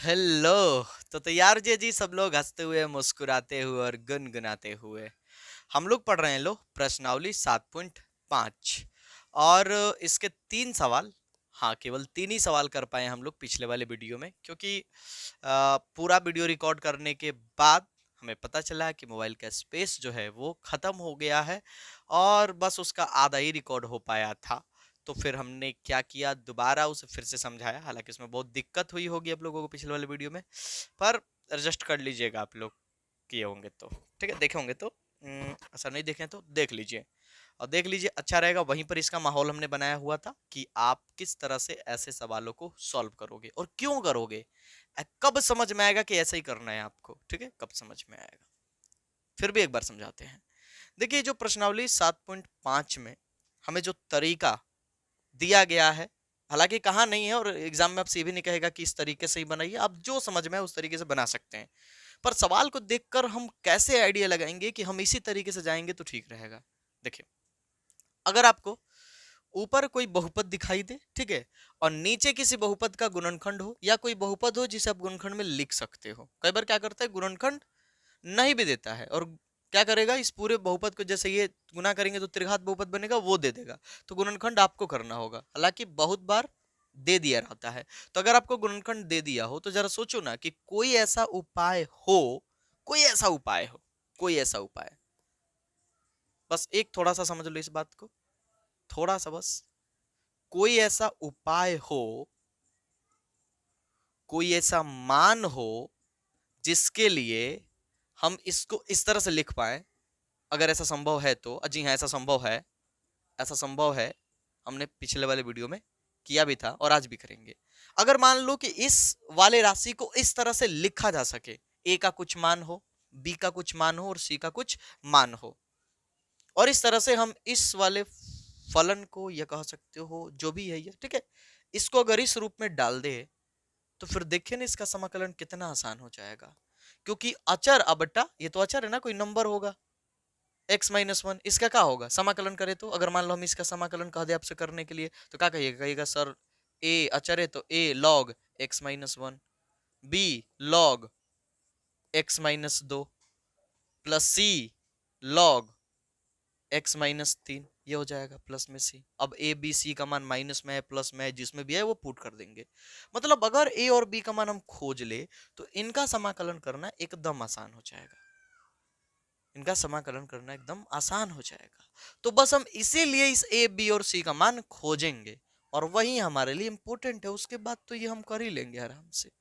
Hello. तो तैयार जी सब लोग हंसते हुए मुस्कुराते हुए और गुनगुनाते हुए हम लोग पढ़ रहे हैं लो प्रश्नावली 7.5 और इसके तीन सवाल। हाँ, केवल तीन ही सवाल कर पाए हम लोग पिछले वाले वीडियो में, क्योंकि पूरा वीडियो रिकॉर्ड करने के बाद हमें पता चला कि मोबाइल का स्पेस जो है वो खत्म हो गया है और बस उसका आधा ही रिकॉर्ड हो पाया था। तो फिर हमने क्या किया, दोबारा उसे फिर से समझाया। हालांकि इसमें बहुत दिक्कत हुई होगी आप लोगों को पिछले वाले वीडियो में, पर एडजस्ट कर लीजिएगा आप लोग किए होंगे तो। ठीक है, देखे होंगे तो ऐसा नहीं देखें तो देख लीजिए और देख लीजिए, अच्छा रहेगा। वहीं पर इसका माहौल हमने बनाया हुआ था कि आप किस तरह से ऐसे सवालों को सॉल्व करोगे और क्यों करोगे, कब समझ में आएगा कि ऐसा ही करना है आपको। ठीक है, कब समझ में आएगा, फिर भी एक बार समझाते हैं। देखिए, जो प्रश्नावली 7.5 में हमें जो तरीका दिया गया है, हालांकि कहा नहीं है और एग्जाम में आपसे ये भी नहीं कहेगा कि इस तरीके से ही बनाइए, आप जो समझ में है उस तरीके से बना सकते हैं। पर सवाल को देखकर हम कैसे आइडिया लगाएंगे कि हम इसी तरीके से जाएंगे तो ठीक रहेगा। देखिए, अगर आपको ऊपर कोई बहुपद दिखाई दे, ठीक है, और नीचे किसी बहुपद का गुणनखंड हो या कोई बहुपद हो जिसे आप गुणनखंड में लिख सकते हो। कई बार क्या करता है, गुणनखंड नहीं भी देता है और क्या करेगा, इस पूरे बहुपद को जैसे ये गुना करेंगे तो त्रिघात बहुपद बनेगा, वो दे देगा। तो गुणनखंड आपको करना होगा, हालांकि बहुत बार दे दिया रहता है। तो अगर आपको गुणनखंड दे दिया हो तो जरा सोचो ना कि कोई ऐसा उपाय हो, कोई ऐसा उपाय हो, कोई ऐसा उपाय। बस एक थोड़ा सा समझ लो इस बात को, थोड़ा सा बस। कोई ऐसा उपाय हो, कोई ऐसा मान हो जिसके लिए हम इसको इस तरह से लिख पाए। अगर ऐसा संभव है तो, जी हाँ ऐसा संभव है, ऐसा संभव है। हमने पिछले वाले वीडियो में किया भी था और आज भी करेंगे। अगर मान लो कि इस वाले राशि को इस तरह से लिखा जा सके, ए का कुछ मान हो, बी का कुछ मान हो और सी का कुछ मान हो, और इस तरह से हम इस वाले फलन को, या कह सकते हो जो भी है ये, ठीक है, इसको अगर इस रूप में डाल दे तो फिर देखिए ना इसका समाकलन कितना आसान हो जाएगा। क्योंकि अचर अबट्टा, ये तो अचर है ना, कोई नंबर होगा x-1, इसका क्या होगा समाकलन करे तो। अगर मान लो हम इसका समाकलन कह दे आपसे करने के लिए तो क्या कहिएगा, कहिएगा सर a अचर है तो a log x-1, b log x-2 plus c log x-3, ये हो जाएगा प्लस में c। अब a b c का मान माइनस में है प्लस में है, जिसमें भी है वो पुट कर देंगे। मतलब अगर a और b का मान हम खोज ले तो इनका समाकलन करना एकदम आसान हो जाएगा, इनका समाकलन करना एकदम आसान हो जाएगा। तो बस हम इसीलिए इस ए बी और सी का मान खोजेंगे और वही हमारे लिए इंपॉर्टेंट है। उसके बाद तो ये हम कर ही लेंगे आराम से।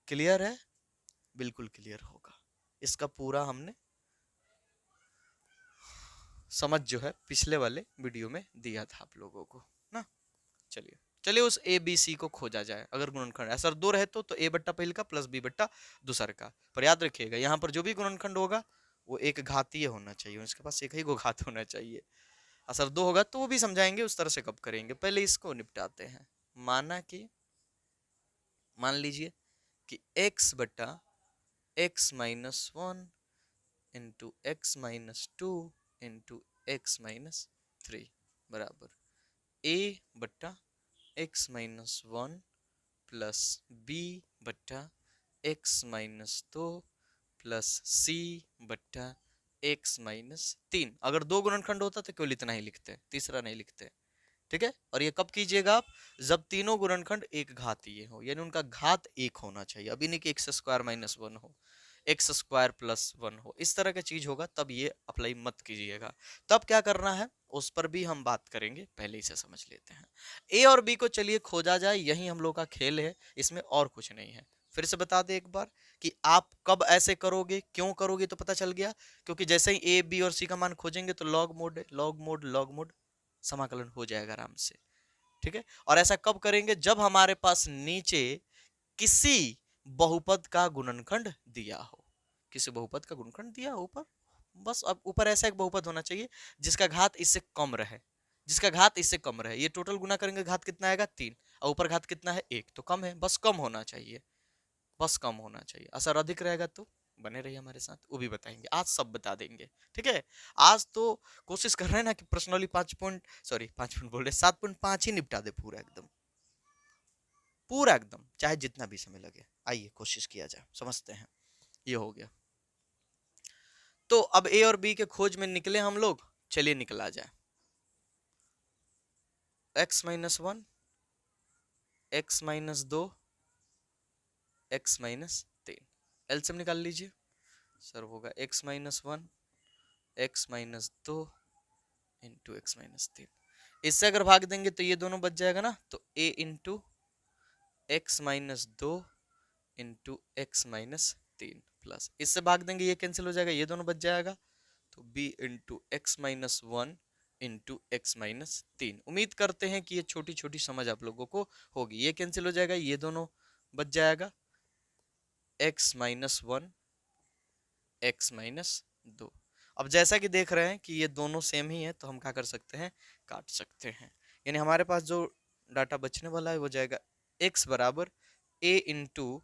क्लियर है? बिल्कुल क्लियर होगा। इसका पूरा हमने समझ जो है पिछले वाले वीडियो में दिया था आप लोगों को ना। चलिए चलिए उस ए बी सी को खोजा जाए। अगर गुणनखंड ऐसा दो रहे तो ए बट्टा पहले का प्लस बी बट्टा दूसर का। पर याद रखिएगा यहाँ पर जो भी गुणनखंड होगा वो एक घातीय होना चाहिए, उसके पास एक ही को घात होना चाहिए। असर दो होगा तो वो भी समझाएंगे उस तरह से कब करेंगे। पहले इसको निपटाते हैं। माना कि, मान लीजिए कि x बटा x-1 into x-2 into x-3 बराबर a बटा x-1 प्लस b बटा x-2 प्लस c बटा x-3। अगर दो गुणनखंड होता तो केवल इतना ही लिखते, तीसरा नहीं लिखते। ठीक है, और ये कब कीजिएगा आप, जब तीनों गुणनखंड एक घातीय हो, यानी उनका घात एक होना चाहिए। अभी नहीं कि एक्स स्क्वायर माइनस वन हो, एक्स स्क्वायर प्लस वन हो, इस तरह का चीज होगा तब ये अप्लाई मत कीजिएगा। तब क्या करना है उस पर भी हम बात करेंगे, पहले इसे समझ लेते हैं। ए और बी को चलिए खोजा जाए, यही हम लोग का खेल है, इसमें और कुछ नहीं है। फिर से बता दे एक बार कि आप कब ऐसे करोगे, क्यों करोगे, तो पता चल गया। क्योंकि जैसे ही ए बी और सी का मान खोजेंगे तो log mode log mode log mode समाकलन हो जाएगा आराम से। ठीक है, और ऐसा कब करेंगे, जब हमारे पास नीचे किसी बहुपद का गुणनखंड दिया हो, किसी बहुपद का गुणनखंड दिया हो ऊपर। बस अब ऊपर ऐसा एक बहुपद होना चाहिए जिसका घात इससे कम रहे, जिसका घात इससे कम रहे। ये टोटल गुना करेंगे घात कितना आएगा 3, और ऊपर घात कितना है 1, तो कम है, बस कम होना चाहिए, बस कम होना चाहिए। असर अधिक रहेगा तो बने रहिए हमारे साथ, वो भी बताएंगे, आज सब बता देंगे। ठीक है, आज तो कोशिश कर रहे हैं ना कि प्रश्नली 5 पॉइंट, सॉरी 5 पॉइंट बोल रहे 7.5 ही निपटा दे पूरा एकदम। पूरा एकदम, चाहे जितना भी समय लगे। आइए कोशिश किया जाए, समझते हैं। ये हो गया। तो अब ए और बी के खोज में निकले हम लोग, चलिए निकला जाए। x minus one, x minus दो, एक्स माइनस तीन, एलसीएम निकाल लीजिए। सर होगा x minus one, x minus दो इंटू एक्स माइनस तीन। इससे अगर भाग देंगे तो ये दोनों बच जाएगा ना, तो a इंटू एक्स माइनस दो इंटू एक्स माइनस तीन प्लस, इससे भाग देंगे ये कैंसिल हो जाएगा, ये दोनों बच जाएगा, तो b into x minus one into x minus तीन। उम्मीद करते हैं कि ये छोटी छोटी समझ आप लोगों को होगी। ये कैंसिल हो जाएगा, ये दोनों बच जाएगा, X minus one x minus दो। अब जैसा कि देख रहे हैं कि ये दोनों सेम ही है, तो हम क्या कर सकते हैं, काट सकते हैं। यानी हमारे पास जो डाटा बचने वाला है वो जाएगा x बराबर a into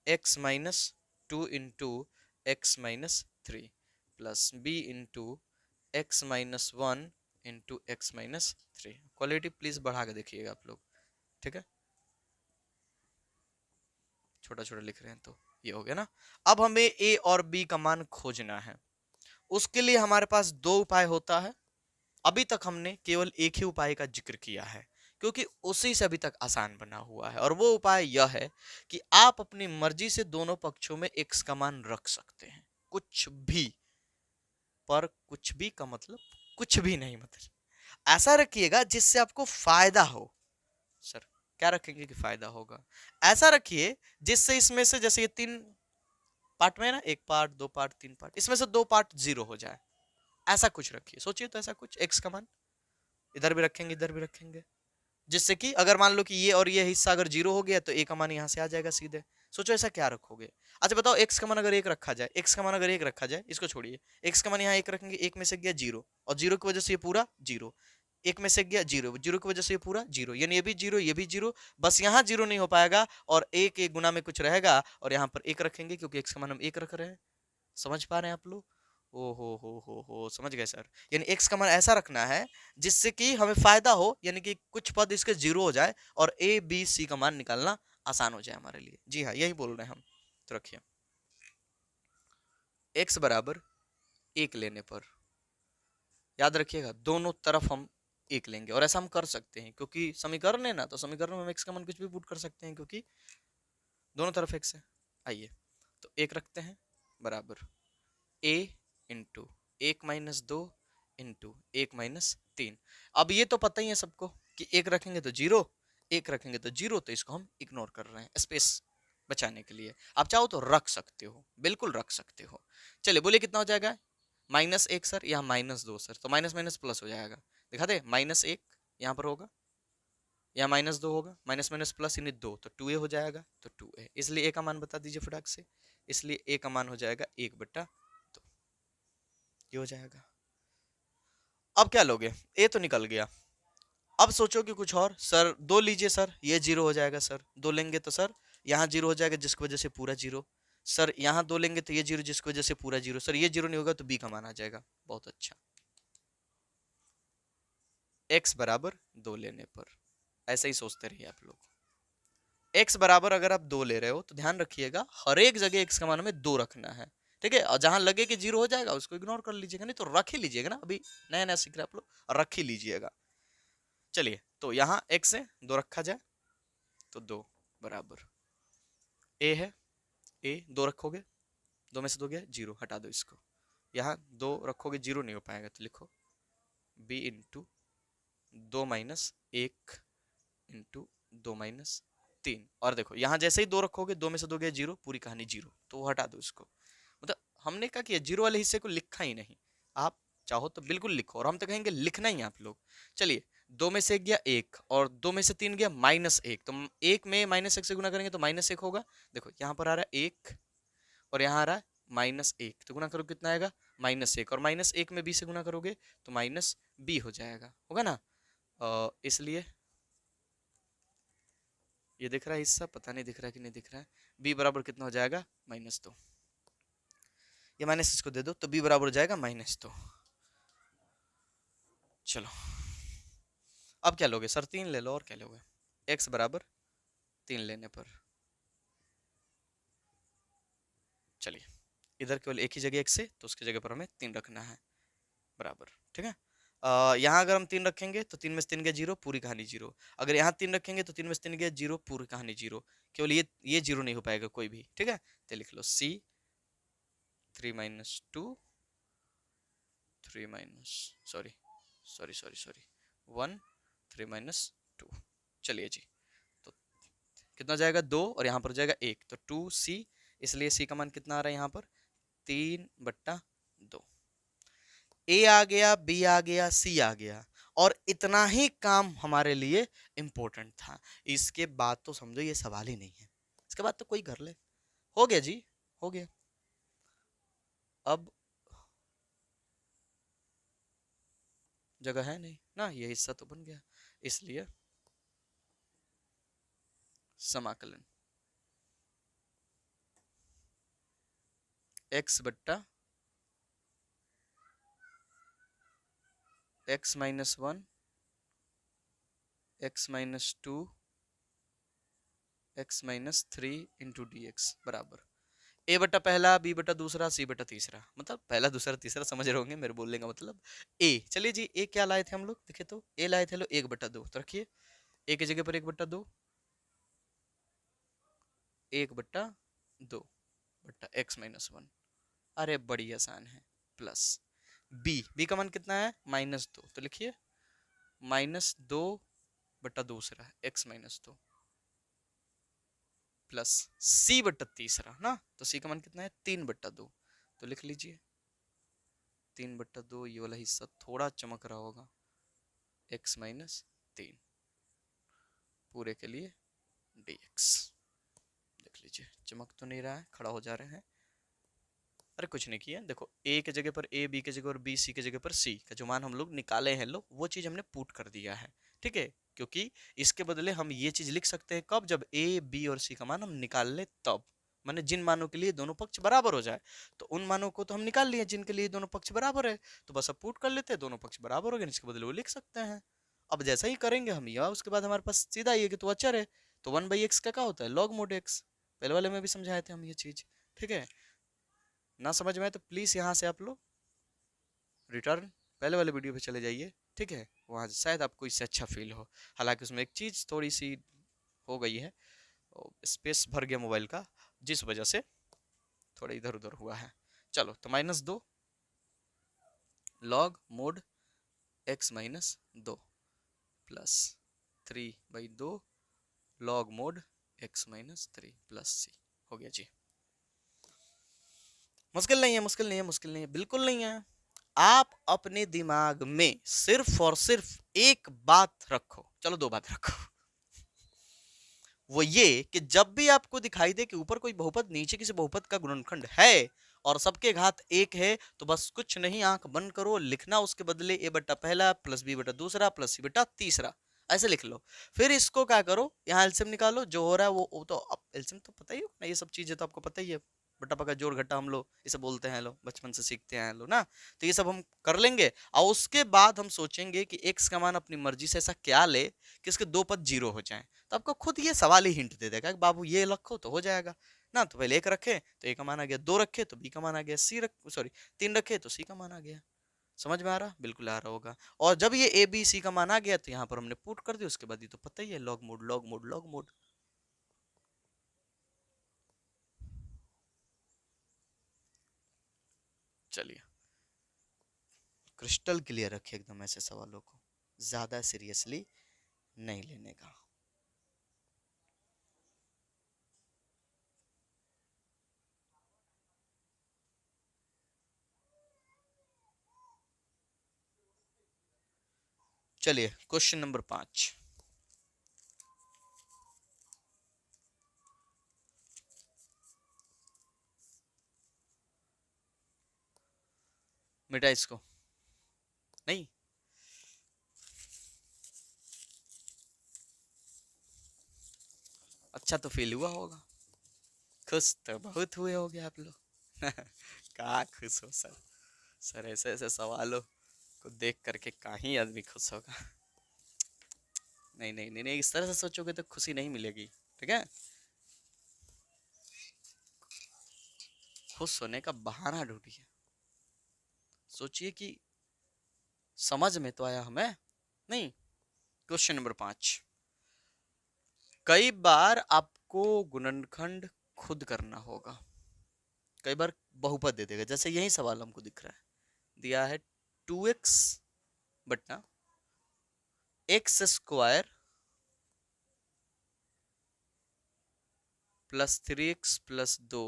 x minus two into x minus three plus b into x minus one into x minus three. Quality please बढ़ा के देखिएगा आप लोग, ठीक है, छोटा छोटा लिख रहे हैं तो ये हो गया ना। अब हमें a और b का मान खोजना है। उसके लिए हमारे पास दो उपाय होता है। अभी तक हमने केवल एक ही उपाय का जिक्र किया है, क्योंकि उसी से अभी तक आसान बना हुआ है, और वो उपाय यह है कि आप अपनी मर्जी से दोनों पक्षों में x का मान रख सकते हैं, कुछ भी। पर कुछ भी का मतलब कुछ भी नहीं, मतलब ऐसा रखिएगा जिससे आपको फायदा हो। सर क्या रखेंगे कि फायदा होगा? ऐसा रखिए जिससे इसमें से, जैसे ये तीन पार्ट में है ना, एक पार्ट, दो पार्ट, तीन पार्ट, इसमें से दो पार्ट जीरो हो जाए, ऐसा कुछ रखिए। सोचिए तो ऐसा कुछ, x का मान इधर भी रखेंगे, इधर भी रखेंगे, जिससे कि अगर मान लो कि ये और ये हिस्सा अगर जीरो हो गया तो a का मान यहाँ से आ जाएगा सीधे। सोचो ऐसा क्या रखोगे। अच्छा बताओ, x का मान अगर एक रखा जाए, x का मान अगर एक रखा जाए, इसको छोड़िए, x का मान यहाँ एक रखेंगे, एक में से गया जीरो, और जीरो की वजह से ये पूरा जीरो, एक में से गया जीरो, जीरो की वजह से ये पूरा जीरो, यानी ये भी जीरो, ये भी जीरो, बस यहाँ जीरो नहीं हो पाएगा, और एक एक गुना में कुछ रहेगा, और यहाँ पर एक रखेंगे क्योंकि x का मान हम एक रख रहे हैं। समझ पा रहे हैं आप लोग? ओ हो, समझ गए सर। यानी x का मान ऐसा रखना है जिससे कि हमें फायदा हो, यानी कि कुछ पद इसके जीरो हो जाए और a b c का मान निकालना आसान हो जाए हमारे लिए। जी हाँ, यही बोल रहे हैं हम। तो रखिए x बराबर एक लेने पर, याद रखिएगा दोनों तरफ हम एक लेंगे, और ऐसा हम कर सकते हैं क्योंकि समीकरण है ना, तो समीकरण में हम x का मान कुछ भी पुट कर सकते हैं क्योंकि दोनों तरफ x है। आइए तो एक रखते हैं बराबर a इंटू एक माइनस दो इंटू एक माइनस तीन। अब ये तो पता ही है सबको कि एक रखेंगे तो जीरो, एक रखेंगे तो जीरो, तो इसको हम इग्नोर कर रहे हैं स्पेस बचाने के लिए। आप चाहो तो रख सकते हो, बिल्कुल रख सकते हो। चलिए बोलिए कितना हो जाएगा? माइनस एक सर, यहाँ माइनस दो सर, तो माइनस माइनस प्लस हो जाएगा। दिखा दे, माइनस एक यहाँ पर होगा, यहाँ माइनस दो होगा, माइनस माइनस प्लस यानी दो, तो टू ए हो जाएगा, तो टू ए, इसलिए ए का मान बता दीजिए फटाक से। इसलिए ए का मान हो जाएगा एक बट्टा दो, ये हो जाएगा। अब क्या लोगे? ए तो निकल गया। अब सोचो कि कुछ और। सर दो लीजिए सर, ये जीरो हो जाएगा सर, दो लेंगे तो सर यहाँ जीरो हो जाएगा जिसकी वजह से पूरा जीरो, सर यहाँ दो लेंगे तो ये जीरो जिसकी वजह से पूरा जीरो, सर ये जीरो नहीं होगा तो बी का मान आ जाएगा। बहुत अच्छा, एक्स बराबर दो लेने पर ऐसा ही सोचते रहिए आप लोग। एक्स बराबर अगर आप दो ले रहे हो तो ध्यान रखिएगा हर एक जगह एक्स का मान हमें दो रखना है, ठीक है। और जहां लगे कि जीरो हो जाएगा उसको इग्नोर कर लीजिएगा, नहीं तो रख ही लीजिएगा ना, अभी नया नया सीख रहे आप लोग, रख ही लीजिएगा। चलिए तो यहाँ एक्स है, दो रखा जाए तो दो बराबर ए है, ए दो रखोगे, दो में से दो गया जीरो, हटा दो इसको। यहाँ दो रखोगे जीरो नहीं हो पाएगा, तो लिखो बी इंटू दो माइनस एक इंटू दो माइनस तीन। और देखो यहाँ जैसे ही दो रखोगे, दो में से दो गया जीरो, पूरी कहानी जीरो, तो वो हटा दो इसको। मतलब हमने कहा कि जीरो वाले हिस्से को लिखा ही नहीं, आप चाहो तो बिल्कुल लिखो, और हम तो कहेंगे लिखना ही आप लोग। चलिए दो में से एक गया एक, और दो में से तीन गया माइनस एक, तो एक में माइनस एक से गुना करेंगे तो माइनस एक होगा। देखो यहाँ पर आ रहा है एक, और यहाँ आ रहा है माइनस एक, तो गुना करो कितना आएगा? माइनस एक, और माइनस एक में बी से गुना करोगे तो माइनस बी हो जाएगा, होगा ना। इसलिए ये दिख रहा है हिस्सा, पता नहीं दिख रहा है कि नहीं दिख रहा है। b बराबर कितना हो जाएगा? माइनस दो। ये माइनस इसको दे दो तो b बराबर हो जाएगा माइनस दो। चलो अब क्या लोगे सर? तीन ले लो, और क्या लोगे? x बराबर 3 लेने पर। चलिए, इधर केवल एक ही जगह x है तो उसकी जगह पर हमें 3 रखना है, बराबर, ठीक है। यहाँ अगर हम 3 रखेंगे तो 3 में से 3 गया 0, पूरी कहानी 0। अगर यहाँ 3 रखेंगे तो 3 में से 3 गया 0, पूरी कहानी 0। केवल ये 0 नहीं हो पाएगा कोई भी, ठीक है। तो लिख लो c 3 minus 2 3 minus sorry sorry sorry sorry 1 3 minus 2। चलिए जी, तो कितना जाएगा 2 और यहाँ पर जाएगा 1, तो 2c, इसलिए c का मान कितना आ रहा है यहाँ पर 3/2। ए आ गया, बी आ गया, सी आ गया, और इतना ही काम हमारे लिए इंपॉर्टेंट था। इसके बाद तो समझो ये सवाल ही नहीं है, इसके बाद तो कोई कर ले। हो गया जी, हो गया। अब जगह है नहीं ना, ये हिस्सा तो बन गया, इसलिए समाकलन x बट्टा x minus 1 x minus 2 x minus 3 into D x बराबर a बटा पहला, b बटा दूसरा, c बटा तीसरा। मतलब पहला दूसरा तीसरा समझ रहे होंगे मेरे बोलने का मतलब a। चलिए जी, a क्या लाए थे हम लोग, देखे तो a लाए थे लो 1/2, तो रखिए a की जगह पर 1/2, 1/2 बट्टा x माइनस 1। अरे बड़ी आसान है, प्लस b का मान कितना है -2, तो लिखिए -2/2 x माइनस 2 प्लस c बट्टा तीसरा ना, तो c का मान कितना है 3/2, तो लिख लीजिए 3/2। ये वाला हिस्सा थोड़ा चमक रहा होगा, x माइनस 3 पूरे के लिए dx। देख लीजिए चमक तो नहीं रहा है, खड़ा हो जा रहे हैं। अरे कुछ नहीं किया, देखो a के जगह पर a, b के जगह पर b, c के जगह पर c का जो मान हम लोग निकाले हैं लो, वो चीज हमने पुट कर दिया है, ठीक है। क्योंकि इसके बदले हम ये चीज लिख सकते हैं कब, जब a, b और c का मान हम निकाल ले तब, माने जिन मानों के लिए दोनों पक्ष बराबर हो जाए। तो उन मानों को तो हम निकाल लिए जिनके लिए दोनों पक्ष बराबर है, तो बस अब पुट कर लेते हैं, दोनों पक्ष बराबर हो गए, इसके बदले वो लिख सकते हैं। अब जैसा ही करेंगे हम, या उसके बाद हमारे पास सीधा ये कि तो अचर है, तो 1/x का क्या होता है लॉग मोड x। पहले वाले में भी समझाए थे हम ये चीज, ठीक है। ना समझ में आए तो प्लीज यहाँ से आप लोग रिटर्न पहले वाले वीडियो पे चले जाइए, ठीक है। वहाँ शायद आपको इससे अच्छा फील हो। हालांकि उसमें एक चीज थोड़ी सी हो गई है, स्पेस भर गया मोबाइल का, जिस वजह से थोड़ा इधर उधर हुआ है। चलो, तो -2 log mode x minus 2 plus 3/2 log mode x minus 3 plus c। हो गया जी। मुश्किल नहीं है, मुश्किल नहीं है, मुश्किल नहीं है, बिल्कुल नहीं है। आप अपने दिमाग में सिर्फ और सिर्फ एक बात रखो, चलो 2 बात रखो। वो ये कि जब भी आपको दिखाई दे कि ऊपर कोई बहुपद नीचे किसी बहुपद का गुणनखंड है और सबके घात 1 है, तो बस कुछ नहीं, आंख बंद करो, लिखना उसके बदले a बटा पहला प्लस b बटा दूसरा प्लस c बटा तीसरा, ऐसे लिख लो। फिर इसको क्या करो, यहाँ एलसीएम निकालो, जो हो रहा है वो तो अब एलसीएम तो पता ही हो ना, ये सब चीजें तो आपको पता ही है। बटा पका जोड़ घटा हम लोग इसे बोलते हैं, लो बचपन से सीखते हैं लो ना। तो ये सब हम कर लेंगे, और उसके बाद हम सोचेंगे कि x का मान अपनी मर्जी से ऐसा क्या ले कि इसके 2 पद 0 हो जाएं। तो आपको खुद ये सवाल ही हिंट दे देगा कि बाबू ये रखो तो हो जाएगा ना। तो पहले 1 रखे तो a का मान आ गया, 2 रखे तो b का मान आ गया, 3 रखे तो c का मान आ गया। समझ में आ रहा, बिल्कुल आ रहा होगा। और जब ये a b c का मान आ गया तो यहाँ पर हमने पुट कर दिया, उसके बाद ये तो पता ही है log mode log mode log mode. चलिए, क्रिस्टल क्लियर रखिए एकदम ऐसे सवालों को, ज्यादा सीरियसली नहीं लेने का। चलिए, क्वेश्चन नंबर 5। मिटा इसको, नहीं अच्छा तो फील हुआ होगा, खुश तो बहुत हुए होगे आप लोग। कहाँ खुश हो सर, सर ऐसे ऐसे सवालों को देख करके कहीं आदमी खुश होगा। नहीं नहीं नहीं नहीं, इस तरह से सोचोगे तो खुशी नहीं मिलेगी। ठीक है, खुश होने का बहाना ढूंढिए, सोचिए कि समझ में तो आया हमें नहीं। क्वेश्चन नंबर 5, कई बार आपको गुणनखंड खुद करना होगा, कई बार बहुपद दे देगा, जैसे यही सवाल हमको दिख रहा है, दिया है 2x बट्टा x square plus 3x plus 2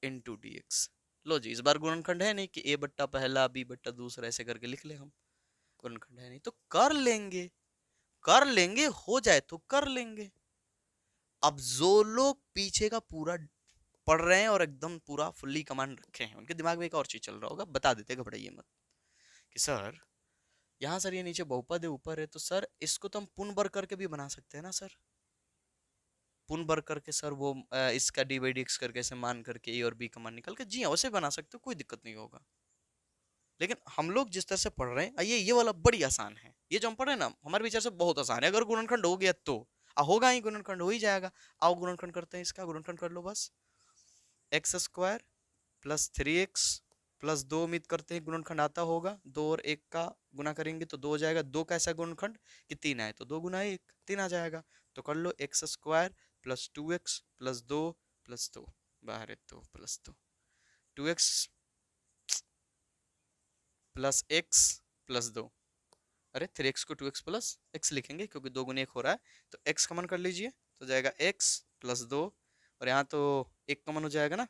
into D x. लो जी, इस बार गुणनखंड है नहीं कि a बट्टा पहला b बट्टा दूसरा ऐसे करके लिख ले हम, गुणनखंड है नहीं तो कर लेंगे, कर लेंगे, हो जाए तो कर लेंगे। अब जो लोग पीछे का पूरा पढ़ रहे हैं और एकदम पूरा फुल्ली कमांड रखे हैं, उनके दिमाग में एक और चीज चल रहा होगा, बता देते, घबराइए मत, कि सर यहाँ सर ये नीचे बहुपद है ऊपर है, तो सर इसको तो हम पुन वर्ग करके भी बना सकते हैं ना सर, पुन वर्ग करके सर वो इसका डी बाई डी एक्स करके ऐसे मान करके ए और बी का मान निकाल के, जी हाँ वैसे बना सकते हो, कोई दिक्कत नहीं होगा। लेकिन हम लोग जिस तरह से पढ़ रहे हैं ये वाला बड़ी आसान है, ये जो हम पढ़ रहे हैं ना हमारे विचार से बहुत आसान है, अगर गुणनखंड हो गया तो होगा ही, गुणनखंड हो ही जाएगा। आओ गुणनखंड करते हैं, इसका गुणनखंड कर लो बस, x square plus 3x plus 2, उम्मीद करते हैं गुणनखंड आता होगा, 2 और 1 का गुना करेंगे तो 2 हो जाएगा, 2 का ऐसा गुणनखंड कि 3 आए तो 2 गुना 1 3 आ जाएगा, तो कर लो x square plus 2x plus 2 plus 2, बाहर है 2 plus 2, 2x plus x plus 2, अरे 3x को 2x प्लस x लिखेंगे क्योंकि 2 गुना 1 हो रहा है, तो x कॉमन कर लीजिए तो जाएगा x प्लस 2, और यहाँ तो 1 कॉमन हो जाएगा ना,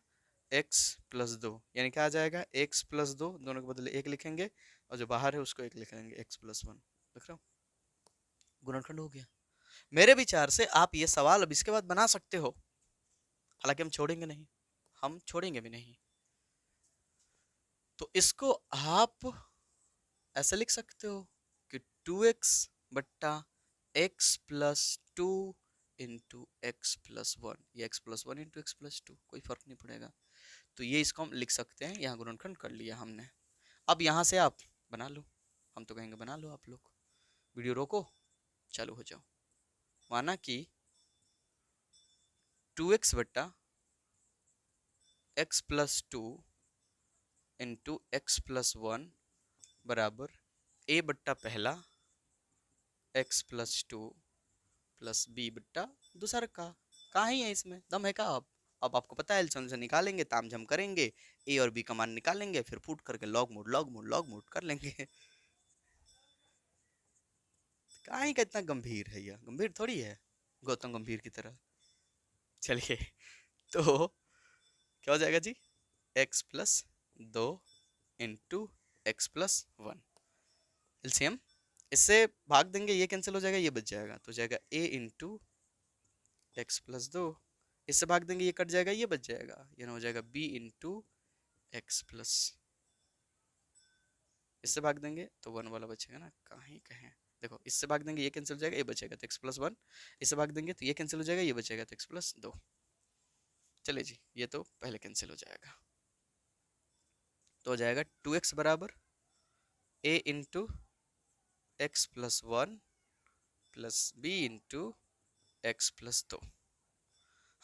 x प्लस 2, यानी क्या आ जाएगा x प्लस 2, दोनों के बदले 1 लिखेंगे और जो बाहर है उसको 1 लिख लेंगे, x प्लस 1, देख रहे हो गुणनखंड हो गया। मेरे विचार से आप ये सवाल अब इसके बाद बना सकते हो, हालांकि हम छोड़ेंगे नहीं, हम छोड़ेंगे भी नहीं, तो इसको आप ऐसे लिख सकते हो कि 2x बट्टा x plus 2 into x plus 1, या x plus 1 into x plus 2, कोई फर्क नहीं पड़ेगा, तो ये इसको हम लिख सकते हैं, यहाँ गुणनखंड कर लिया हमने। अब यहाँ से आप बना लो, हम तो कहेंगे बना लो, आप लोग वीडियो रोको, चालू हो जाओ, माना कि 2x बट्टा x plus 2 into x plus 1 बराबर a बट्टा पहला x प्लस 2 प्लस b बट्टा दूसरा का, कहाँ ही है इसमें दम है का। अब आपको पता है एलसीएम से निकालेंगे, तामझाम करेंगे, a और b का मान निकालेंगे, फिर फुट करके log mode log mode log mode कर लेंगे। कहीं का इतना गंभीर है, यह गंभीर थोड़ी है गौतम गंभीर की तरह। चलिए तो क्या हो जाएगा जी, x plus 2 into x plus 1, LCM इससे भाग देंगे, ये कैंसिल हो जाएगा, ये बच जाएगा, तो जाएगा a इंटू एक्स प्लस 2, इससे भाग देंगे ये कट जाएगा, ये बच जाएगा, ये ना हो जाएगा b इंटू एक्स प्लस, इससे भाग देंगे तो 1 वाला बचेगा ना, कहीं कहें देखो, इससे भाग देंगे ये कैंसिल हो जाएगा, ये बचेगा तो एक्स प्लस 1, इससे भाग देंगे तो ये कैंसिल हो जाएगा, ये बचेगा तो एक्स प्लस 2। चलिए जी, ये तो पहले कैंसिल हो जाएगा, तो हो जाएगा 2x बराबर a into x plus 1 plus b into x plus 2।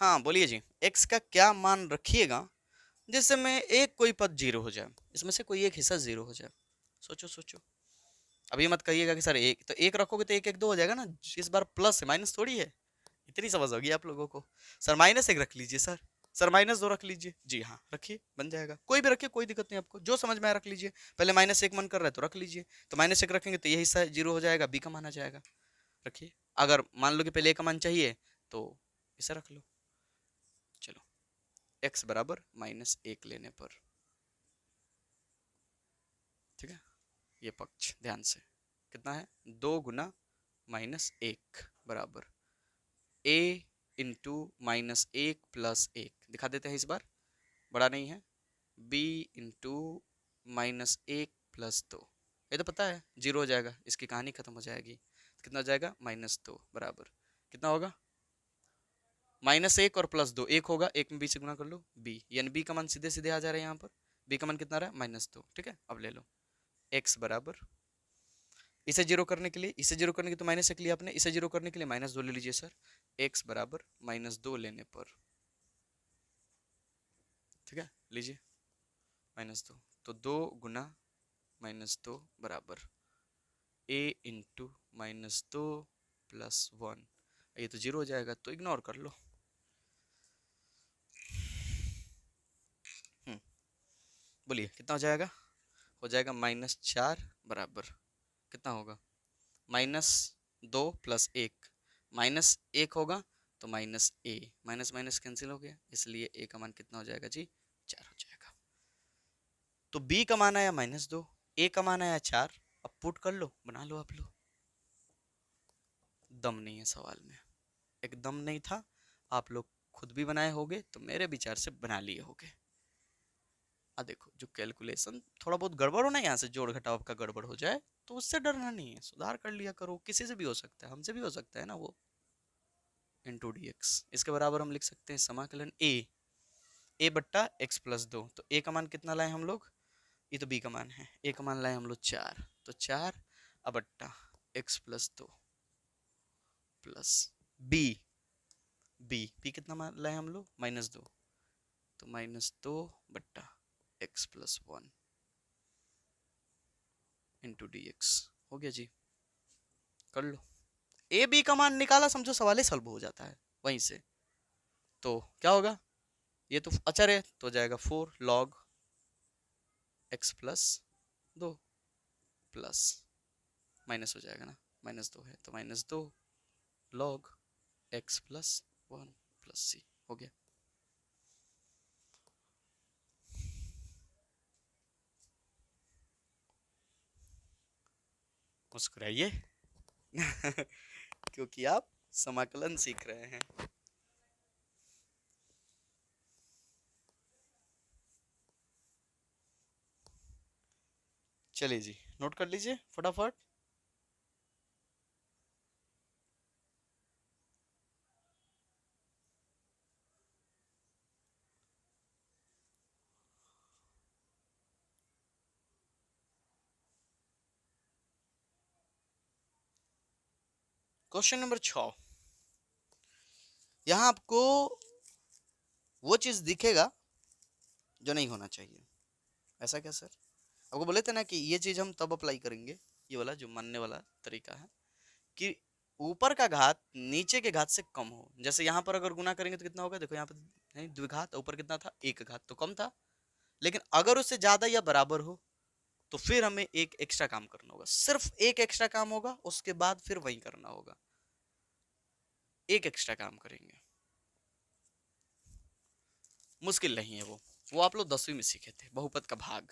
हाँ बोलिए जी, x का क्या मान रखिएगा जिससे में एक कोई पद जीरो हो जाए, इसमें से कोई एक हिस्सा जीरो हो जाए, सोचो सोचो। अब ये मत कहिएगा कि सर एक तो एक रखोगे तो एक एक दो हो जाएगा ना, इस बार प्लस है माइनस थोड़ी है, इतनी समझ होगी आप लोगों को। सर माइनस एक रख लीजिए, सर माइनस 2 रख लीजिए, जी हाँ रखिए बन जाएगा, कोई भी रखिए कोई दिक्कत नहीं, आपको जो समझ में आया रख लीजिए, पहले माइनस 1 मन कर रहा है तो रख लीजिए, तो माइनस 1 रखेंगे तो ये हिस्सा जीरो हो जाएगा, बी का मान आ जाएगा, रखिए। अगर मान लो कि पहले ए का मान चाहिए तो इसे रख लो, चलो x बराबर -1 लेने पर, ठीक है, ये पक्ष ध्यान से कितना है, 2 गुना -1 बराबर a इंटू -1 प्लस 1, दिखा देते हैं इस बार, बड़ा नहीं है, b इंटू -1 प्लस 2, ये तो पता है जीरो हो जाएगा, इसकी कहानी खत्म हो जाएगी, कितना हो जाएगा -2 बराबर कितना होगा, -1 और +2 1 होगा, 1 में b से गुना कर लो b, यानी b का मान सीधे सीधे आ जा रहा है यहाँ पर, b का मान कितना रहा है -2, ठीक है। अब ले लो x बराबर, इसे जीरो करने के लिए, इसे जीरो करने के लिए तो माइनस एक लिया आपने, इसे जीरो करने के लिए माइनस दो ले लीजिए सर। एक्स बराबर माइनस दो लेने पर, ठीक है, लीजिए माइनस दो, तो दो गुना माइनस दो बराबर ए इंटू माइनस दो प्लस वन। ये तो जीरो हो जाएगा तो इग्नोर कर लो। बोलिए कितना हो जाएगा? हो जाएगा माइनस चार बराबर कितना होगा? माइनस दो प्लस एक, माइनस एक होगा तो माइनस ए, माइनस माइनस कैंसिल हो गया, इसलिए ए का मान कितना हो जाएगा जी? चार हो जाएगा। तो बी का मान आया माइनस दो, ए का मान आया चार। अब पुट कर लो, बना लो आप लोग। दम नहीं है सवाल में, एकदम नहीं था। आप लोग खुद भी बनाए होगे तो मेरे विचार से बना लिए होगे। देखो जो कैलकुलेशन थोड़ा बहुत गड़बड़ हो ना, यहाँ से जोड़ घटाव का गड़बड़ हो जाए तो उससे डरना नहीं है, सुधार कर लिया करो। किसी से भी हो सकता है, हमसे भी हो सकता है ना वो। इंटू डी एक्स, इसके बराबर हम लिख सकते हैं समाकलन ए बट्टा एक्स प्लस दो। तो ए का मान कितना लाए हम लोग? ये तो बी का मान है, ए का मान लाए हम लोग चार, तो चार अब बट्टा एक्स प्लस दो प्लस बी, बी कितना मान लाए हम लोग? माइनस दो, तो माइनस दो बट्टा x plus one into D x. हो गया जी, कर लो। ए बी का मान निकाला, समझो सवाल ही सॉल्व हो जाता है वहीं से। तो क्या होगा? ये तो अचर है तो हो जाएगा फोर लॉग एक्स प्लस दो प्लस माइनस हो जाएगा ना, माइनस दो है तो माइनस दो log x plus one plus c. हो गया। मुस्कुराइए क्योंकि आप समाकलन सीख रहे हैं। चलिए जी, नोट कर लीजिए फटाफट। क्वेश्चन नंबर 6, यहां आपको वो चीज दिखेगा जो नहीं होना चाहिए। ऐसा क्या सर? आपको बोले थे ना कि ये चीज हम तब अप्लाई करेंगे, ये वाला जो मानने वाला तरीका है, कि ऊपर का घात नीचे के घात से कम हो। जैसे यहाँ पर अगर गुना करेंगे तो कितना होगा? देखो यहाँ पर नहीं द्विघात, ऊपर कितना था? एक घात, तो कम था। लेकिन अगर उससे ज्यादा या बराबर हो तो फिर हमें एक एक्स्ट्रा काम करना होगा, सिर्फ एक एक्स्ट्रा काम होगा, उसके बाद फिर वही करना होगा। एक एक्स्ट्रा काम करेंगे, मुश्किल नहीं है वो आप लोग 10वीं में सीखे थे, बहुपद का भाग।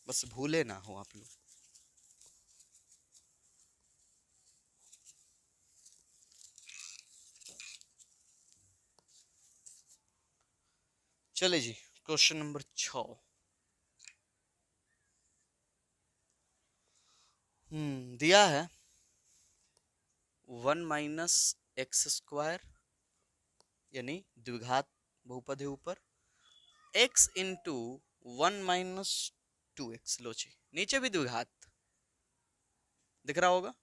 बस भूले ना हो आप लोग। चले जी, क्वेश्चन नंबर 6। दिया है 1 माइनस एक्स स्क्वायर, यानी द्विघात बहुपद है ऊपर, x into 1 minus two x. लो जी, नीचे भी द्विघात दिख रहा होगा,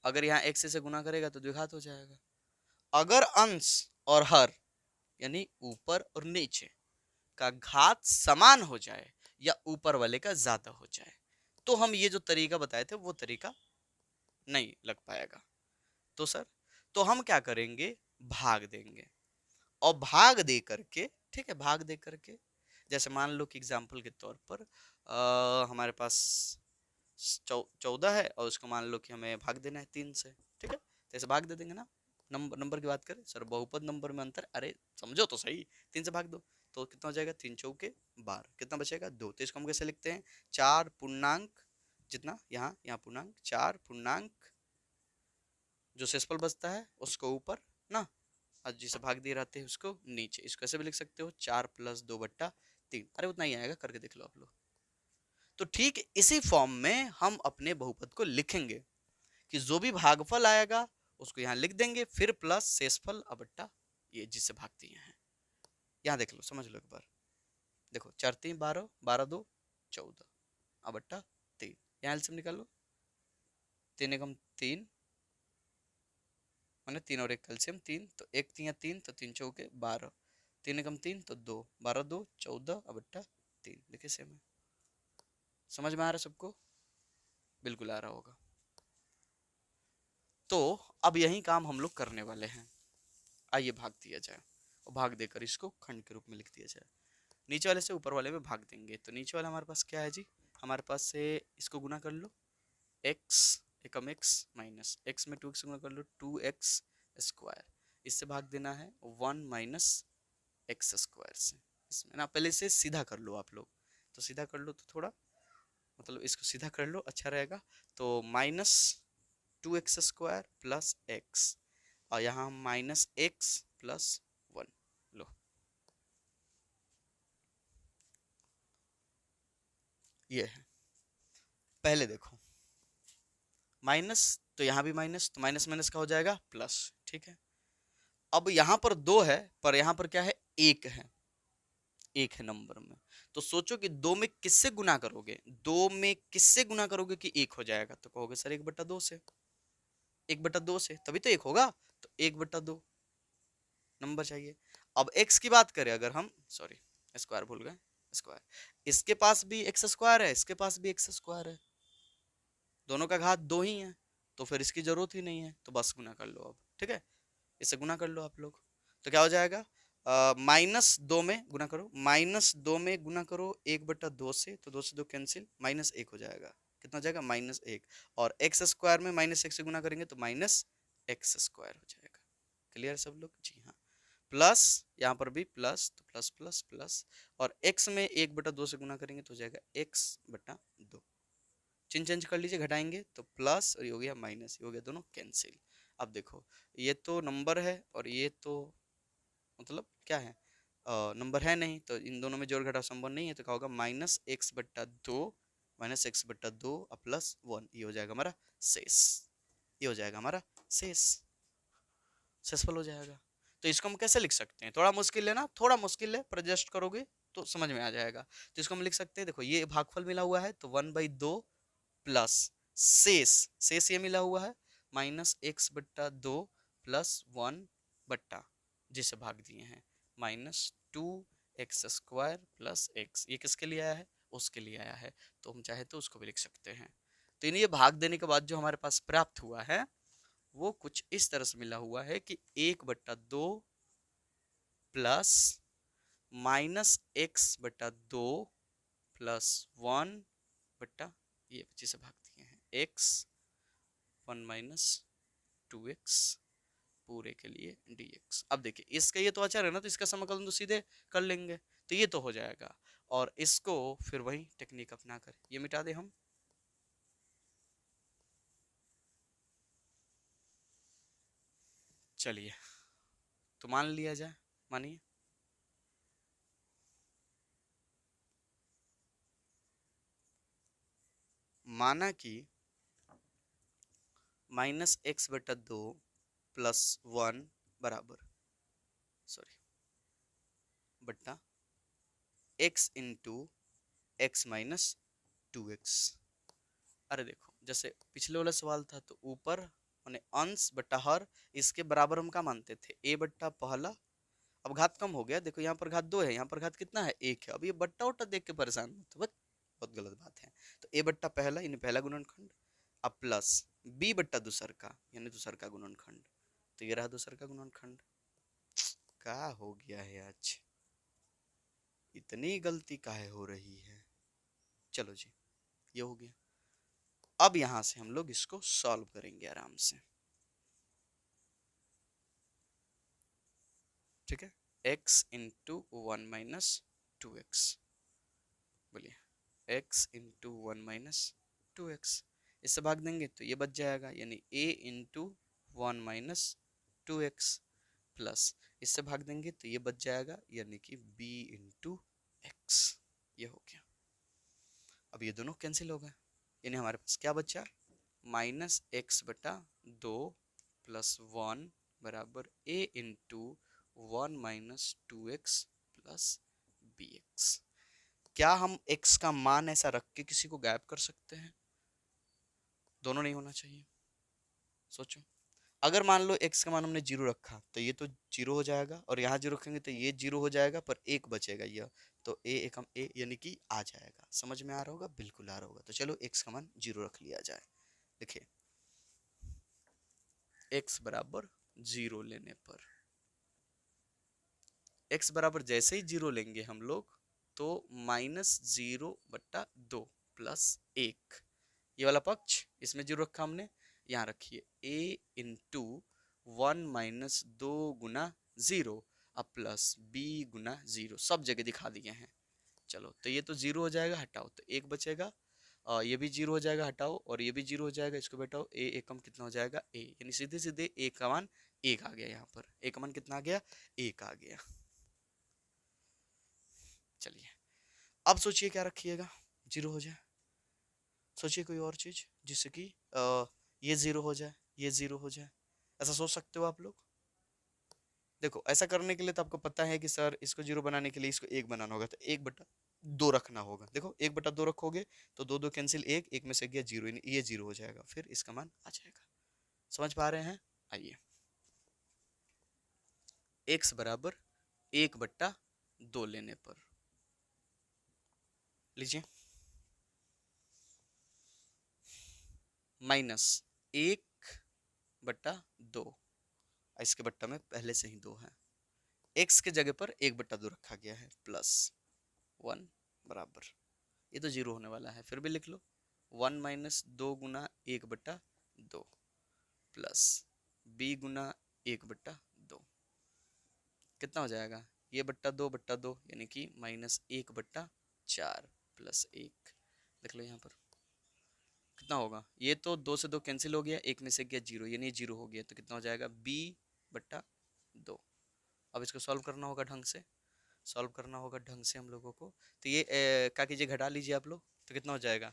अगर यहाँ x से गुना करेगा तो द्विघात हो जाएगा। अगर अंश और हर यानी ऊपर और नीचे का घात समान हो जाए या ऊपर वाले का ज्यादा हो जाए तो हम ये जो तरीका बताए थे वो तरीका नहीं लग पाएगा। तो सर, तो हम क्या करेंगे? भाग देंगे, और भाग दे करके, ठीक है, भाग दे करके जैसे मान लो कि एग्जाम्पल के तौर पर हमारे पास 14 है और उसको मान लो कि हमें भाग देना है 3 से, ठीक है, तो ऐसे भाग दे देंगे ना। नंबर नंबर की बात करें सर, बहुपद नंबर में अंतर, अरे समझो तो सही, 3 से भाग दो तो कितना हो जाएगा? 3 चौके 12, कितना बचेगा? 2। तो इसको हम कैसे लिखते हैं? 4 पूर्णांक, जितना यहाँ यहाँ पूर्णांक, 4 पूर्णांक जो शेषफल बचता है उसको ऊपर ना, और जिसे भाग दिए रहते हैं उसको नीचे। इसको कैसे भी लिख सकते हो? 4 प्लस 2 बट्टा 3। अरे उतना ही आएगा, करके देख लो आप लोग। तो ठीक इसी फॉर्म में हम अपने बहुपद को लिखेंगे कि जो भी भागफल आएगा उसको यहाँ लिख देंगे, फिर प्लस शेषफल बट्टा ये जिससे भाग दिए हैं। यहाँ देख लो, समझ लो एक बार, देखो 4×3 12, 12×2 14 अब बट्टा 3, यहाँ एलसीएम निकाल लो। 3 × 3 मैंने 3 और 1 कैल्शियम 3, तो 1×3 तो 3×4 12, 3 × 3 तो 2, 12×2 14 अब बट्टा 3। देखिए सेम है, समझ में आ रहा है सबको? बिल्कुल आ रहा होगा। तो अब यही काम हम लोग करने वाले हैं। आइए भाग दिया जाए, और भाग देकर इसको खंड के रूप में लिख दिया जाए। नीचे वाले से ऊपर वाले में भाग देंगे, तो नीचे वाला हमारे पास क्या है जी, हमारे पास से इसको गुना कर लो, x एकम x माइनस x में 2x गुना कर लो 2x², इससे भाग देना है 1 माइनस x² से। इसमें ना पहले से सीधा कर लो आप लोग, तो सीधा कर लो तो थोड़ा मतलब इसको सीधा कर लो अच्छा रहेगा। तो -2x² प्लस x, और यहाँ -x प्लस 1 लो। ये है, पहले देखो माइनस, तो यहाँ भी माइनस, तो माइनस माइनस का हो जाएगा प्लस, ठीक है। अब यहाँ पर 2 है, पर यहाँ पर क्या है, 1 है, 1 है नंबर में। तो सोचो कि 2 में किससे गुना करोगे, 2 में किससे गुना करोगे कि 1 हो जाएगा, तो कहोगे सर 1/2 से, 1/2 से तभी तो 1 होगा, तो 1/2 नंबर चाहिए। अब x की बात करें अगर हम, सॉरी स्क्वायर भूल गए, स्क्वायर, इसके पास भी x² है, इसके पास भी x² है, दोनों का घात 2 ही है, तो फिर इसकी जरूरत ही नहीं है, तो बस गुना कर लो अब, ठीक है, इससे गुना कर लो आप लोग। तो क्या हो जाएगा, -2 में गुना करो, -2 में गुना करो 1/2 से, तो 2 से 2 कैंसिल, -1 हो जाएगा, कितना हो जाएगा -1, और x² में -1 से गुना करेंगे तो -x² हो जाएगा। क्लियर सब लोग? जी हाँ। प्लस यहाँ पर भी प्लस, तो प्लस प्लस प्लस, और x में 1/2 से गुना करेंगे तो हो जाएगा x/2, चिन्ह चेंज कर लीजिए, घटाएंगे तो प्लस, और ये हो गया माइनस, ये हो गया दोनों कैंसिल। अब देखो ये तो नंबर है और ये तो मतलब क्या है, नंबर है नहीं, तो इन दोनों में जोड़ घटाव संभव नहीं है, तो क्या होगा -x/2 प्लस 1, ये हो जाएगा हमारा शेष, ये हो जाएगा हमारा शेष, शेषफल हो जाएगा। तो इसको हम कैसे लिख सकते हैं, थोड़ा मुश्किल है ना, थोड़ा मुश्किल है, पर एडजस्ट करोगे तो समझ में आ जाएगा। तो इसको हम लिख सकते हैं, देखो ये भागफल मिला हुआ है तो 1/2 प्लस शेष, शेष ये मिला हुआ है -x/2 प्लस 1 बट्टा, जिसे भाग दिए हैं -2x² प्लस x, ये किसके लिए आया है, उसके लिए आया है, तो हम चाहे तो उसको भी लिख सकते हैं। तो इन्हें भाग देने के बाद जो हमारे पास प्राप्त हुआ है वो कुछ इस तरह से मिला हुआ है कि 1/2 प्लस -x/2 प्लस 1 बट्टा, ये 25 से भाग दिए हैं x 1 माइनस 2x पूरे के लिए dx। अब देखिए इसका ये तो अचर है ना, तो इसका समाकलन तो सीधे कर लेंगे, तो ये तो हो जाएगा, और इसको फिर वही टेक्निक अपना कर ये मिटा दे हम, चलिए तो मान लिया जाए, मानिए माना कि -x/2 प्लस 1 बराबर, सॉरी बट्टा x into x minus 2x। अरे देखो जैसे पिछले वाला सवाल था, तो ऊपर माने अंश बट्टा हर, इसके बराबर हम क्या मानते थे, a बट्टा पहला, अब घात कम हो गया, देखो यहाँ पर घात 2 है, यहाँ पर घात कितना है 1 है, अब ये बट्टा उट्टा देख के परेशान मत हो, बहुत गलत बात है। तो a बट्टा पहला यानी पहला गुणनखंड, अब प्लस b बट्टा दूसर का यानी दूसर का गुणनखंड, तो ये रहा दूसर का गुणनखंड। क्या हो गया है आज, इतनी गलती काहे हो रही है, चलो जी ये हो गया। अब यहां से हम लोग इसको सॉल्व करेंगे आराम से, ठीक है, x इंटू 1 माइनस 2x, बोलिए x इंटू 1 माइनस 2x, इससे भाग देंगे तो ये बच जाएगा, यानी a into 1 minus 2x, plus इससे भाग देंगे तो ये बच जाएगा, यानी कि b इंटू एक्स, ये हो गया। अब ये दोनों कैंसिल हो गए, यानी हमारे पास क्या बचा, -x/2 प्लस 1 बराबर a into 1 minus 2x plus bx। क्या हम x का मान ऐसा रख के किसी को गायब कर सकते हैं? दोनों नहीं होना चाहिए। सोचो, अगर मान लो x का मान हमने जीरो रखा तो ये तो जीरो हो जाएगा, और यहाँ जीरो रखेंगे तो ये जीरो हो जाएगा, पर एक बचेगा यह, तो a एकम a यानी कि आ जाएगा। समझ में आ रहा होगा? बिल्कुल आ रहा होगा। तो चलो x का मान जीरो रख लिया जाए। देखिए x बराबर जीरो लेने पर, x बराबर जैसे ही जीरो लेंगे हम लोग तो -0/2 प्लस 1, ये वाला पक्ष इसमें जीरो रखा हमने, यहाँ रखिए a इंटू 1 - 2 गुना जीरो अब प्लस b गुना जीरो, सब जगह दिखा दिए हैं। चलो तो ये तो जीरो हो जाएगा, हटाओ तो एक बचेगा, ये भी जीरो हो जाएगा, हटाओ, और ये भी जीरो हो जाएगा, इसको बैठाओ, a एकम कितना हो जाएगा a, यानी सीधे सीधे a का मान एक आ गया। यहाँ पर a का मान कितना आ गया? एक आ गया। चलिए अब सोचिए क्या रखिएगा जीरो हो जाए। सोचिए कोई और चीज जिससे कि ये जीरो हो जाए, ये जीरो हो जाए। ऐसा सोच सकते हो आप लोग? देखो ऐसा करने के लिए तो आपको पता है कि सर इसको जीरो बनाने के लिए इसको एक बनाना होगा, तो 1/2 रखना होगा। देखो 1/2 रखोगे तो दो दो कैंसिल, एक एक में से गया जीरो, ये जीरो हो जाएगा, फिर इसका मान आ जाएगा। समझ पा रहे हैं? आइए, x बराबर 1/2 लेने पर लीजिए -1/2, इसके बट्टा में पहले से ही 2 है, x के जगह पर 1/2 रखा गया है, प्लस 1 बराबर, ये तो जीरो होने वाला है, फिर भी लिख लो 1 - 2 गुना 1/2 प्लस b गुना 1/2, कितना हो जाएगा? ये बट्टा 2 यानी कि -1/4 प्लस 1। देख लो यहाँ पर कितना होगा, ये तो 2 से 2 कैंसिल हो गया, एक में से गया जीरो, यानी जीरो हो गया, तो कितना हो जाएगा? b/2। अब इसको सॉल्व करना होगा ढंग से, सॉल्व करना होगा ढंग से हम लोगों को। तो ये क्या कीजिए, घटा लीजिए आप लोग, तो कितना हो जाएगा?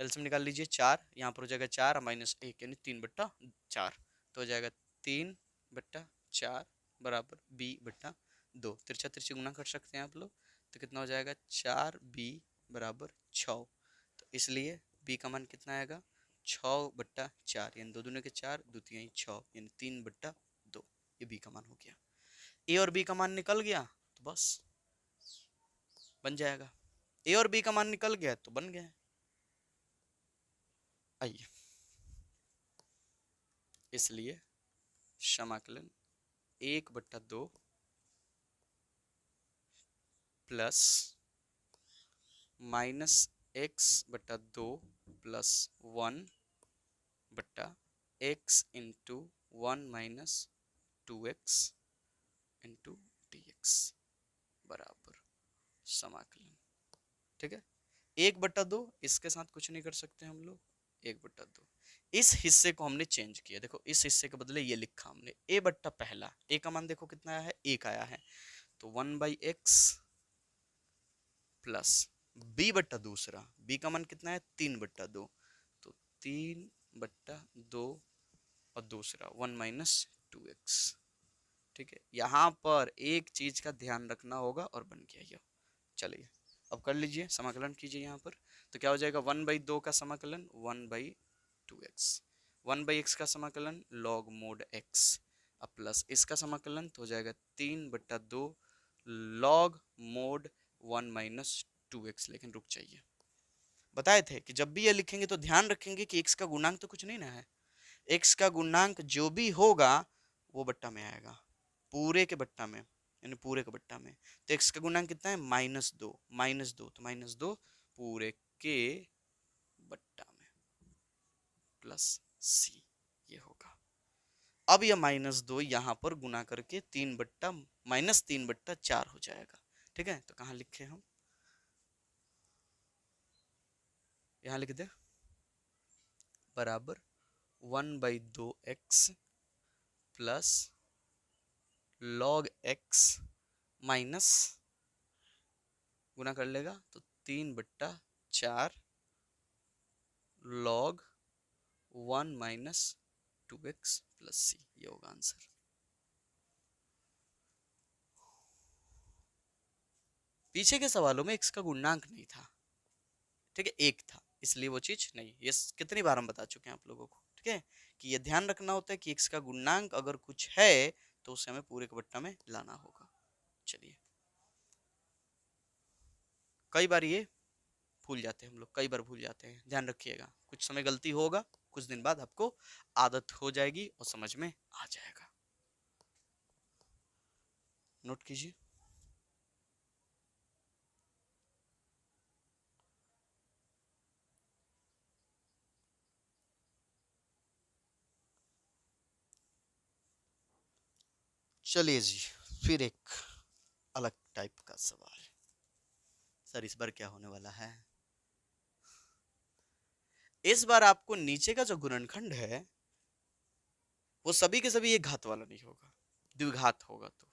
एलसीएम निकाल लीजिए, 4 यहाँ पर हो जाएगा 4 -1 यानी 3/4, तो हो जाएगा 3/4 बराबर b/2। तिरछा तिरछी गुना कर सकते हैं आप लोग, तो कितना हो जाएगा? 4b बराबर 6। तो इसलिए b का मान कितना आएगा? 6/4, यानी दो दूनी के 4, दो तिहाई 6, यानी 3/2। ये b का मान हो गया। ए और बी का मान निकल गया तो बस बन जाएगा, ए और बी का मान निकल गया तो बन गया। आइए, इसलिए समाकलन 1/2 plus -x/2 plus 1/x into 1 - 2x into dx बराबर समाकलन। ठीक है, 1/2, इसके साथ कुछ नहीं कर सकते हम लोग, 1/2। इस हिस्से को हमने चेंज किया, देखो इस हिस्से के बदले ये लिखा हमने, a बट्टा पहला, a का मान देखो कितना आया है? 1 आया है, तो 1/x प्लस b बट्टा दूसरा, b का मान कितना है? 3/2, तो 3/2 और दूसरा 1 - 2x। ठीक है, यहाँ पर एक चीज का ध्यान रखना होगा और बन गया ये। चलिए अब कर लीजिए, समाकलन कीजिए यहाँ पर, तो क्या हो जाएगा? 1/2 का समाकलन 1/2x, 1/x का समाकलन log mod x, अब प्लस इसका समाकलन तो हो जाएगा 3/2 log mod 1 - 2x। लेकिन रुक जाइए, बताए थे कि जब भी ये लिखेंगे तो ध्यान रखेंगे कि x का गुणांक तो कुछ नहीं ना है, x का गुणांक जो भी होगा वो बट्टा में आएगा, पूरे के बट्टा में, यानी पूरे के बट्टा में। तो x का गुणांक कितना है? -2, -2, तो -2 पूरे के बट्टा में प्लस c, ये होगा। अब यह -2 यहाँ पर गुना करके 3/4 हो जाएगा। ठीक है, तो कहाँ लिखे हम? यहाँ लिख दे, बराबर 1/2x plus log x minus, गुना कर लेगा तो 3/4 log 1 - 2x प्लस c, ये होगा आंसर। पीछे के सवालों में x का गुणांक नहीं था, ठीक है, एक था, इसलिए वो चीज नहीं। ये कितनी बार हम बता चुके हैं आप लोगों को, ठीक है, कि ये ध्यान रखना होता है कि x का गुणांक अगर कुछ है तो उसे हमें पूरे के बट्टा में लाना होगा। चलिए, कई बार ये भूल जाते हैं हम लोग, कई बार भूल जाते हैं, ध्यान रखिएगा। कुछ समय गलती होगा, कुछ दिन बाद आपको आदत हो जाएगी और समझ में आ जाएगा। नोट कीजिए। चलिए जी, फिर एक अलग टाइप का सवाल। सर इस बार क्या होने वाला है? इस बार आपको नीचे का जो गुणनखंड है वो सभी के सभी एक घात वाला नहीं होगा, द्विघात होगा। तो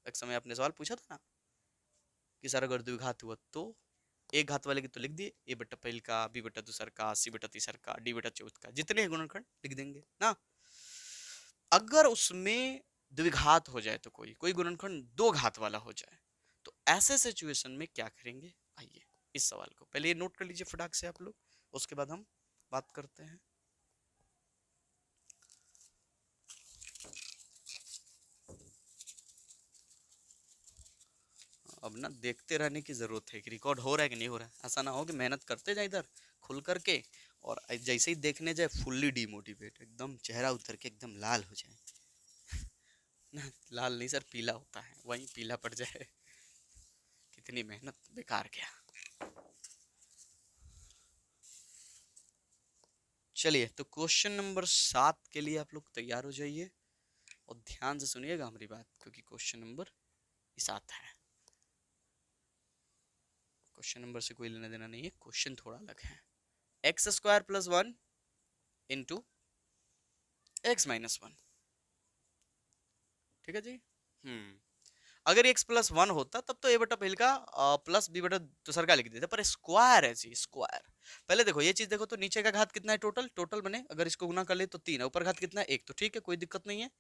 एक समय आपने सवाल पूछा था ना कि सर अगर द्विघात हुआ तो एक घात वाले की तो लिख दिए, ए बटा पहल का, बी बटा दूसर का, सी बटा तीसर का, डी बटा चौथ का, जितने गुणनखंड लिख देंगे ना। अगर उसमें द्विघात हो जाए तो कोई गुणनखंड दो घात वाला हो जाए तो ऐसे सिचुएशन में क्या करेंगे? आइए इस सवाल को पहले नोट कर लीजिए फटाक से आप लोग, उसके बाद हम बात करते हैं। अब ना देखते रहने की जरूरत है कि रिकॉर्ड हो रहा है कि नहीं हो रहा है। ऐसा ना हो कि मेहनत करते जाए इधर खुल करके और जैसे ही देखने जाए फुल्ली डिमोटिवेट, एकदम चेहरा उतर के एकदम लाल हो जाए ना, लाल नहीं सर, पीला होता है, वही पीला पड़ जाए। कितनी मेहनत बेकार गया। चलिए, तो क्वेश्चन नंबर 7 के लिए आप लोग तैयार हो जाइए और ध्यान से सुनिएगा हमारी बात, क्योंकि क्वेश्चन नंबर 7 है। क्वेश्चन नंबर से कोई लेना देना नहीं है, क्वेश्चन थोड़ा अलग है। X square plus 1 into x minus 1, ठीक है जी। अगर एक्स प्लस 1 होता तब तो ए बटा पहल का प्लस बी बटा दूसर का लिख देते, पर स्क्वायर है जी, स्क्वायर। पहले देखो ये चीज देखो तो नीचे का घात कितना है, टोटल टोटल बने, अगर इसको गुना कर ले तो 3 है, ऊपर घात कितना है 1, तो ठीक है, कोई दिक्कत नहीं है।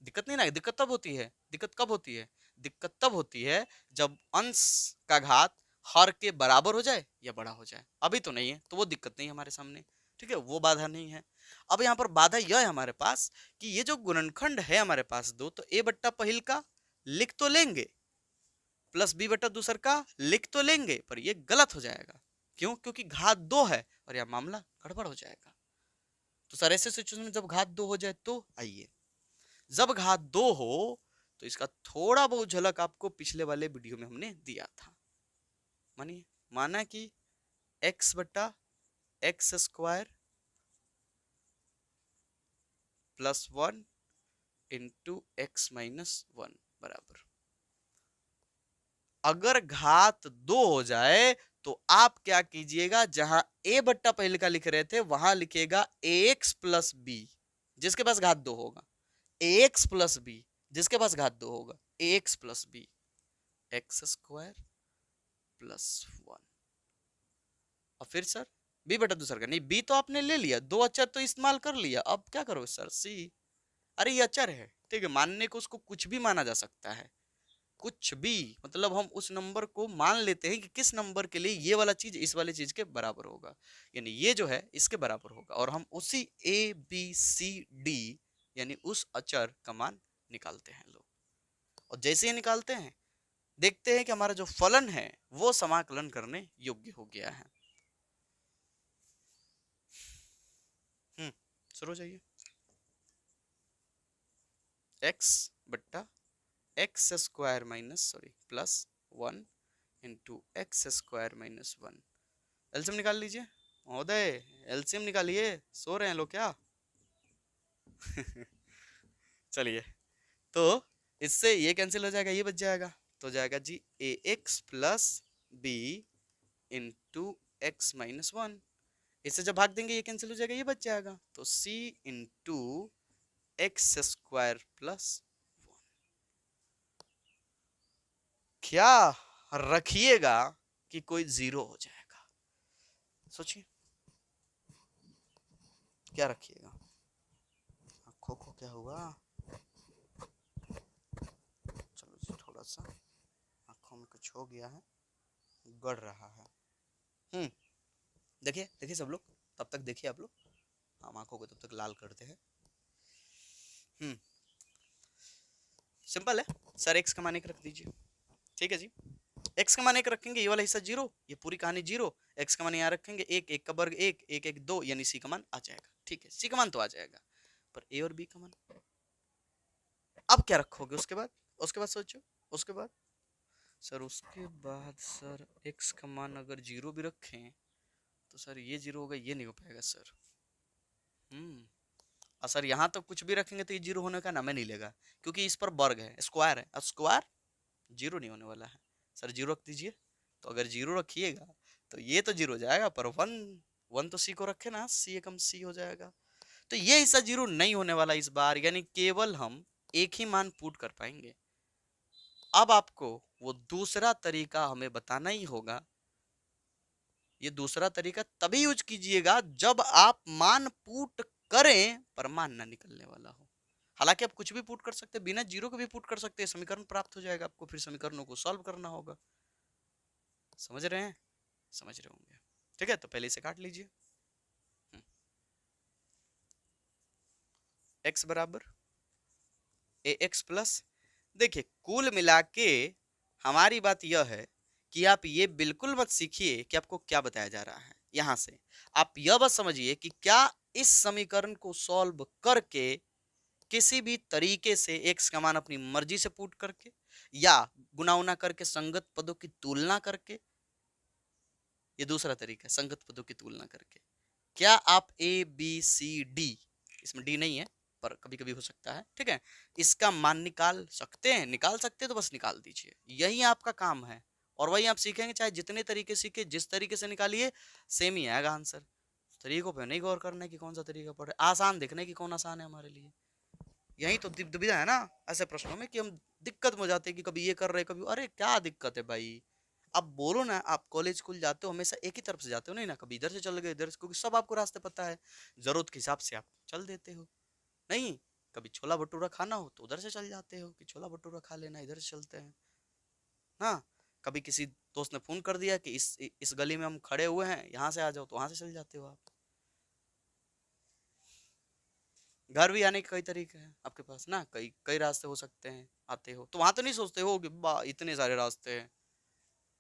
दिक्कत नहीं ना, दिक्कत तब होती है, दिक्कत कब होती है? दिक्कत तब होती है जब अंश का घात हर के बराबर हो जाए या बड़ा हो जाए। अभी तो नहीं है तो वो दिक्कत नहीं है हमारे सामने, ठीक है, वो बाधा नहीं है। अब यहाँ पर बाधा यह है हमारे पास कि ये जो गुणनखंड है हमारे पास दो, तो ए बट्टा पहिल का लिख तो लेंगे प्लस बी बटा दूसर का लिख तो लेंगे, पर ये गलत हो जाएगा। क्यों? क्योंकि घात 2 है और यह मामला गड़बड़ हो जाएगा। तो सर ऐसे सिचुएशन में जब घात 2 हो जाए तो आइए, जब घात 2 हो तो इसका थोड़ा बहुत झलक आपको पिछले वाले वीडियो में हमने दिया था। मानिए, माना कि x बटा x square plus 1 into x minus 1 बराबर, अगर घात 2 हो जाए तो आप क्या कीजिएगा, जहां a बट्टा पहले का लिख रहे थे वहां लिखेगा ax प्लस बी, जिसके पास घात 2 होगा, ax प्लस बी, जिसके पास घात 2 होगा, ax plus B, x square plus 1। और फिर सर बी बटा दूसरा का, नहीं बी तो आपने ले लिया, दो अक्षर तो इस्तेमाल कर लिया, अब क्या करो सर सी। अरे ये अक्षर है, ठीक है, मानने को उसको कुछ भी माना जा सकता है, कुछ भी, मतलब हम उस नंबर को मान लेते हैं कि किस नंबर के लिए ये वाला चीज इस वाले चीज के बराबर होगा, यानी ये जो है इसके बराबर होगा, और हम उसी ए बी सी डी यानी उस अक्षर का मान निकालते हैं लोग। और जैसे ही निकालते हैं देखते हैं कि हमारा जो फलन है वो समाकलन करने योग्य हो गया है। शुरू हो जाइए। एक्स बट्टा x square minus sorry plus 1 into x square minus 1, LCM निकाल लीजिए महोदय, एलसीएम निकालिए, सो रहे हैं लोग क्या? चलिए, तो इससे ये कैंसिल हो जाएगा, ये बच जाएगा, तो जाएगा जी a x plus B into x minus 1, इससे जब भाग देंगे ये कैंसिल हो जाएगा, ये बच जाएगा, तो सी इंटू एक्स स्क्वायर प्लस 1। क्या रखिएगा कि कोई जीरो हो जाएगा, सोचिए क्या रखिएगा। आंखों को क्या हुआ? चलो जी, थोड़ा सा आंखों में कुछ हो गया है। गढ़ रहा है। देखिए देखिए सब लोग, तब तक देखिए आप लोग, हम आंखों को तब तक लाल करते हैं। सिंपल है सर, एक्स का मान एक रख दीजिए। ठीक है जी, एक्स का मान एक रखेंगे, ये वाला हिस्सा जीरो, ये पूरी कहानी जीरो। एक्स का मान यहाँ रखेंगे एक, एक का वर्ग एक, एक एक दो, यानी सी का मान आ जाएगा। ठीक है, सी का मान तो आ जाएगा, पर ए और बी का मान अब क्या रखोगे उसके बाद? उसके बाद सोचो, उसके बाद सर, उसके बाद सर एक्स का मान अगर जीरो भी रखें तो सर ये जीरो होगा, ये नहीं हो पाएगा सर। और सर यहाँ तो कुछ भी रखेंगे तो ये जीरो होने का नाम ही नहीं लेगा, क्योंकि इस पर वर्ग है, स्क्वायर है, और स्क्वायर जीरो नहीं होने वाला है। सर जीरो रख दीजिए, तो अगर जीरो रखिएगा तो ये तो जीरो हो जाएगा, पर वन, वन तो सी को रखे ना, सी एकम सी हो जाएगा। तो ये हिस्सा जीरो नहीं होने वाला इस बार, यानी केवल हम एक ही मान पुट कर पाएंगे। अब आपको वो दूसरा तरीका हमें बताना ही होगा। ये दूसरा तरीका तभी यूज कीजिएगा जब आप मान पुट करें पर मान ना निकलने वाला हो। हालांकि आप कुछ भी पुट कर सकते हैं, बिना जीरो के भी पुट कर सकते हैं, समीकरण प्राप्त हो जाएगा, आपको फिर समीकरणों को सॉल्व करना होगा। समझ रहे हैं? समझ रहे होंगे। ठीक है, तो पहले इसे काट लीजिए। x बराबर ए एक्स प्लस, देखिए कुल मिला के हमारी बात यह है कि आप ये बिल्कुल मत सीखिए कि आपको क्या बताया जा रहा है। यहां से आप यह बस समझिए कि क्या इस समीकरण को सॉल्व करके किसी भी तरीके से एक्स का मान अपनी मर्जी से पुट करके, या गुना उना करके संगत पदों की तुलना करके, ये दूसरा तरीका है, संगत पदों की तुलना करके, क्या आप ए बी सी डी, इसमें डी नहीं है पर कभी कभी हो सकता है, ठीक है, इसका मान निकाल सकते हैं? निकाल सकते हैं तो बस निकाल दीजिए, यही आपका काम है। और वही आप सीखेंगे, चाहे जितने तरीके सीखे, जिस तरीके से निकालिए सेम ही आएगा आंसर। तरीकों पे नहीं गौर करने की कौन सा तरीका पड़े, आसान देखने की कौन आसान है हमारे लिए। यही तो दुविधा है ना ऐसे प्रश्नों में, कि हम दिक्कत में हो जाते हैं कि कभी ये कर रहे कभी, अरे क्या दिक्कत है भाई, अब बोलो ना, आप कॉलेज स्कूल जाते हो हमेशा एक ही तरफ से जाते हो नहीं ना, कभी इधर से चल गए इधर से, क्योंकि सब आपको रास्ते पता है, जरूरत के हिसाब से आप चल देते हो। नहीं, कभी छोला भटूरा खाना हो तो उधर से चल जाते हो कि छोला भटूरा खा लेना, इधर से चलते हैं। हाँ, कभी किसी दोस्त ने फोन कर दिया कि इस गली में हम खड़े हुए हैं, यहाँ से आ जाओ, तो वहां से चल जाते हो आप। घर भी आने के कई तरीके हैं आपके पास ना, कई कई रास्ते हो सकते हैं, आते हो तो वहां तो नहीं सोचते हो कि बा इतने सारे रास्ते हैं।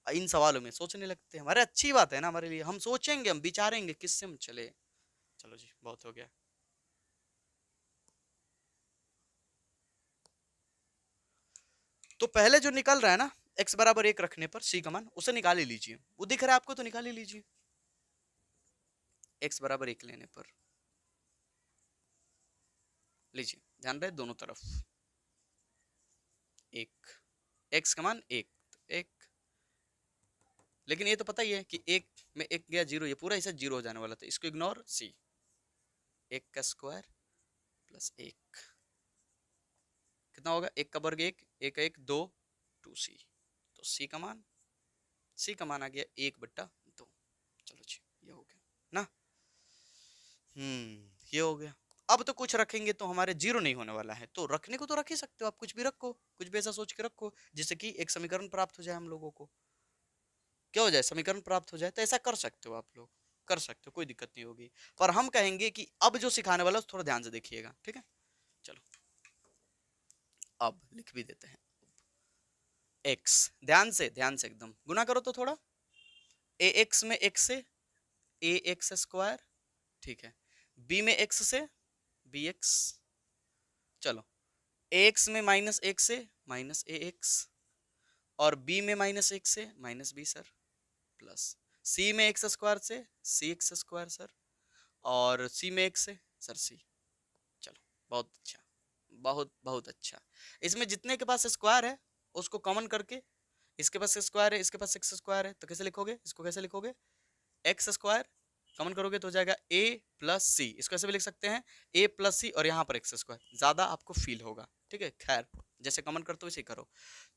इन सवालों में सोचने लगते हैं, हमारे अच्छी बात है ना, हमारे लिए हम सोचेंगे, हम विचारेंगे किससे हम चले। चलो जी, बहुत हो गया। तो पहले जो निकल रहा है ना, x बराबर एक रखने पर सी का मान, उसे निकाल ही लीजिए, वो दिख रहा है आपको तो निकाल ही लीजिए। x बराबर एक लेने पर लीजिए, ध्यान रहे दोनों तरफ एक, x का मान एक, तो एक, लेकिन ये तो पता ही है कि एक में एक गया जीरो, ये पूरा हिस्सा जीरो हो जाने वाला था, इसको इग्नोर, सी एक का स्क्वायर प्लस एक, कितना होगा, एक का वर्ग एक, एक एक दो, टू सी, तो सी का मान, सी का मान आ गया एक बट्टा दो। चलो जी, ये हो गया ना। ये हो गया। अब तो कुछ रखेंगे तो हमारे जीरो नहीं होने वाला है, तो रखने को तो रख ही सकते हो आप, कुछ भी रखो, कुछ भी ऐसा सोच के रखो जिससे कि एक समीकरण प्राप्त हो जाए हम लोगों को, क्या हो जाए, समीकरण प्राप्त हो जाए, तो ऐसा कर सकते हो आप लोग, कर सकते हो, कोई दिक्कत नहीं होगी। पर हम कहेंगे कि अब जो सिखाने वाला है थोड़ा ध्यान से देखिएगा, ठीक है। चलो अब लिख भी देते हैं, x, ध्यान से एकदम गुना करो तो थोड़ा, ए एक्स में x से ए एक्स स्क्वायर, ठीक है, b में x से बी एक्स, चलो ax में माइनस एक से माइनस ए एक्स, और b में माइनस एक से minus b sir, plus c में एक्स स्क्वायर से सी एक्स स्क्वायर सर, और c में x से सर c। चलो बहुत अच्छा, बहुत बहुत अच्छा। इसमें जितने के पास स्क्वायर है उसको कॉमन करके, इसके पास स्क्वायर है, इसके पास एक्स स्क्वायर है, तो कैसे लिखोगे, इसको कैसे लिखोगे, एक्स स्क्वायर कॉमन करोगे तो हो जाएगा a प्लस सी, इसको ऐसे भी लिख सकते हैं a प्लस सी, और यहाँ पर एक्स स्क्वायर, ज्यादा आपको फील होगा, ठीक है, खैर जैसे कॉमन करते हो वैसे करो।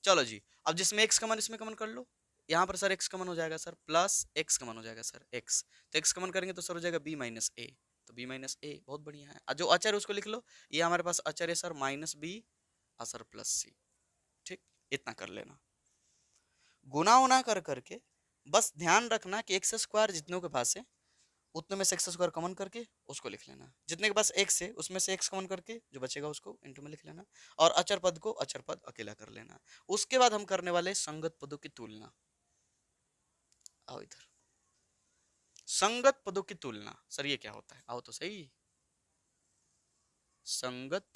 चलो जी, अब जिसमें एक्स कॉमन इसमें कॉमन कर लो, यहाँ पर सर एक्स कॉमन हो जाएगा सर, प्लस एक्स कॉमन हो जाएगा सर एक्स, तो एक्स कॉमन करेंगे तो सर हो जाएगा b माइनस ए, तो b माइनस ए बहुत बढ़िया है। जो अचर है उसको लिख लो, ये हमारे पास अचर है सर माइनस बी और सर प्लस सी, ठीक, इतना कर लेना। गुना उना कर करके बस ध्यान रखना कि एक्स स्क्वायर जितनों के पास है उतने में से एक्स स्क्वायर कॉमन करके उसको लिख लेना, जितने के पास एक्स है उसमें से एक्स कॉमन करके जो बचेगा उसको इनटू में लिख लेना, और अचर पद को अचर पद अकेला कर लेना। उसके बाद हम करने वाले संगत पदों की तुलना। आओ इधर, संगत पदों की तुलना। सर ये क्या होता है? आओ तो सही। संगत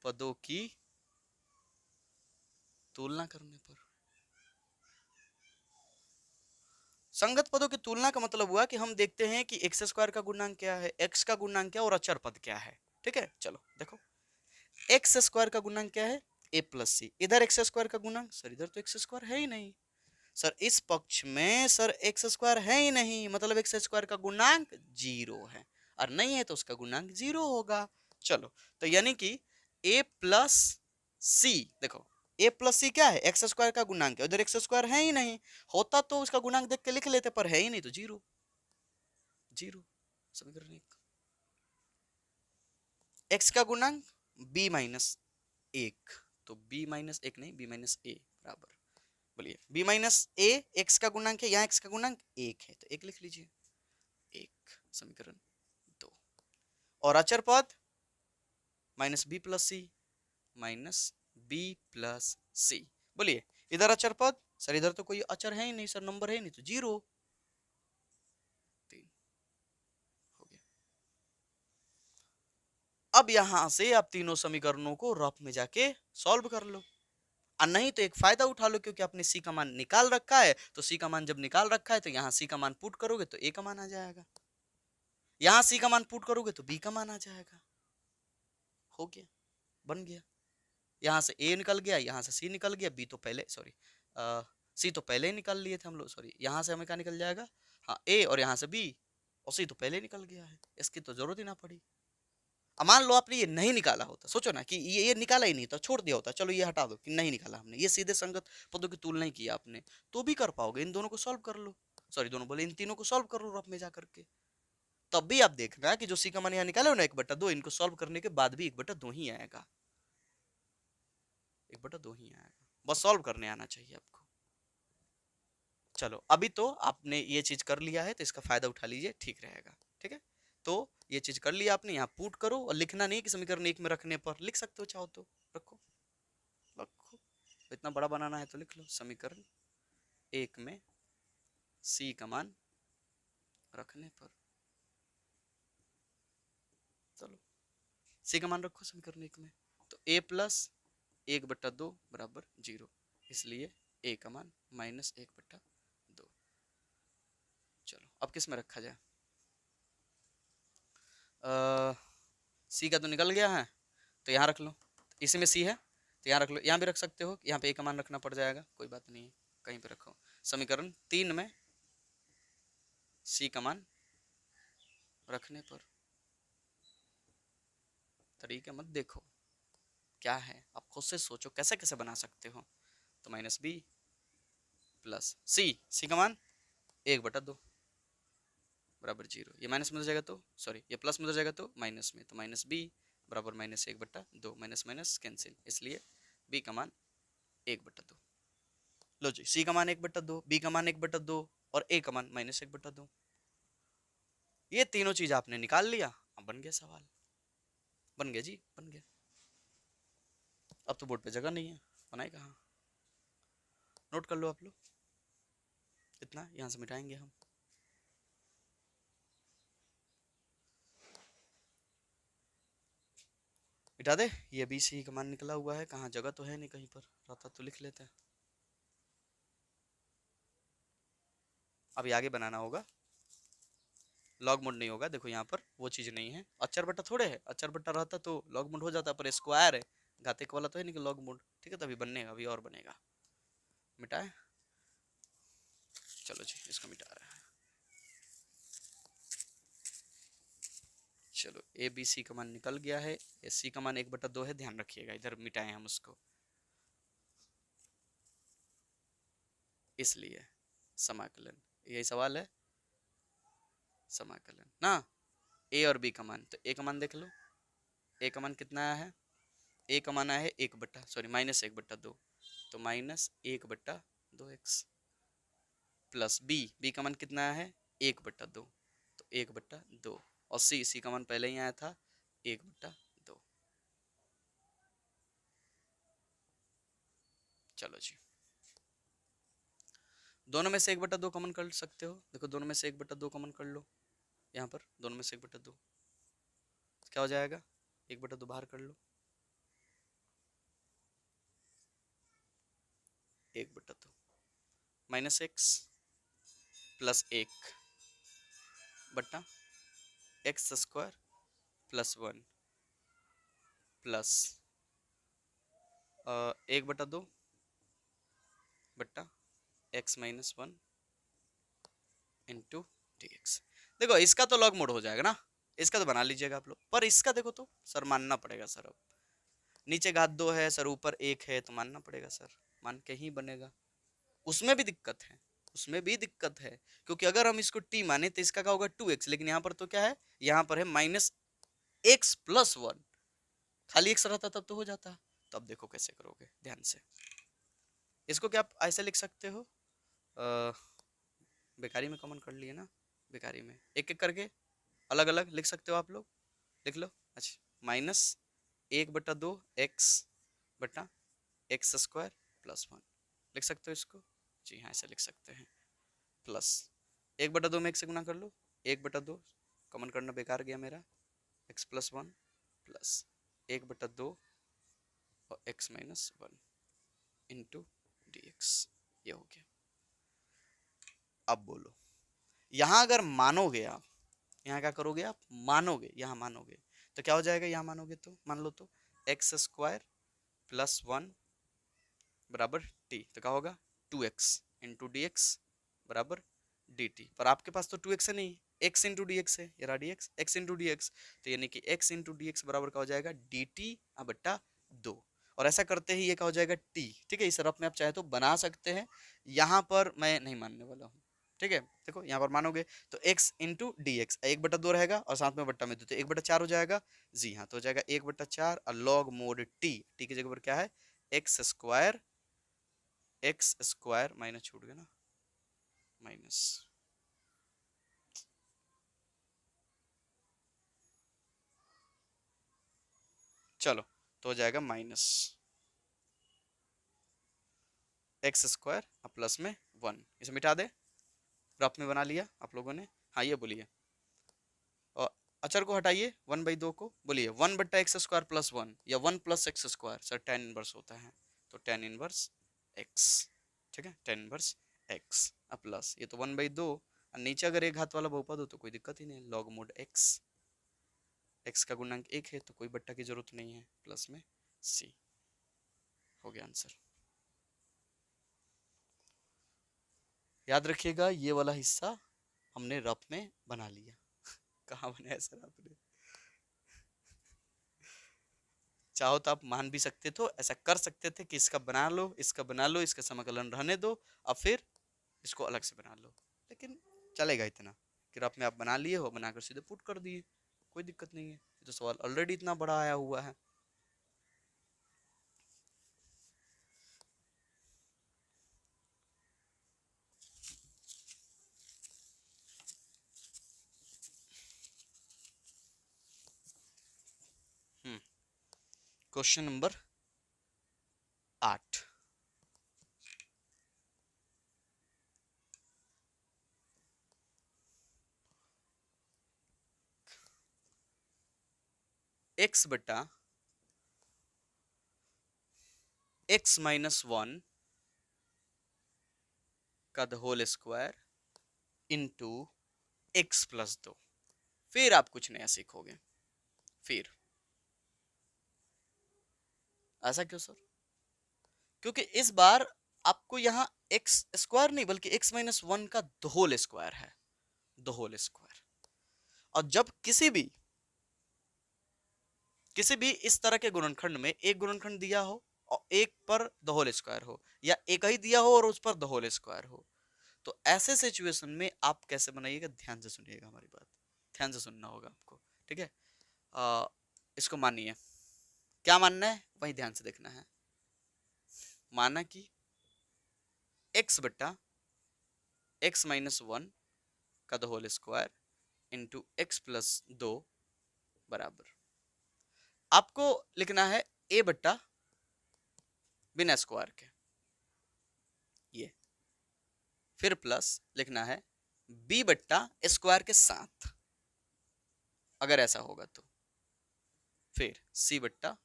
पदों की तुलना करने पर, संगत पदों की तुलना का मतलब हुआ कि हम देखते हैं कि एक्स स्क्वायर का गुणांक क्या है, एक्स का गुणांक क्या है और अचर पद क्या है। ठीक है, चलो देखो, एक्स स्क्वायर का गुणांक क्या है? ए प्लस सी। इधर एक्स स्क्वायर का गुणांक, सर इधर तो एक्स स्क्वायर है ही नहीं। सर इस पक्ष में सर एक्स स्क्वायर है ही नहीं, मतलब एक्स स्क्वायर का गुणांक जीरो है, और नहीं है तो उसका गुणांक जीरो होगा। चलो, तो यानी कि ए प्लस सी, देखो ए प्लस सी क्या है? एक्स स्क्वायर का गुणांक है, उधर एक्स स्क्वायर है ही नहीं, होता तो उसका गुणांक देख के लिख लेते, पर है ही नहीं तो जीरो। जीरो समीकरण एक। एक्स का गुणांक बी माइनस एक, तो बी माइनस एक नहीं, बी माइनस ए बराबर, बोलिए बी माइनस ए, एक्स का गुणांक है, यहाँ एक्स का गुणांक एक है तो एक लिख लीजिए, एक समीकरण दो। और अचर पद minus B plus C, minus B plus सी। बोलिए इधर अचर पद, सर इधर तो कोई अचर है ही नहीं सर, नंबर है ही नहीं तो जीरो। तीन हो गया। अब यहां से आप तीनों समीकरणों को रफ में जाके सॉल्व कर लो, और नहीं तो एक फायदा उठा लो, क्योंकि आपने सी का मान निकाल रखा है, तो सी का मान जब निकाल रखा है तो यहाँ सी का मान पुट करोगे तो ए का मान आ जाएगा, यहाँ सी का मान पुट करोगे तो बी का मान आ जाएगा। हो गया, बन गया। यहाँ से ए निकल गया, यहाँ से सी निकल गया, बी तो पहले, सॉरी सी तो पहले ही निकाल लिए थे हम लोग, सॉरी यहाँ से हमें क्या निकल जाएगा, हाँ ए, और यहाँ से बी, और सी तो पहले ही निकल गया है, इसकी तो जरूरत ही ना पड़ी। अब मान लो आपने ये नहीं निकाला होता, सोचो ना कि ये निकाला ही नहीं था, छोड़ दिया होता, चलो ये हटा दो कि नहीं निकाला हमने, ये सीधे संगत पदों की तुलना ही किया आपने, तो भी कर पाओगे। इन दोनों को सॉल्व कर लो, सॉरी दोनों बोले, इन तीनों को सॉल्व कर लो रफ में जा करके, तब भी आप देखना कि जो सी का मान यहाँ निकाले हो ना 1/2, इनको सॉल्व करने के बाद भी 1/2 ही आएगा, 1/2 ही आएगा, बस सॉल्व करने आना चाहिए आपको। चलो अभी तो आपने ये चीज कर लिया है तो इसका फायदा उठा लीजिए, ठीक रहेगा। ठीक है, तो ये चीज कर लिया आपने, यहाँ पुट करो, और लिखना नहीं कि समीकरण एक में रखने पर, लिख सकते हो चाहो तो रखो, रखो, इतना बड़ा बनाना है तो लिख लो, समीकरण एक में सी का मान रखने पर। चलो सी का मान रखो समीकरण एक में, तो ए प्लस 1/2 बराबर जीरो, इसलिए ए का मान -1/2। चलो अब किस में रखा जाए, सी का तो निकल गया है तो यहाँ रख लो, इसी में सी है तो यहाँ रख लो, यहाँ भी रख सकते हो, यहाँ पे ए का मान रखना पड़ जाएगा, कोई बात नहीं है, कहीं पे रखो। समीकरण 3 में सी का मान रखने पर, तरीके मत देखो क्या है, आप खुद से सोचो कैसे कैसे बना सकते हो। तो माइनस बी प्लस सी, सी का मान 1/2 बराबर जीरो, ये माइनस में हो जाएगा तो, सॉरी ये प्लस में हो जाएगा तो माइनस में, तो माइनस बी बराबर -1/2, माइनस माइनस कैंसिल, इसलिए बी का मान 1/2। लो जी, सी का मान 1/2, बी का मान 1/2 और ए का मान -1/2, ये तीनों चीज आपने निकाल लिया, अब बन गया सवाल, बन गया जी, बन गया। अब तो बोर्ड पे जगह नहीं है, बनाए कहाँ, नोट कर लो आप लोग, इतना यहाँ से मिटाएंगे हम। मिटा दे, ये भी सी का मान निकला हुआ है, कहाँ जगह तो है नहीं, कहीं पर रहता तो लिख लेते हैं। अभी आगे बनाना होगा, लॉग मोड नहीं होगा, देखो यहाँ पर वो चीज नहीं है, अचर बट्टा थोड़े है, अचर बट्टा रहता तो लॉग मोड हो जाता, पर स्क्वायर है, घातिक वाला तो है नहीं कि लॉग मोड। ठीक है, तो अभी बनेगा, अभी और बनेगा, मिटाए, चलो जी इसको मिटा रहा है। चलो ए बी सी का मान निकल गया है, सी का मान 1/2 है, ध्यान रखिएगा, इधर मिटाए हम उसको, इसलिए समाकलन, यही सवाल है, समाकलन ना, ए और बी का मान, तो ए का मान देख लो, ए का मान कितना आया है, ए का मान आया है 1/, सॉरी -1/2, तो -1/2x, प्लस बी का मान कितना है 1/2, तो 1/2 और सी का मान पहले ही आया था 1/2। चलो जी, दोनों में से 1/2 कॉमन कर सकते हो, देखो दोनों में से 1/2 कॉमन कर लो, यहाँ पर दोनों में से 1/2 क्या हो जाएगा, 1/2 बाहर कर लो, 1/2 minus x plus 1/x² plus 1 plus 1/2 बट्टा x-1 इंटू dx। देखो इसका तो लॉग मोड हो जाएगा ना, इसका तो बना लीजिएगा आप लोग, पर इसका देखो तो सर मानना पड़ेगा सर, अब नीचे घात 2 है सर, ऊपर 1 है, तो मानना पड़ेगा सर, मान के ही बनेगा। उसमें भी दिक्कत है, उसमें भी दिक्कत है, क्योंकि अगर हम इसको t माने तो इसका क्या होगा 2x, लेकिन यहाँ पर तो क्या है, यहाँ पर है -x+1, खाली x रहता तब तो हो जाता। तो अब देखो कैसे करोगे ध्यान से, इसको क्या आप ऐसे लिख सकते हो, बेकारी में कॉमन कर लिए ना, बेकारी में एक एक करके अलग अलग लिख सकते हो आप लोग, लिख लो। अच्छा, -1/2 x बटा x² प्लस 1 लिख सकते हो इसको, जी हाँ ऐसे लिख सकते हैं, प्लस 1/2 में 1 से गुना कर लो, 1/2 कॉमन करना बेकार गया मेरा, x+1 प्लस 1/2 और x-1 इंटू dx, ये हो गया। अब बोलो, यहाँ अगर मानोगे आप, यहाँ क्या करोगे आप, मानोगे, यहाँ मानोगे तो क्या हो जाएगा, यहाँ मानोगे तो मान लो तो x² प्लस 1 बराबर t, तो क्या होगा 2x इंटू डी एक्स बराबर dt, पर आपके पास तो 2x है नहीं, x इंटू डी एक्स है, ये रहा dx, x into D x, तो यानी कि x इंटू डी एक्स बराबर क्या हो जाएगा dt बट्टा 2, और ऐसा करते ही ये क्या हो जाएगा t, ठीक है। इस रफ में आप चाहे तो बना सकते हैं, यहाँ पर मैं नहीं मानने वाला हूँ, ठीक है। देखो यहाँ पर मानोगे तो x इंटू डी एक्स 1/2 रहेगा और साथ में बट्टा में 2, तो 1/4 हो जाएगा, जी हाँ, तो हो जाएगा 1/4 और लॉग मोड t की जगह पर क्या है x² माइनस छूट गया ना, माइनस चलो तो हो जाएगा -x² प्लस में 1, इसे मिटा दे, रफ में बना लिया आप लोगों ने। हाँ ये बोलिए, और अचर को हटाइए 1/2 को, बोलिए 1/x² प्लस 1 या 1 plus x², sir tan inverse होता है, तो tan इनवर्स x, ठीक है, tan इनवर्स x प्लस ये तो 1/2, और नीचे अगर एक घात वाला बहुपद हो तो कोई दिक्कत ही नहीं, लॉग मोड x का गुणांक 1 है तो कोई बट्टा की जरूरत नहीं है, प्लस में c, हो गया आंसर। याद रखिएगा ये वाला हिस्सा हमने रफ में बना लिया कहाँ बनाया सर आपने, चाहो तो आप मान भी सकते थे, ऐसा कर सकते थे कि इसका बना लो, इसका बना लो, इसका समाकलन रहने दो, अब फिर इसको अलग से बना लो, लेकिन चलेगा इतना कि रफ में आप बना लिए हो, बनाकर सीधे पुट कर दिए, कोई दिक्कत नहीं है, ये तो सवाल ऑलरेडी इतना बड़ा आया हुआ है। क्वेश्चन नंबर 8, x बटा x-1 का the whole square into x+2, फिर आप कुछ नया सीखोगे, फिर ऐसा क्यों सर, क्योंकि इस बार आपको यहाँ x² नहीं बल्कि x-1 का द होल स्क्वायर है, द होल स्क्वायर, और जब किसी भी इस तरह के गुणनखंड में एक गुणनखंड दिया हो और एक पर द होल स्क्वायर हो, या एक ही दिया हो और उस पर द होल स्क्वायर हो, तो ऐसे सिचुएशन में आप कैसे बनाइएगा, ध्यान से सुनिएगा हमारी बात, ध्यान से सुनना होगा आपको, ठीक है। इसको मानिए, क्या मानना है वही ध्यान से देखना है, माना कि x बट्टा एक्स माइनस वन का the whole square into x plus दो बराबर, आपको लिखना है ए बट्टा बिना स्क्वायर के, ये फिर प्लस लिखना है बी बट्टा स्क्वायर के साथ, अगर ऐसा होगा तो, फिर सी बट्टा,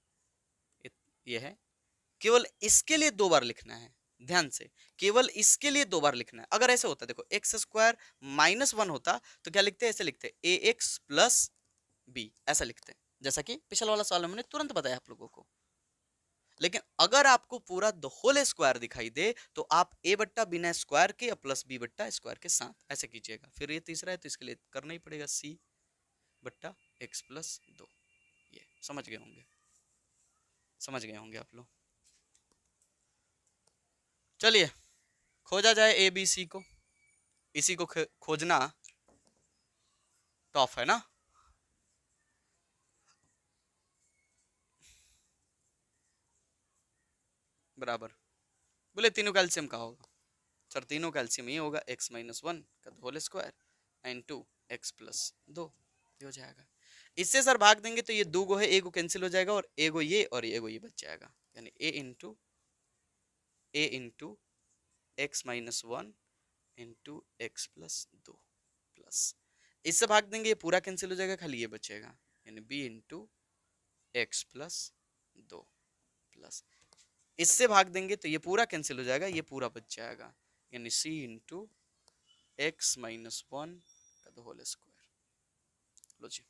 ये है, केवल इसके लिए दो बार लिखना है, ध्यान से, केवल इसके लिए दो बार लिखना है। अगर ऐसे होता, देखो एक्स स्क्वायर माइनस वन होता तो क्या लिखते हैं, ऐसे लिखते हैं ए एक्स प्लस बी, ऐसा लिखते हैं, जैसा कि पिछला वाला सवाल में मैंने तुरंत बताया आप लोगों को। लेकिन अगर आपको पूरा द होल स्क्वायर दिखाई दे तो आप ए बट्टा बिना स्क्वायर के या प्लस बी बट्टा स्क्वायर के साथ ऐसे कीजिएगा। फिर ये तीसरा है तो इसके लिए करना ही पड़ेगा सी बट्टा एक्स प्लस दो। ये समझ गए होंगे, समझ गए होंगे आप लोग। चलिए खोजा जाए ए बी सी को, इसी को खोजना टफ है ना। बराबर, बोले तीनों कैल्शियम का होगा, सर तीनों कैल्शियम ही होगा, एक्स माइनस वन का whole square and two x plus दो, ये हो जाएगा। इससे सर भाग देंगे तो ये दो गो है, ए को कैंसिल हो जाएगा और ए गो ये और ये गो ये बच जाएगा, यानी a into x minus one into x plus दो प्लस, इससे भाग देंगे ये पूरा कैंसिल हो जाएगा, खाली ये बचेगा, यानी बी इंटू एक्स प्लस दो प्लस, इससे भाग देंगे तो ये पूरा कैंसिल हो जाएगा, ये पूरा बच जाएगा, यानी सी इंटू एक्स माइनस वन का होल स्क्वायर। लो जी,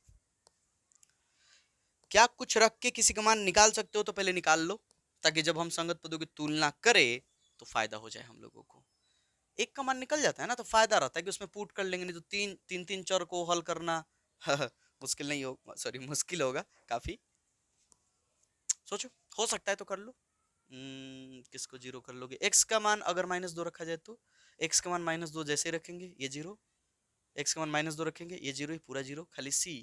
क्या कुछ रख के किसी का मान निकाल सकते हो तो पहले निकाल लो, ताकि जब हम संगत पदों की तुलना करें तो फायदा हो जाए हम लोगों को। एक का मान निकल जाता है ना तो फायदा रहता है कि उसमें पुट कर लेंगे, नहीं तो तीन चर को हल करना मुश्किल नहीं होगा, सॉरी मुश्किल होगा काफी। सोचो, हो सकता है तो कर लो। किसको जीरो कर लोगे, एक्स का मान अगर माइनस दो रखा जाए तो एक्स का मान माइनस दो जैसे रखेंगे ये जीरो, एक्स का मान माइनस दो रखेंगे ये जीरो ही पूरा जीरो, खाली सी,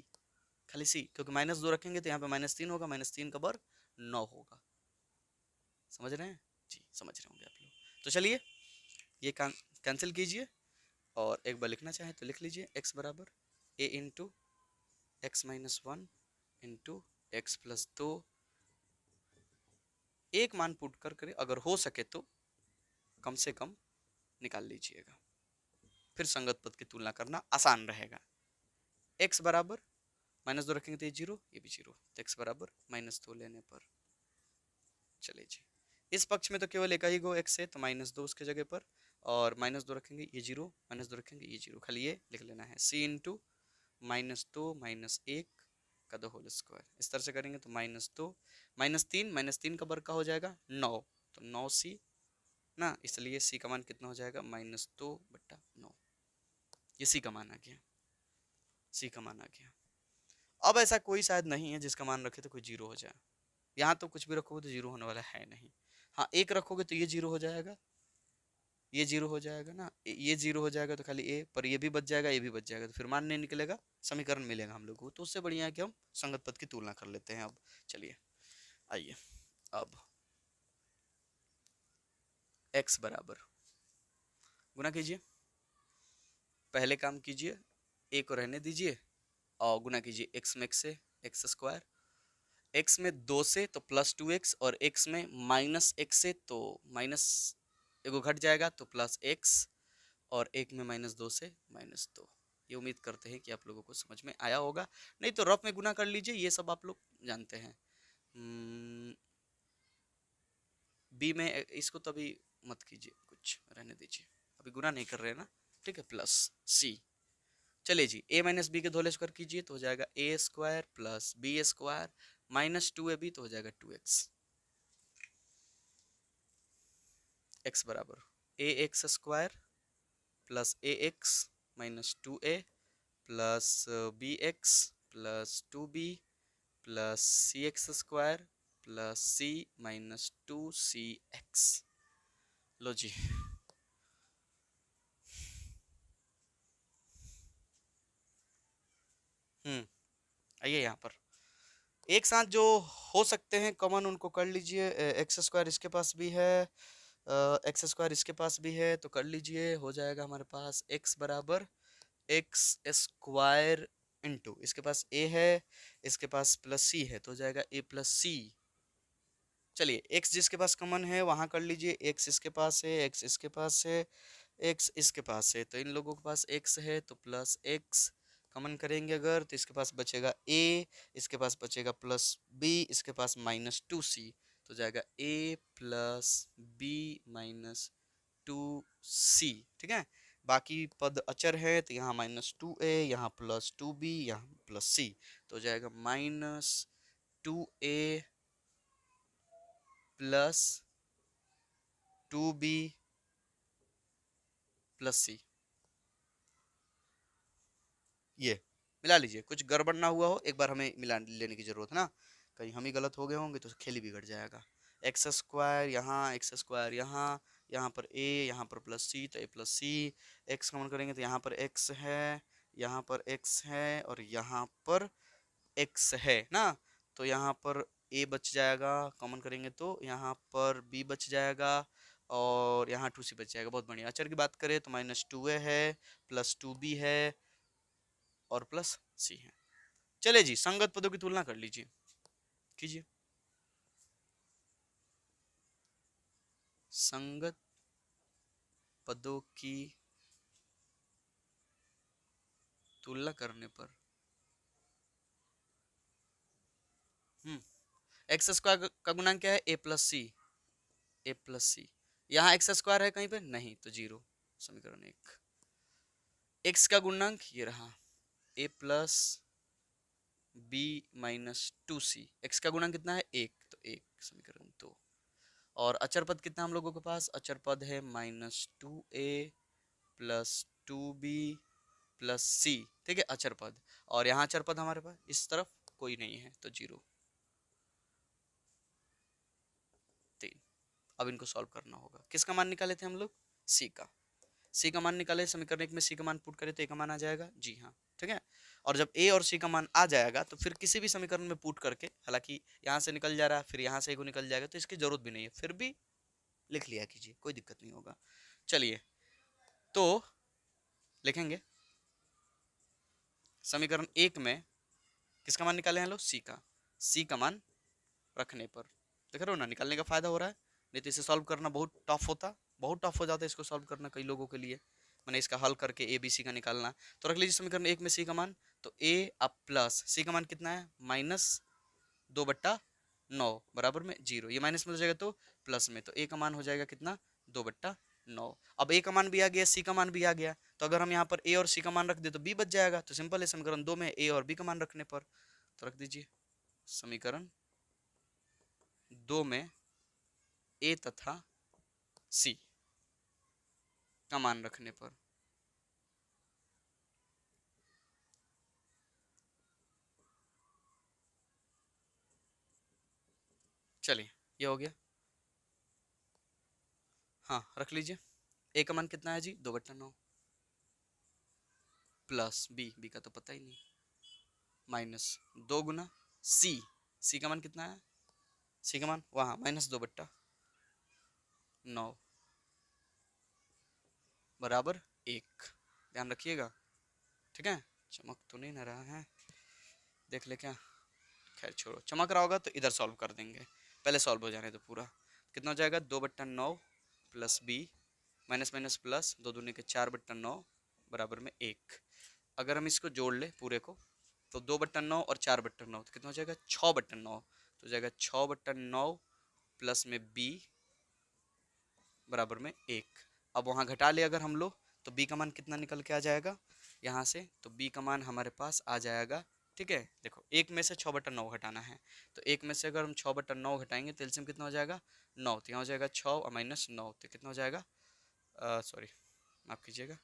खाली सी, क्योंकि माइनस दो रखेंगे तो यहाँ पे माइनस तीन होगा, माइनस तीन का वर्ग 9 होगा। समझ रहे हैं जी, समझ रहे होंगे आप लोग। तो चलिए ये कैंसिल कीजिए और एक बार लिखना चाहें तो लिख लीजिए, एक्स बराबर a into x minus one into x plus दो, एक मान पुट कर करे, अगर हो सके तो कम से कम निकाल लीजिएगा, फिर संगत पद की तुलना करना आसान रहेगा। एक्स बराबर माइनस दो रखेंगे तो ये जीरो, ये भी जीरो, तो एक्स बराबर माइनस दो लेने पर, चलिए जी, इस पक्ष में तो केवल एक ही गो एक्स है तो माइनस दो उसके जगह पर, और माइनस दो रखेंगे ये जीरो, माइनस दो रखेंगे ये जीरो, खाली ये लिख लेना है सी इंटू माइनस दो माइनस एक का द होल स्क्वायर। इस तरह से करेंगे तो माइनस दो माइनस तीन का वर्ग का हो जाएगा 9, तो 9 सी ना, इसलिए सी का मान कितना हो जाएगा माइनस दो बट्टा 9, ये सी का मान आ गया, सी का मान आ गया। अब ऐसा कोई शायद नहीं है जिसका मान रखे तो कोई जीरो हो जाए, यहाँ तो कुछ भी रखोगे तो जीरो होने वाला है नहीं। हाँ एक रखोगे तो ये जीरो हो जाएगा, ये जीरो हो जाएगा ना, ये जीरो हो जाएगा तो खाली ए, पर ये भी बच जाएगा, ये भी बच जाएगा, तो फिर मान नहीं निकलेगा, समीकरण मिलेगा हम लोग को। तो उससे बढ़िया है कि हम संगत पद की तुलना कर लेते हैं। अब चलिए आइए, अब x बराबर गुना कीजिए, पहले काम कीजिए, a को रहने दीजिए और गुना कीजिए x में x से, एक्स स्क्वायर, x में दो से तो प्लस टू एक्स, और x में माइनस एक्स से तो माइनस एगो घट जाएगा तो प्लस एक्स, और एक में माइनस दो से माइनस दो। ये उम्मीद करते हैं कि आप लोगों को समझ में आया होगा, नहीं तो रफ में गुना कर लीजिए, ये सब आप लोग जानते हैं। बी में इसको तो अभी मत कीजिए, कुछ रहने दीजिए, अभी गुना नहीं कर रहे हैं ना, ठीक है, प्लस सी। चलिए जी, a माइनस बी के होल स्क्वायर कीजिए तो हो जाएगा A square plus B square minus two A B तो हो जाएगा 2x, x बराबर A X square plus A X minus two A plus B X plus two B plus C x square plus C minus two C X. लो जी, आइए यहाँ पर एक साथ जो हो सकते हैं कॉमन उनको कर लीजिए, एक्स स्क्वायर इसके पास भी है, एक्स स्क्वायर इसके पास भी है तो कर लीजिए, हो जाएगा हमारे पास एक्स बराबर एक्स स्क्वायर इंटू इसके पास ए है, इसके पास प्लस सी है, तो हो जाएगा ए प्लस सी। चलिए एक्स जिसके पास कॉमन है वहां कर लीजिए, एक्स इसके पास है, एक्स इसके पास है, एक्स इसके पास है, तो इन लोगों के पास एक्स है तो प्लस एक्स कॉमन करेंगे अगर, तो इसके पास बचेगा ए, इसके पास बचेगा प्लस बी, इसके पास माइनस टू सी, तो जाएगा ए प्लस बी माइनस टू सी। ठीक है, बाकी पद अचर है तो यहाँ माइनस टू ए, यहाँ प्लस टू बी, यहाँ प्लस सी, तो हो जाएगा minus two A plus two B plus सी। ये मिला लीजिए, कुछ गड़बड़ ना हुआ हो, एक बार हमें मिला लेने की जरूरत है ना, कहीं हम ही गलत हो गए होंगे तो खेल ही बिगड़ जाएगा। एक्स स्क्वायर यहाँ, एक्स स्क्वायर यहाँ, यहाँ पर ए, यहाँ पर प्लस सी, तो ए प्लस सी, एक्स कॉमन करेंगे तो यहाँ पर एक्स है, यहाँ पर एक्स है और यहाँ पर एक्स है ना, तो यहाँ पर ए बच जाएगा, कॉमन करेंगे तो यहाँ पर बी बच जाएगा और यहाँ टू सी बच जाएगा। बहुत बढ़िया। अचर की बात करें तो माइनस टू ए है, प्लस टू बी है और प्लस सी है। चले जी, संगत पदों की तुलना कर लीजिए, कीजिए। संगत पदों की तुलना करने पर एक्स स्क्वायर का गुणांक क्या है, ए प्लस सी, ए प्लस सी। यहाँ एक्स स्क्वायर है कहीं पे नहीं तो जीरो, समीकरण एक। एक्स का गुणांक ये रहा, ए plus B minus two C, x का गुणांक कितना है एक, तो एक, समीकरण दो। और अचर पद कितना हम लोगों के पास, अचर पद है minus two A plus two B plus सी। ठीक है, अचर पद। और यहाँ अचर पद हमारे पास इस तरफ कोई नहीं है तो जीरो, तीन। अब इनको सॉल्व करना होगा, किसका मान निकाले थे हम लोग, सी का। सी का मान निकाले, समीकरण एक में सी का मान पुट करें तो ए का मान आ जाएगा, जी हाँ। ठीक है, और जब ए और सी का मान आ जाएगा तो फिर किसी भी समीकरण में पुट करके, हालांकि यहाँ से निकल जा रहा है फिर यहाँ से को निकल जाएगा तो इसकी जरूरत भी नहीं है, फिर भी लिख लिया कीजिए, कोई दिक्कत नहीं होगा। चलिए तो लिखेंगे समीकरण एक में किसका मान निकाले हैं लोग, सी का। सी का मान रखने पर देख रहे हो ना, निकालने का फायदा हो रहा है, नहीं तो इसे सॉल्व करना बहुत टफ होता, बहुत टफ हो जाता है इसको सॉल्व करना कई लोगों के लिए, मैंने इसका हल करके ए बी सी का निकालना। तो रख लीजिए समीकरण एक में सी का मान, तो ए अब प्लस सी का मान कितना है, माइनस दो बट्टा नौ बराबर में जीरो, ये माइनस में हो जाएगा तो प्लस में, तो ए का मान हो जाएगा कितना, दो बट्टा नौ। अब ए का मान भी आ गया, सी का मान भी आ गया, तो अगर हम यहाँ पर ए और सी का मान रख दे तो बी बच जाएगा, तो सिंपल है, समीकरण दो में ए और बी का मान रखने पर, तो रख दीजिए समीकरण दो में ए तथा सी का मान रखने पर। चलिए ये हो गया, हाँ रख लीजिए। ए का मान कितना है जी, दो बट्टा नौ, प्लस बी, बी का तो पता ही नहीं, माइनस दो गुना सी, सी का मान कितना है, सी का मान वहाँ माइनस दो बट्टा नौ बराबर एक, ध्यान रखिएगा। ठीक है, चमक तो नहीं ना रहा है, देख ले क्या, खैर छोड़ो, चमक रहा होगा तो इधर सॉल्व कर देंगे, पहले सॉल्व हो जाने तो पूरा। कितना हो जाएगा, दो बट्टा नौ plus B, minus minus plus, दो दूनी के चार बट्टा नौ बराबर में एक। अगर हम इसको जोड़ ले पूरे को तो दो बट्टा नौ और चार बट्टा नौ, तो कितना हो जाएगा, छः बट्टा नौ, तो हो जाएगा छः बट्टा नौ प्लस में बी बराबर में एक। अब वहाँ घटा ले अगर हम लोग तो बी का मान कितना निकल के आ जाएगा यहाँ से, तो बी का मान हमारे पास आ जाएगा। ठीक है, देखो एक में से छः बट्टा नौ घटाना है, तो एक में से अगर हम छः बट्टा नौ घटाएंगे तो एलसीएम कितना हो जाएगा, नौ, तो यहाँ हो जाएगा छः और माइनस नौ, तो कितना हो जाएगा, सॉरी माफ़ कीजिएगा,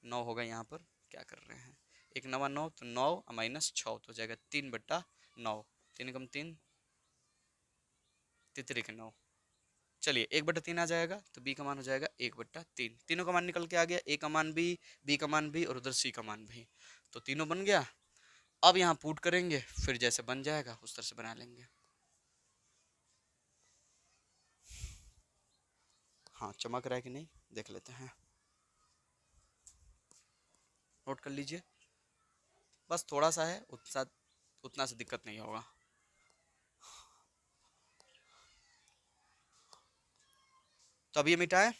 नौ होगा यहाँ पर, क्या कर रहे हैं, एक नवा नौ, तो नौ माइनस छः तो हो जाएगा तीन बट्टा नौ, तीन कम तीन, तितरी के नौ। चलिए एक बट्टा तीन आ जाएगा तो बी का मान हो जाएगा एक बट्टा तीन, तीनों का मान निकल के आ गया, ए का मान भी, बी का मान भी और उधर सी का मान भी, तो तीनों बन गया। अब यहाँ पुट करेंगे फिर जैसे बन जाएगा उस तरह से बना लेंगे। हाँ चमक रहा है कि नहीं देख लेते हैं, नोट कर लीजिए। बस थोड़ा सा है, उतना से दिक्कत नहीं होगा। तो अब ये मिटाए,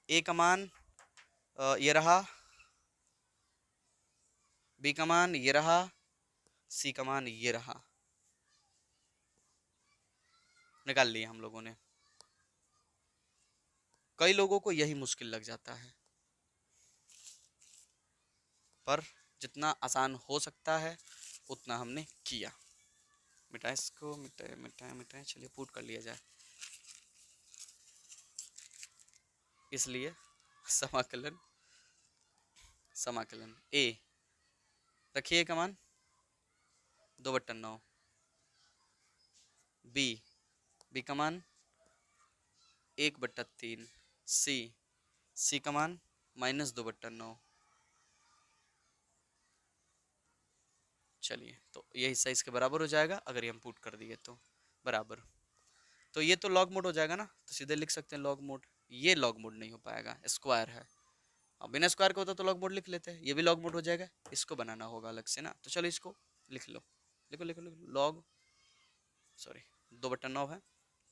ए का मान ये रहा, बी का मान ये रहा, सी का मान ये रहा, निकाल लिया हम लोगों ने। कई लोगों को यही मुश्किल लग जाता है, पर जितना आसान हो सकता है उतना हमने किया। मिटाए इसको, मिटाए मिटाए मिटाए, चलिए पुट कर लिया जाए। इसलिए समाकलन, समाकलन ए रखिए का मान 2/9, बी बी का मान 1/3, सी का मान -2/9। चलिए तो ये हिस्सा इसके बराबर हो जाएगा अगर ये हम पुट कर दिए तो बराबर। तो ये तो लॉग मोड हो जाएगा ना, तो सीधे लिख सकते हैं लॉग मोड। ये लॉग मोड नहीं हो पाएगा, स्क्वायर है। अब बिना स्क्वायर का होता तो लॉग मोड लिख लेते हैं, ये भी लॉग मोड हो जाएगा, इसको बनाना होगा अलग से ना। तो चलो इसको लिख लो, लिखो लिखो लिखो, लॉग सॉरी 2/9 है,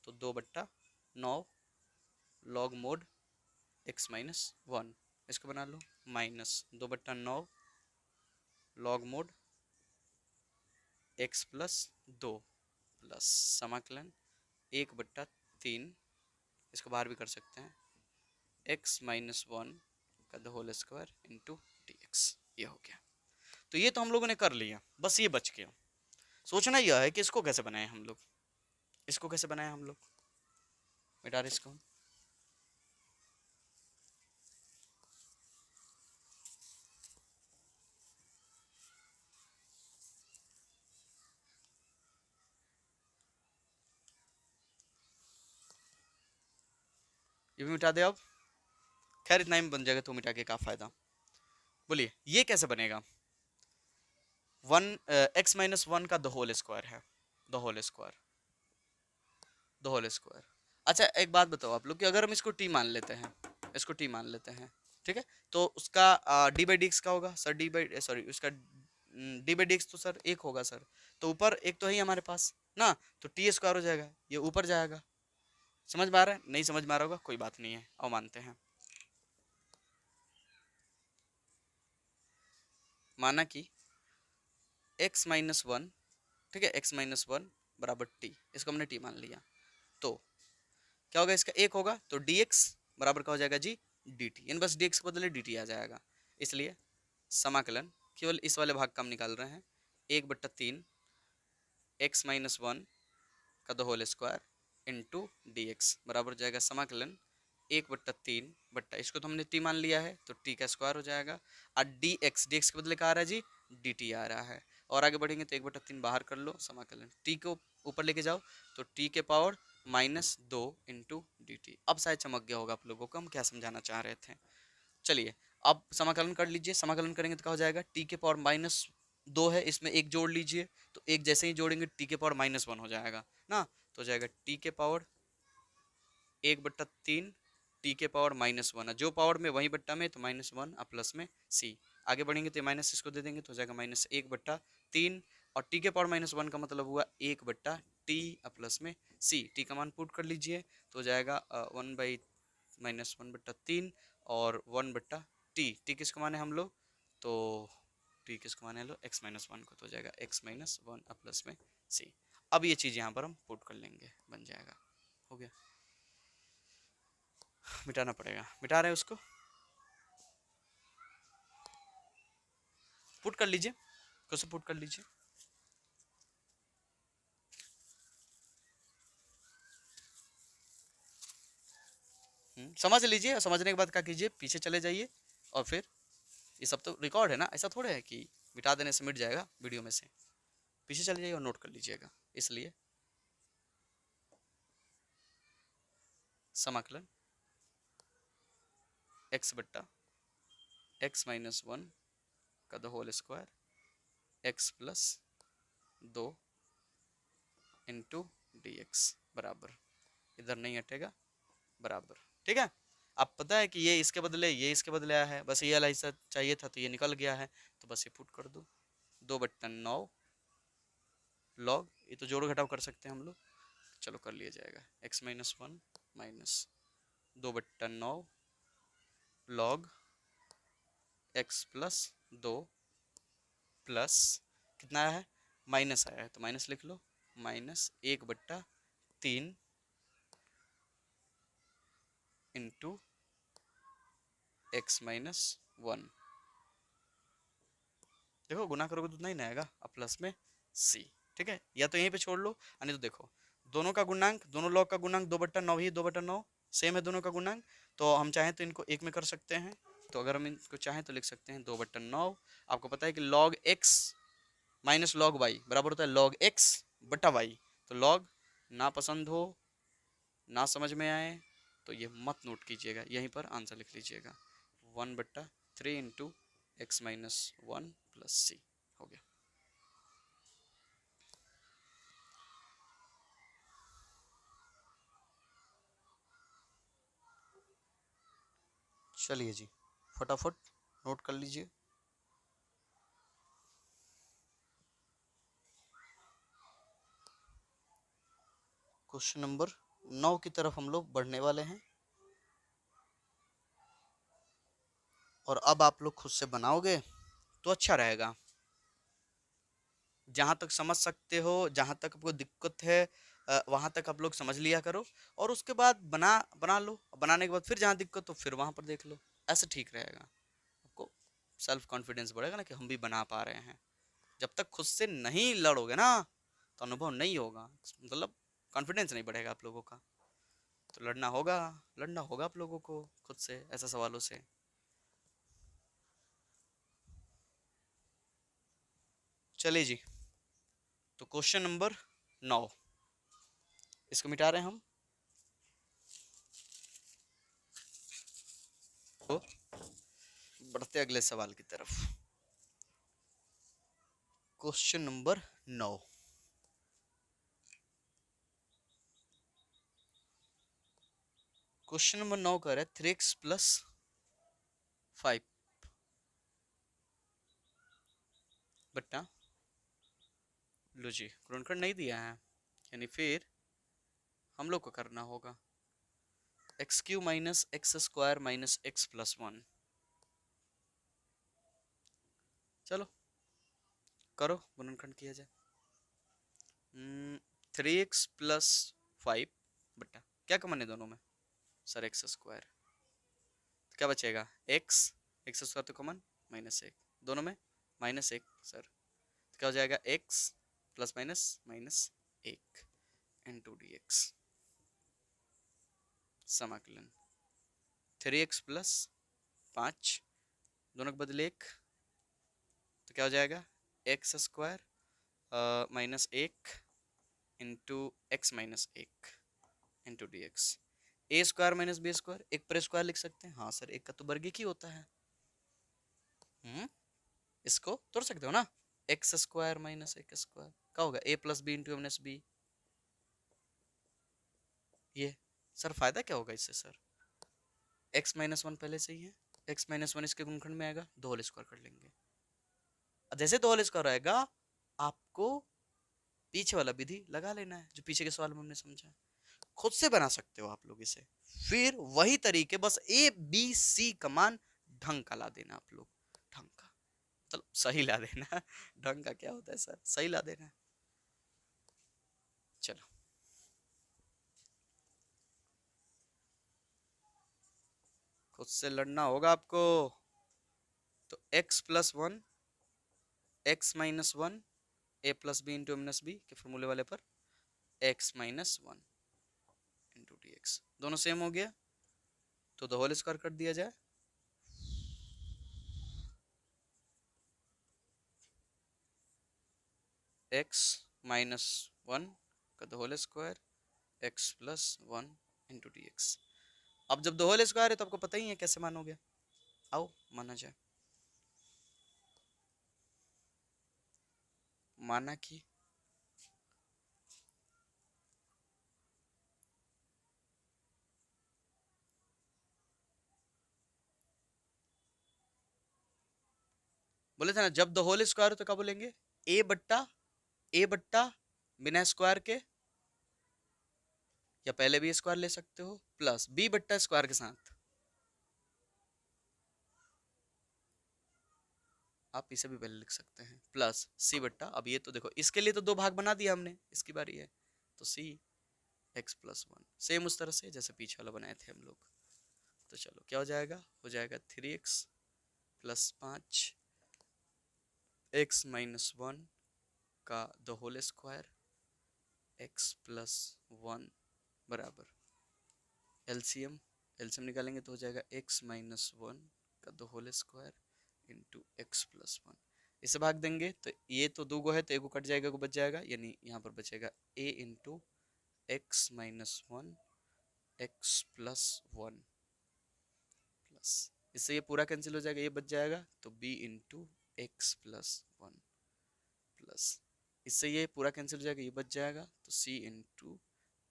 तो 2/9 लॉग मोड x-1, इसको बना लो -2/9 लॉग मोड x+2 प्लस समाकलन 1/3, इसको बाहर भी कर सकते हैं, x-1 का the whole square into dx। ये हो गया। तो ये तो हम लोगों ने कर लिया, बस ये बच गया। सोचना यह है कि इसको कैसे बनाए हम लोग, इसको कैसे बनाए हम लोग। मिटा रहे इसको, ये भी मिटा दे अब। खैर इतना ही बन जाएगा तो मिटा के क्या फायदा। बोलिए ये कैसे बनेगा। 1 x-1 का द होल स्क्वायर है, the whole square, the whole square. अच्छा एक बात बताओ आप लोग कि अगर हम इसको t मान लेते हैं, इसको t मान लेते हैं, ठीक है, तो उसका d/dx का होगा सर, सॉरी उसका d/dx तो सर 1 होगा सर, तो ऊपर एक तो है ही हमारे पास ना, तो t स्क्वायर हो जाएगा, ये ऊपर जाएगा। समझ में आ रहा है, नहीं समझ में आ रहा होगा कोई बात नहीं है, और मानते हैं। माना कि x-1, ठीक है, x-1 बराबर t, इसको हमने t मान लिया, तो क्या होगा, इसका 1 होगा तो dx बराबर क्या हो जाएगा जी dt, यानी बस dx के बदले dt आ जाएगा। इसलिए समाकलन केवल इस वाले भाग का हम निकाल रहे हैं, 1/3 x-1 का the whole square into dx बराबर हो जाएगा समाकलन 1/3 बट्टा, इसको तो हमने t मान लिया है तो t का स्क्वायर हो जाएगा, और dx के बदले क्या आ रहा है जी dt आ रहा है। और आगे बढ़ेंगे तो 1/3 बाहर कर लो, समाकलन t को ऊपर लेके जाओ तो t के पावर -2 इंटू dt। अब शायद चमक गया होगा आप लोगों को हम क्या समझाना चाह रहे थे। चलिए अब समाकलन कर लीजिए, समाकलन करेंगे तो क्या हो जाएगा, t के पावर -2 है, इसमें एक जोड़ लीजिए, तो एक जैसे ही जोड़ेंगे t के पावर -1 हो जाएगा ना, तो हो जाएगा t के पावर 1/3 t के पावर -1, जो पावर में वही बट्टा में, तो -1 और प्लस में c। आगे बढ़ेंगे तो माइनस इसको दे देंगे तो हो जाएगा -1/3, और t के पावर -1 का मतलब हुआ 1/t प्लस में c। t का मान पुट कर लीजिए तो हो जाएगा 1/-1/3 और 1/t। t किसको माने हम लोग, तो t किसको माने लो x-1 को, तो हो जाएगा x-1 प्लस में c। अब ये चीज़ यहाँ पर हम पुट कर लेंगे, बन जाएगा, हो गया। मिटाना पड़ेगा, मिटा रहे हैं उसको, पुट कर लीजिए, कैसे पुट कर लीजिए, समझ लीजिए, और समझने के बाद क्या कीजिए, पीछे चले जाइए, और फिर ये सब तो रिकॉर्ड है ना, ऐसा थोड़े है कि मिटा देने से मिट जाएगा वीडियो में से, पीछे चले जाइए और नोट कर लीजिएगा। इसलिए समाकलन x/x-1 का the whole square x+2 into dx बराबर, इधर नहीं हटेगा, बराबर, ठीक है। अब पता है कि ये इसके बदले ये इसके बदले आया है, बस ये वाला हिस्सा चाहिए था तो ये निकल गया है, तो बस ये पुट कर दो 2/9 लॉग, ये तो जोड़ घटाव कर सकते हैं हम लोग, चलो कर लिया जाएगा x-1 minus 2/9 log x+2 plus कितना आया है, माइनस आया है तो माइनस लिख लो, -1/3 इंटू x-1। देखो गुना करोगे तो नहीं ना आएगा, अब प्लस में c, ठीक है, या तो यहीं पे छोड़ लो, यानी तो देखो दोनों का गुणांक, दोनों लॉग का गुणांक 2/9 ही 2/9 सेम है दोनों का गुणांक, तो हम चाहें तो इनको एक में कर सकते हैं, तो अगर हम इनको चाहें तो लिख सकते हैं 2/9। आपको पता है कि log x minus log y बराबर होता है log x बटा y, तो log ना पसंद हो ना समझ में आए तो ये मत नोट कीजिएगा, यहीं पर आंसर लिख लीजिएगा 1/3 इंटू x-1 प्लस c हो गया। चलिए जी फटाफट नोट कर लीजिए। क्वेश्चन नंबर 9 की तरफ हम लोग बढ़ने वाले हैं, और अब आप लोग खुद से बनाओगे तो अच्छा रहेगा। जहाँ तक समझ सकते हो, जहाँ तक आपको दिक्कत है वहाँ तक आप लोग समझ लिया करो, और उसके बाद बना बना लो, बनाने के बाद फिर जहाँ दिक्कत हो फिर वहाँ पर देख लो, ऐसे ठीक रहेगा। आपको सेल्फ कॉन्फिडेंस बढ़ेगा ना कि हम भी बना पा रहे हैं। जब तक खुद से नहीं लड़ोगे ना तो अनुभव नहीं होगा, मतलब कॉन्फिडेंस नहीं बढ़ेगा आप लोगों का। तो लड़ना होगा आप लोगों को खुद से ऐसे सवालों से। चलिए जी, तो क्वेश्चन नंबर 9 इसको मिटा रहे हैं हम, तो बढ़ते अगले सवाल की तरफ। क्वेश्चन नंबर 9, क्वेश्चन नंबर 9 कह रहा है 3x प्लस 5 बट्टा, लो जी गुणनखंड नहीं दिया है, यानी फिर हम लोग को करना होगा x³ minus x square minus x plus 1। चलो करो गुणनखंड किया जाए। 3x प्लस 5 बट्टा क्या कॉमन है दोनों में सर, एक्स स्क्वायर, तो क्या बचेगा x, एक्स स्क्वायर तो कॉमन, -1 दोनों में, -1 सर, तो क्या हो जाएगा x plus minus -1 into D x, समाकलन 3x प्लस 5 दोनों के बदले 1, तो क्या हो जाएगा X square -1 into x-1 into D X, A square minus B square, एक पर स्क्वायर लिख सकते हैं, हाँ सर एक का तो वर्ग ही होता है। इसको तोड़ सकते हो ना, एक्स स्क्वायर माइनस एक स्क्वायर क्या होगा, A plus B into minus B. ये सर फायदा क्या होगा इससे सर, x-1 पहले से ही है, x-1 इसके गुणनखंड में आएगा, दो होल स्क्वायर कर लेंगे, जैसे दो होल स्क्वायर आएगा आपको पीछे वाला विधि लगा लेना है जो पीछे के सवाल में हमने समझा, खुद से बना सकते हो आप लोग इसे, फिर वही तरीके बस ए बी सी का मान ढंग का ला देना आप लोग, ढंग का मतलब सही ला देना ढंग का क्या होता है सर, सही ला देना। चलो खुद से लड़ना होगा आपको, तो x+1 x-1 a plus B into minus B के फॉर्मूले वाले पर x-1 इंटू डी एक्स, दोनों सेम हो गया तो द होल स्क्वायर कर दिया जाए, x-1 का the whole square x+1 into D x. अब जब दो होल स्क्वायर है तो आपको पता ही है कैसे मानोगे, आओ माना जाए। माना कि बोले थे ना जब द होल स्क्वायर हो तो क्या बोलेंगे, ए बट्टा बिना स्क्वायर के, या पहले भी स्क्वायर ले सकते हो, प्लस बी बट्टा स्क्वायर के साथ, आप इसे भी पहले लिख सकते हैं, प्लस सी बट्टा, अब ये तो देखो इसके लिए तो दो भाग बना दिया हमने, इसकी बारी है तो सी एक्स प्लस वन, सेम उस तरह से जैसे पीछे वाला बनाए थे हम लोग। तो चलो क्या हो जाएगा 3x plus 5 X minus one का the whole square X plus one बराबर एलसीएम, एलसीएम निकालेंगे तो हो जाएगा एक्स माइनस वन का the whole square into x plus one, इसे भाग देंगे तो ये तो दो गो है तो एक को कट जाएगा, को बच जाएगा, यानी यहाँ पर बचेगा a into x minus one x plus one, plus इससे ये पूरा कैंसिल हो जाएगा, ये बच जाएगा तो b into x plus one, plus इससे ये पूरा कैंसिल हो जाएगा, ये बच जाएगा तो c into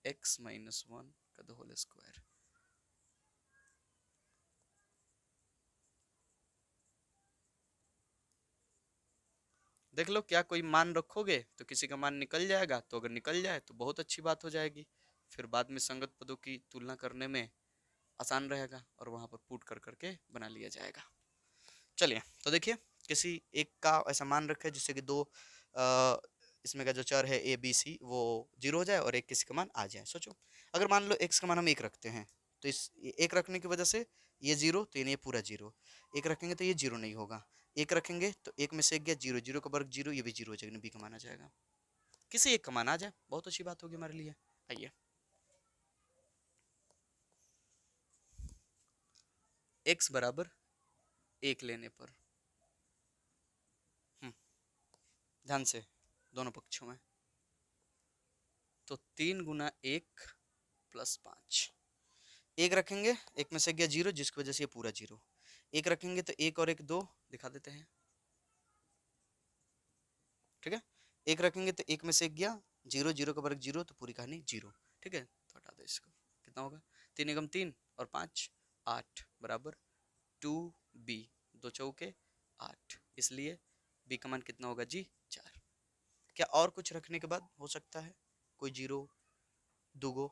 x minus one का द होल स्क्वायर। देख लो क्या कोई मान रखोगे तो किसी का मान निकल जाएगा, तो अगर निकल जाए तो बहुत अच्छी बात हो जाएगी, फिर बाद में संगत पदों की तुलना करने में आसान रहेगा और वहां पर पुट कर करके बना लिया जाएगा। चलिए तो देखिए किसी एक का ऐसा मान रखे जिससे कि दो इसमें का जो चर है ए बी सी वो जीरो हो जाए और एक किसी का मान आ जाए। सोचो अगर मान लो एक्स का मान हम एक रखते हैं तो इस एक रखने की वजह से ये जीरो, तो ये पूरा जीरो, एक रखेंगे तो ये जीरो नहीं होगा, एक रखेंगे तो एक में से एक गया जीरो, जीरो का वर्ग जीरो, ये भी जीरो हो जाएगा, बी का मान आ जाएगा, किसी एक का मान आ जाए बहुत अच्छी बात होगी हमारे लिए। आइए एक्स बराबर एक लेने पर, ध्यान से दोनों पक्षों में, तो 3 गुना 1 प्लस 5, एक रखेंगे एक में से गया जीरो जिसकी वजह से ये पूरा जीरो, एक रखेंगे तो एक और एक दो दिखा देते हैं, ठीक है, एक रखेंगे तो एक में से एक गया जीरो, जीरो का वर्ग जीरो, तो पूरी कहानी जीरो, ठीक है, तो हटा दो इसको, कितना होगा 3 एकम 3 और 5 8 बराबर 2b, दो चौके 8, इसलिए b का मान कितना होगा जी 4। क्या और कुछ रखने के बाद हो सकता है कोई जीरो दूगो,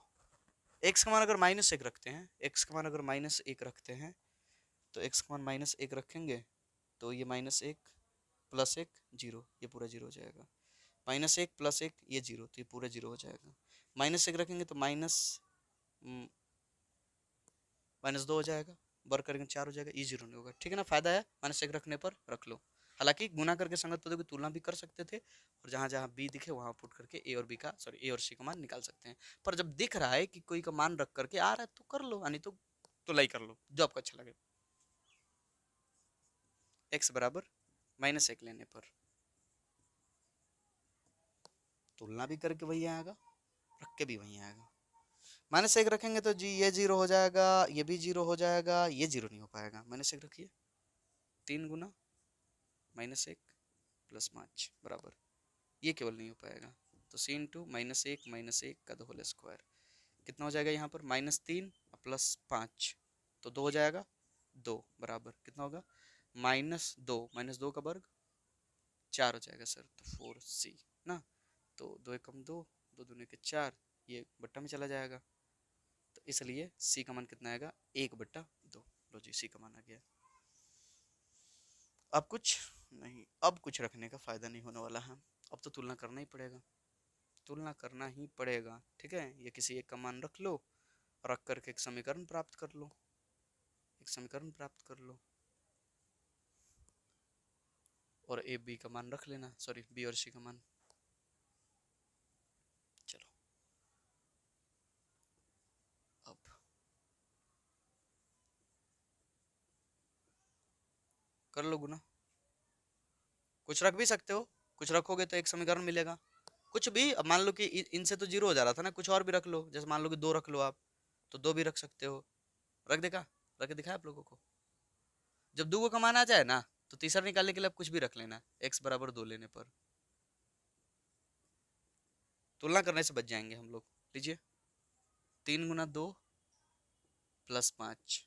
एक्स का मान अगर माइनस एक रखते हैं, एक्स का मान अगर माइनस एक रखते हैं तो एक्स का मान माइनस एक रखेंगे तो ये माइनस एक प्लस एक जीरो, ये पूरा जीरो हो जाएगा, माइनस एक प्लस एक ये जीरो, तो ये पूरा जीरो हो जाएगा, माइनस एक रखेंगे तो माइनस माइनस दो हो जाएगा, वर्ग करेंगे 4 हो जाएगा, ये जीरो नहीं होगा, ठीक है ना, फायदा है माइनस एक रखने पर रख लो। हालांकि गुना करके संगत पदों की तुलना भी कर सकते थे और जहां जहां बी दिखे वहां पुट करके ए और बी का सॉरी ए और सी का मान निकाल सकते हैं, पर जब दिख रहा है कि कोई का मान रख करके आ रहा है तो कर लो, यानी तो तुलाई कर लो जो आपको अच्छा लगे। एक्स बराबर माइनस एक लेने पर तुलना भी करके वही आएगा, रख के भी वही आएगा, माइनस एक रखेंगे तो जी ये जीरो हो जाएगा, ये भी जीरो हो जाएगा, ये जीरो नहीं हो पाएगा, माइनस एक रखिए 3 गुना माइनस एक प्लस 5 बराबर, ये केवल नहीं हो पाएगा, तो सी इंटू माइनस एक का होल स्क्वायर, कितना हो जाएगा यहाँ पर -3 प्लस 5, तो 2 हो जाएगा, 2 बराबर कितना होगा -2 का वर्ग 4 हो जाएगा सर, तो 4c ना, तो 2 एकम 2, 2 दूनी के 4, ये बट्टा में चला जाएगा, तो इसलिए c का मान कितना आएगा 1/2, लो जी c का मान आ गया। अब कुछ नहीं, अब कुछ रखने का फायदा नहीं होने वाला है, अब तो तुलना करना ही पड़ेगा, तुलना करना ही पड़ेगा, ठीक है, ये किसी एक का मान रख लो, रख करके एक समीकरण प्राप्त कर लो, एक समीकरण प्राप्त कर लो और ए बी का मान रख लेना, सॉरी बी और सी का मान। चलो अब कर लो गुना, कुछ रख भी सकते हो, कुछ रखोगे तो एक समीकरण मिलेगा, कुछ भी, अब मान लो कि इनसे तो जीरो हो जा रहा था ना, कुछ और भी रख लो, जैसे मान लो कि दो रख लो आप, तो दो भी रख सकते हो, रख देखा, रख के दिखाया आप लोगों को, जब दो को कमाना आ जाए ना तो तीसरा निकालने के लिए आप कुछ भी रख लेना, x बराबर 2 लेने पर तुलना करने से बच जाएंगे हम लोग। लीजिए 3 गुना 2 प्लस 5,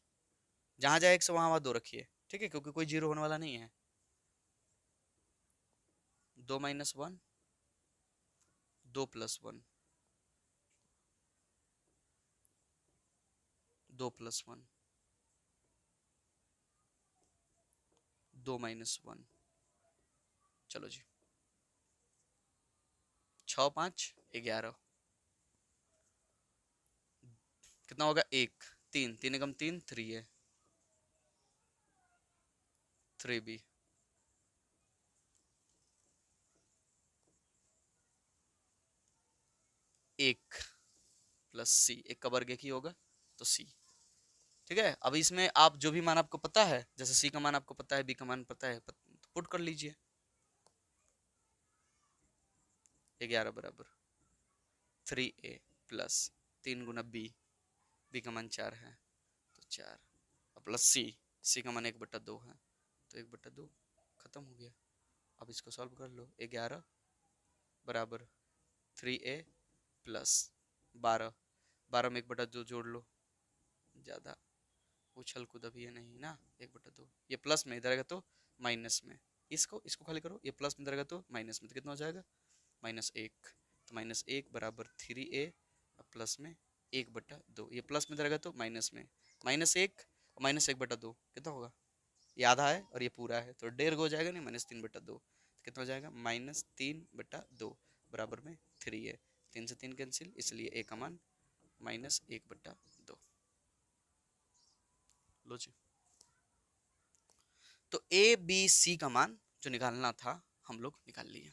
जहां जाए x वहां वहां 2 रखिए, ठीक है, क्योंकि कोई जीरो होने वाला नहीं है, 2 माइनस 1, 2 प्लस 1, 2 प्लस 1, 2 माइनस 1। चलो जी, 6 5 11, कितना होगा? 1 3, 3 एकम 3, 3 है, 3b। 1 प्लस सी, 1 का वर्ग 1 ही होगा, तो सी। ठीक है, अब इसमें आप जो भी मान आपको पता है, जैसे सी का मान आपको पता है, बी का मान पता है, तो पुट कर लीजिए। 11 बराबर 3a प्लस 3 गुना बी, बी का मान 4 है तो 4, और प्लस सी, सी का मान 1/2 है तो 1/2, खत्म हो गया। अब इसको सॉल्व कर लो। 11 बराबर 3a प्लस 12, 12 में 1/2 जोड़ लो, ज़्यादा उछल कूद अभी ये नहीं ना। 1/2, ये प्लस में, इधर आएगा तो माइनस में, इसको इसको खाली करो, ये प्लस में इधर आएगा तो माइनस में, तो कितना हो जाएगा? -1। तो -1 बराबर 3a, प्लस में 1/2, ये प्लस में इधर आएगा तो माइनस में, -1 और -1/2 कितना होगा? ये आधा है और ये पूरा है तो 1.5 हो जाएगा, नहीं -3/2, तो कितना हो जाएगा? -3/2 बराबर में 3 है, 3 से 3 कैंसिल, इसलिए a का मान -1/2। लो जी, तो ए बी सी का मान जो निकालना था हम लोग निकाल लिए,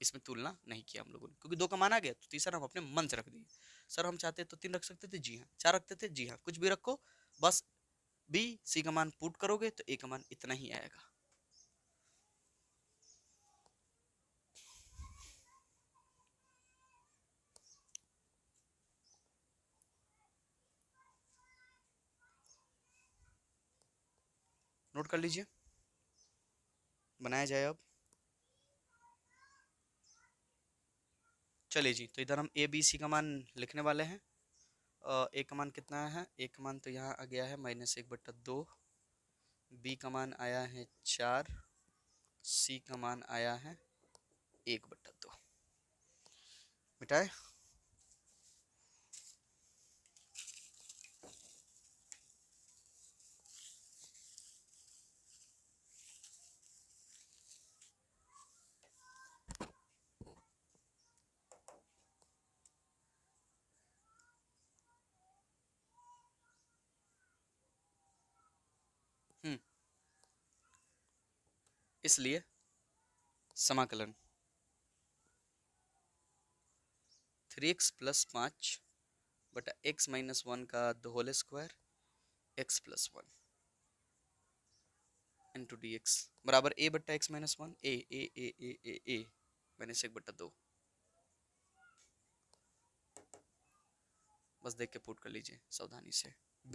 इसमें तुलना नहीं किया हम लोगों ने, क्योंकि 2 का मान आ गया तो तीसरा हम अपने मन से रख दिए। सर हम चाहते तो 3 रख सकते थे, जी हाँ। 4 रखते थे, जी हाँ। कुछ भी रखो, बस बी सी का मान पुट करोगे तो ए का मान इतना ही आएगा। नोट कर लीजिए, बनाया जाए अब। चलिए जी, तो इधर हम ए बी सी का मान लिखने वाले हैं। ए का मान कितना है? ए का मान तो यहाँ आ गया है -1/2, बी का मान आया है 4, सी का मान आया है 1/2। मिटाए। इसलिए समाकलन 3x + 5 बटा x - 1 का whole square, x + 1 into D x बराबर a बट्टा x - 1, a -1/2। बस देख के पुट कर लीजिए सावधानी से। b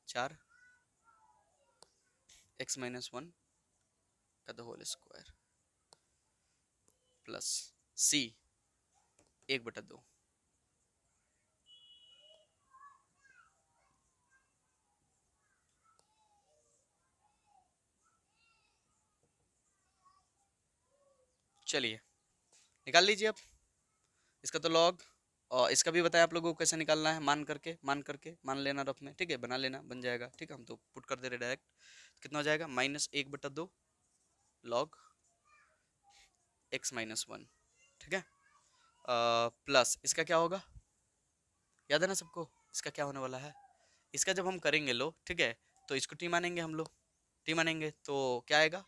4 x - 1 का होल स्क्वायर प्लस c 1/2। चलिए निकाल लीजिए अब इसका तो लॉग, और इसका भी बताया आप लोगों को कैसे निकालना है, मान लेना रफ में, ठीक है, बना लेना, बन जाएगा। ठीक है, हम तो पुट कर दे रहे डायरेक्ट। कितना हो जाएगा? -1/2 लॉग x - 1, ठीक है, प्लस इसका क्या होगा, याद है ना सबको? इसका क्या होने वाला है? इसका जब हम करेंगे लो, ठीक है, तो इसको टी मानेंगे हम लोग, टी मानेंगे तो क्या आएगा?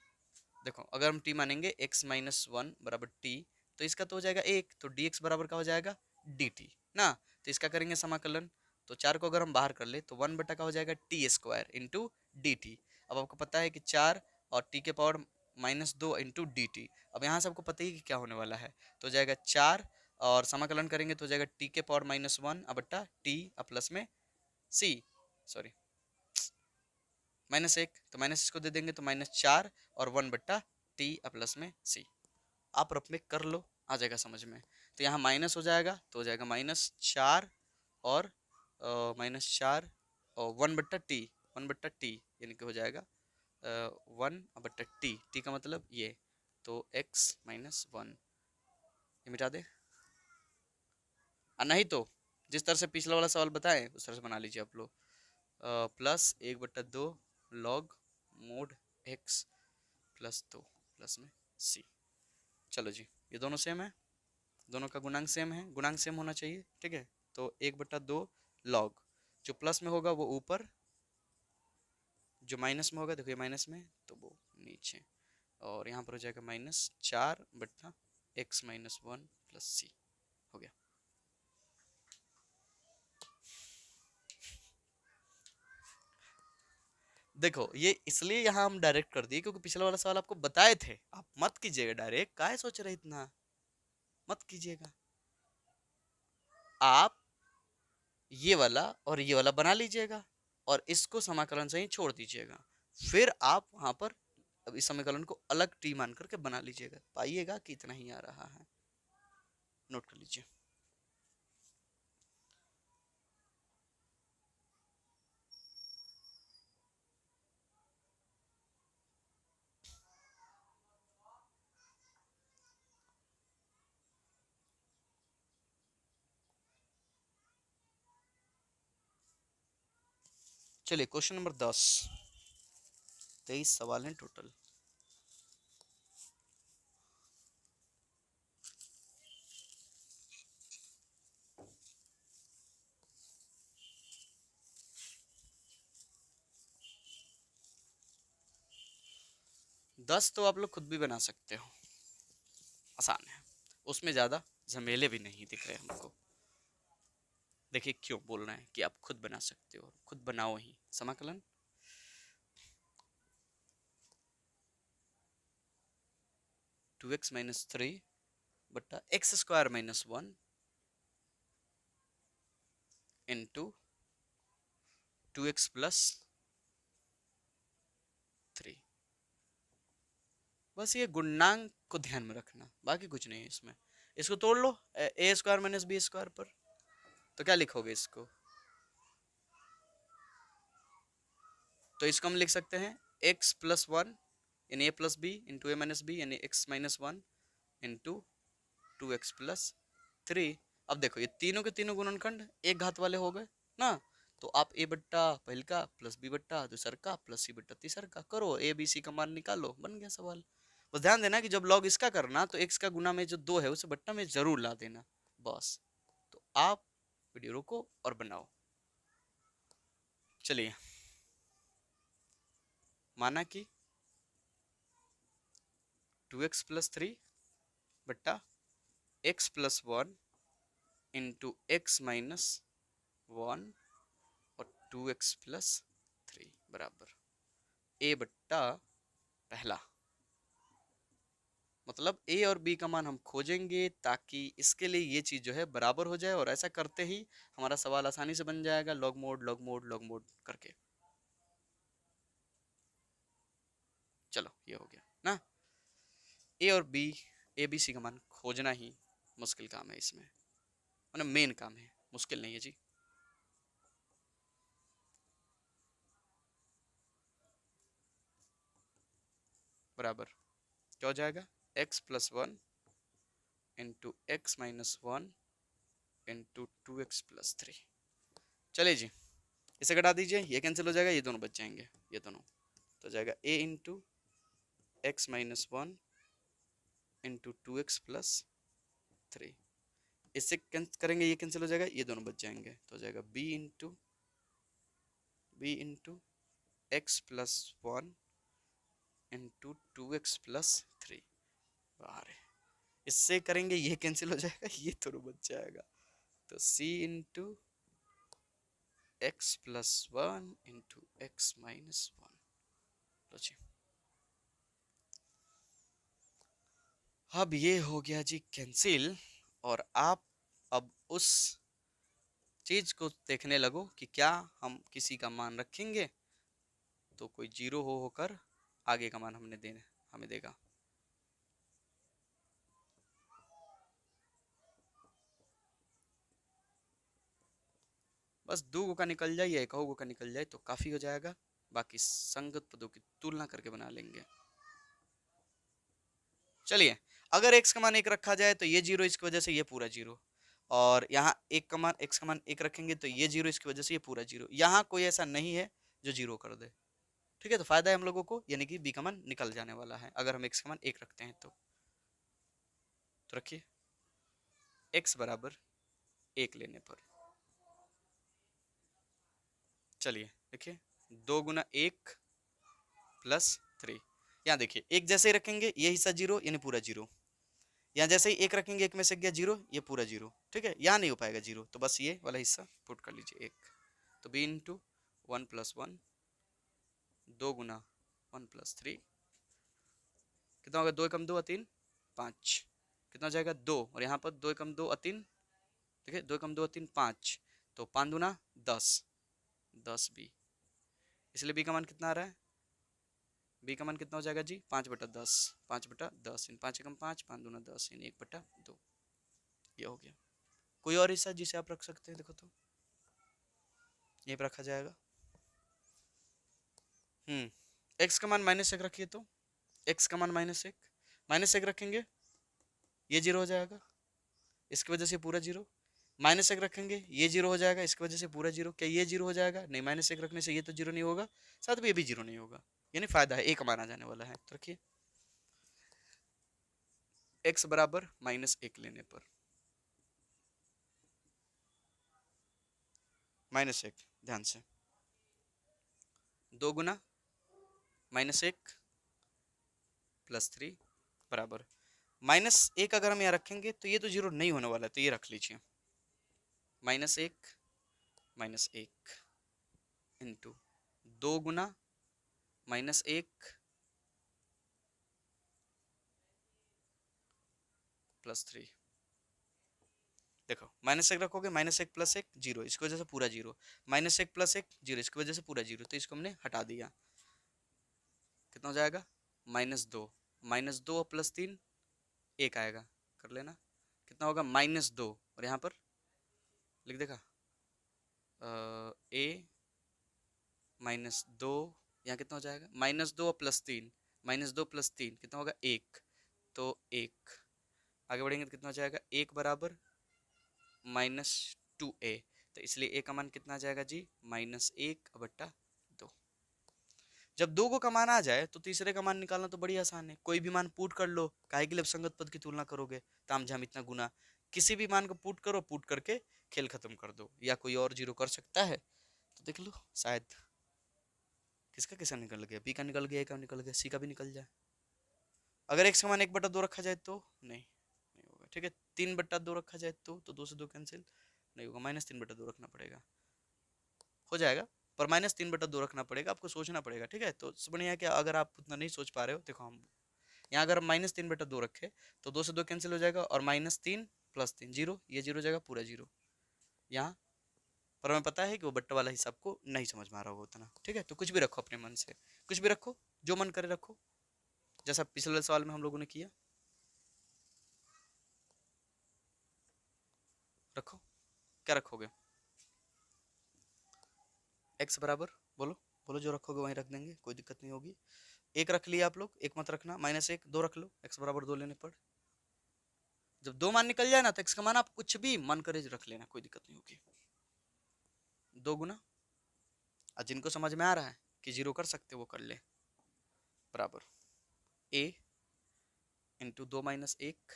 देखो, अगर हम टी मानेंगे x - 1 बराबर टी, तो इसका तो हो जाएगा 1, तो dx बराबर का हो जाएगा dt ना। तो इसका करेंगे समाकलन, तो 4 को अगर हम बाहर कर ले तो 1 बटा का हो जाएगा t² इंटू डी टी। अब आपको पता है कि 4 और t के पावर -2 इंटू डी टी। अब यहाँ से आपको पता ही कि क्या होने वाला है, तो हो जाएगा 4 और समाकलन करेंगे तो हो जाएगा t के पावर -1 बट्टा टी प्लस में सी, सॉरी -1, तो माइनस इसको दे देंगे तो -4 और 1 बट्टा टी प्लस में सी। आप रफ में कर लो, आ जाएगा समझ में। तो यहाँ माइनस हो जाएगा तो हो जाएगा -4 और -4 और 1/t, 1/t यानी कि हो जाएगा 1 बट्टा टी का मतलब ये, तो x माइनस 1, ये मिटा दे। नहीं तो जिस तरह से पिछला वाला सवाल बताएं उस तरह से बना लीजिए आप लोग। Plus 1/2 log mode x plus 2 plus में c। चलो जी, ये दोनों सेम है, दोनों का गुणांक सेम है, गुणांक सेम होना चाहिए, ठीक है। तो 1/2 लॉग, जो प्लस में होगा वो ऊपर, जो माइनस में होगा देखो ये माइनस में तो वो नीचे, और यहाँ पर हो जाएगा -4/x माइनस 1 प्लस सी। हो गया। देखो ये इसलिए यहाँ हम डायरेक्ट कर दिए क्योंकि पिछला वाला सवाल आपको बताए थे, आप मत कीजिएगा डायरेक्ट, काहे सोच रहे इतना, मत कीजिएगा। आप ये वाला और ये वाला बना लीजिएगा और इसको समाकलन से ही छोड़ दीजिएगा, फिर आप वहां पर अब इस समीकरण को अलग टी मान करके बना लीजिएगा, पाइएगा कि इतना ही आ रहा है। नोट कर लीजिए। चलिए क्वेश्चन नंबर 10, 23 सवाल हैं टोटल। दस तो आप लोग खुद भी बना सकते हो, आसान है, उसमें ज़्यादा झमेले भी नहीं दिख रहे हमको। देखिए क्यों बोल रहे हैं कि आप खुद बना सकते हो, खुद बनाओ ही। समाकलन 2x माइनस 3 बट्टा x square minus 1 into 2x plus 3। बस ये गुणनांक को ध्यान में रखना, बाकी कुछ नहीं है इसमें। इसको तोड़ लो ए स्क्वायर माइनस बी स्क्वायर पर, तो क्या लिखोगे इसको, तो इसको हम लिख सकते हैं x प्लस 1 यानी a plus B into a minus b यानी x minus 1 into 2x plus 3। अब देखो ये तीनों के तीनों गुणनखंड एक घात वाले हो गए ना, तो आप a बट्टा पहल का प्लस b बट्टा दूसर का प्लस c बट्टा तीसर का करो, a b c का मान निकालो, बन गया सवाल। बस ध्यान देना कि जब लॉग इसका करना तो x का गुना में जो 2 है उसे बट्टा में जरूर ला देना, बस। तो आप वीडियो रोको और बनाओ। चलिए, माना कि 2x प्लस 3 बट्टा x plus 1 into x minus 1 और 2x प्लस 3 बराबर a बट्टा पहला, मतलब a और b का मान हम खोजेंगे ताकि इसके लिए ये चीज जो है बराबर हो जाए, और ऐसा करते ही हमारा सवाल आसानी से बन जाएगा, log mode log mode log mode करके। चलो ये हो गया ना, a और b, a b c का मान खोजना ही मुश्किल काम है इसमें, मतलब मेन काम है, मुश्किल नहीं है जी। बराबर क्या हो जाएगा, x plus 1 into x minus 1 into 2x plus 3। चलिए जी, इसे घटा दीजिए, ये कैंसिल हो जाएगा, ये दोनों बच जाएंगे, ये दोनों तो जाएगा a into x minus 1 into 2x plus 3। इससे करेंगे ये कैंसिल हो जाएगा, ये दोनों बच जाएंगे, तो हो जाएगा b into x plus 1 into 2x plus 3 बाहर है। इससे करेंगे ये कैंसिल हो जाएगा, ये दोनों बच जाएगा, तो c into x plus 1 into x minus 1। लो जी, अब ये हो गया जी कैंसिल, और आप अब उस चीज को देखने लगो कि क्या हम किसी का मान रखेंगे तो कोई जीरो होकर आगे का मान हमें देगा। बस दो का निकल जाए या एक का निकल जाए तो काफी हो जाएगा। बाकी संगत पदों की तुलना करके बना लेंगे। चलिए, अगर x का मान 1 रखा जाए तो ये 0 इसकी वजह से ये पूरा 0, और यहाँ एक का मान x का मान 1 रखेंगे तो ये 0 इसकी वजह से ये पूरा 0। यहाँ कोई ऐसा नहीं है जो 0 कर दे। ठीक है, तो फायदा है हम लोगों को, यानी कि b का मान निकल जाने वाला है अगर हम x का मान 1 रखते हैं तो रखिए x बराबर 1 लेने पर, चलिए देखिए 2 गुना 1 प्लस 3। यहाँ देखिए एक जैसे ही रखेंगे ये हिस्सा 0 यानी पूरा 0, यहाँ जैसे ही 1 रखेंगे 1 में से गया 0, ये पूरा 0। ठीक है, यहाँ नहीं हो पाएगा 0, तो बस ये वाला हिस्सा पुट कर लीजिए 1। तो b इंटू 1 प्लस 1, 2 गुना 1 प्लस 3, कितना होगा 2 एकम 2 3 5, कितना हो जाएगा 2, और यहाँ पर 2 एकम 2 3, देखिए 2 एकम 2 3 5, तो 5 दूना 10, 10 b, इसलिए b का मान कितना आ रहा है, b का मान कितना हो जाएगा जी 5/10, 5/10 इन 5 एकम 5, 5 दूना 10 इन 1/2, ये हो गया। कोई और हिस्सा जिसे आप रख सकते हैं, देखो तो ये पे रखा जाएगा। x का मान -1 रखिए, तो x का मान -1 रखेंगे ये 0 हो जाएगा, इसकी वजह से पूरा 0। -1 रखेंगे ये 0 हो जाएगा, इसकी वजह से पूरा 0। क्या ये 0 हो जाएगा? नहीं, -1 रखने से ये तो 0 नहीं होगा, साथ में ये भी 0 नहीं होगा, यानी फायदा है, एक माना जाने वाला है। तो रखिए x बराबर -1 लेने पर, -1 ध्यान से, 2 गुना -1 प्लस 3 बराबर -1। अगर हम यहाँ रखेंगे तो ये तो 0 नहीं होने वाला है, तो ये रख लीजिए -1 इंटू 2 गुना -1 प्लस 3। देखो -1 रखोगे, -1 प्लस 1 0, इसकी वजह से पूरा 0, -1 प्लस 1 0, इसकी वजह से पूरा 0, तो इसको हमने हटा दिया। कितना हो जाएगा -2, -2 प्लस 3 1 आएगा, कर लेना, कितना होगा -2, और यहाँ पर लिख देगा a -2, यहाँ कितना हो जाएगा -2 प्लस 3, -2 प्लस 3 कितना होगा 1, तो 1 आगे बढ़ेंगे तो कितना हो जाएगा 1 बराबर -2a, तो इसलिए a का मान कितना आ जाएगा जी -1/2। जब 2 को का मान आ जाए तो तीसरे का मान निकालना तो बड़ी आसान है, कोई भी मान पुट कर लो, काहे के लिए संगत पद की तुलना करोगे, ताम झाम इतना गुना, किसी भी मान को पुट करो, पुट करके खेल खत्म कर दो, या कोई और 0 कर सकता है, तो देख लो शायद किसका किसका निकल गया, बी का निकल गया, ए का निकल गया, सी का भी निकल जाए। अगर x का मान 1/2 रखा जाए तो नहीं होगा। ठीक है, 3/2 रखा जाए तो 2 से 2 कैंसिल, नहीं होगा, -3/2 रखना पड़ेगा, हो जाएगा, पर -3/2 रखना पड़ेगा, आपको सोचना पड़ेगा। ठीक है, तो बढ़िया है कि अगर आप उतना नहीं सोच पा रहे हो, देखो हम यहाँ अगर हम -3/2 रखे तो 2 से 2 कैंसिल हो जाएगा, और -3 प्लस 3 0, ये 0 हो जाएगा, पूरा 0 यहाँ पर। हमें पता है कि वो बट्टा वाला हिसाब को नहीं समझ में आ रहा होगा उतना। ठीक है, तो कुछ भी रखो अपने मन से, कुछ भी रखो, जो मन करे रखो, जैसा पिछले सवाल में हम लोगों ने किया, रखो, क्या रखोगे, x बराबर, बोलो बोलो, जो रखोगे वहीं रख देंगे, कोई दिक्कत नहीं होगी। 1 रख लिया आप लोग, 1 मत रखना, -1 2 रख लो, x बराबर 2 लेने पर, जब 2 मान निकल जाए ना तो x का मान आप कुछ भी मन करे रख लेना, कोई दिक्कत नहीं होगी। 2 गुना, जिनको समझ में आ रहा है कि 0 कर सकते वो कर ले, बराबर a इंटू 2 - 1,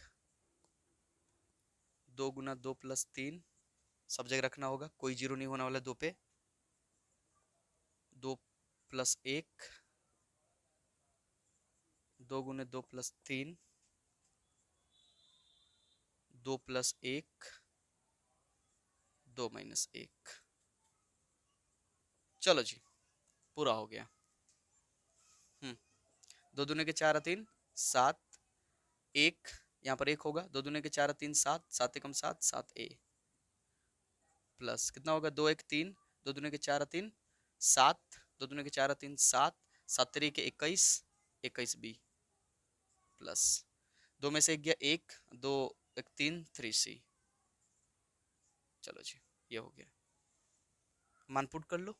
2 गुना 2 प्लस 3, सब जगह रखना होगा, कोई 0 नहीं होने वाला 2 पे, 2 प्लस 1, 2 गुने 2 प्लस 3, 2 प्लस 1, 2 - 1, चलो जी पूरा हो गया। 2 दूने के 4 3 7, 1 यहाँ पर 1 होगा, 2 दूने के 4 3 7, 7 एकम 7, 7a प्लस कितना होगा 2 1 3, 2 दूने के 4 3 7, 2 दूने के 4 3 7, 7 3 के 21, 21b प्लस 2 में से 1 गया 1, 2 1 3 3c। चलो जी ये हो गया, मान पुट कर लो,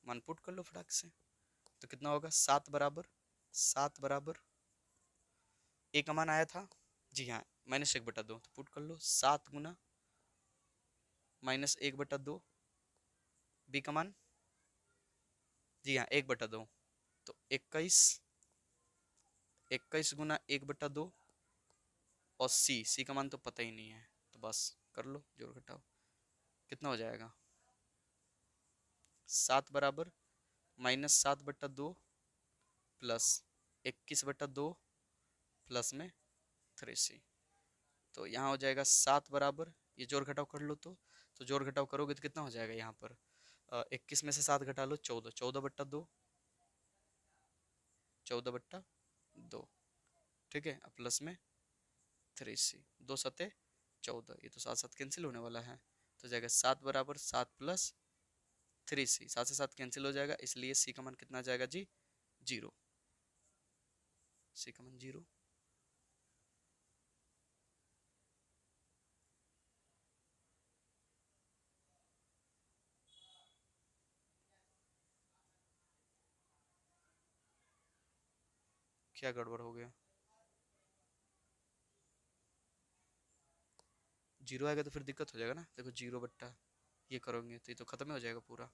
मान पुट कर लो फटाक से। तो कितना होगा, 7 बराबर ए का मान आया था, जी हाँ, -1/2, तो पुट कर लो 7 गुना -1/2, बी का मान, जी हाँ 1/2, तो 21 गुना 1/2, और सी का मान तो पता ही नहीं है, तो बस कर लो जोड़ घटाओ, कितना हो जाएगा, 7 बराबर -7/2 प्लस 21/2 प्लस में 3c, तो यहाँ हो जाएगा 7 बराबर, ये जोड़ घटाव कर लो, तो जोड़ घटाव करोगे तो कितना हो जाएगा यहाँ पर, 21 में से 7 घटा लो, 14, 14/2, 14/2, ठीक है, अब प्लस में 3c, 2 7 14, ये तो 7 7 कैंसिल होने वाला है, तो जाएगा 7 बराबर 7 प्लस 3c, 7 से 7 कैंसिल हो जाएगा, इसलिए सी का मान कितना आ जाएगा जी, 0, सी का मान 0। क्या गड़बड़ हो गया, 0 आएगा तो फिर दिक्कत हो जाएगा ना, देखो 0 ये करोगे तो ये तो खत्म ही हो जाएगा पूरा।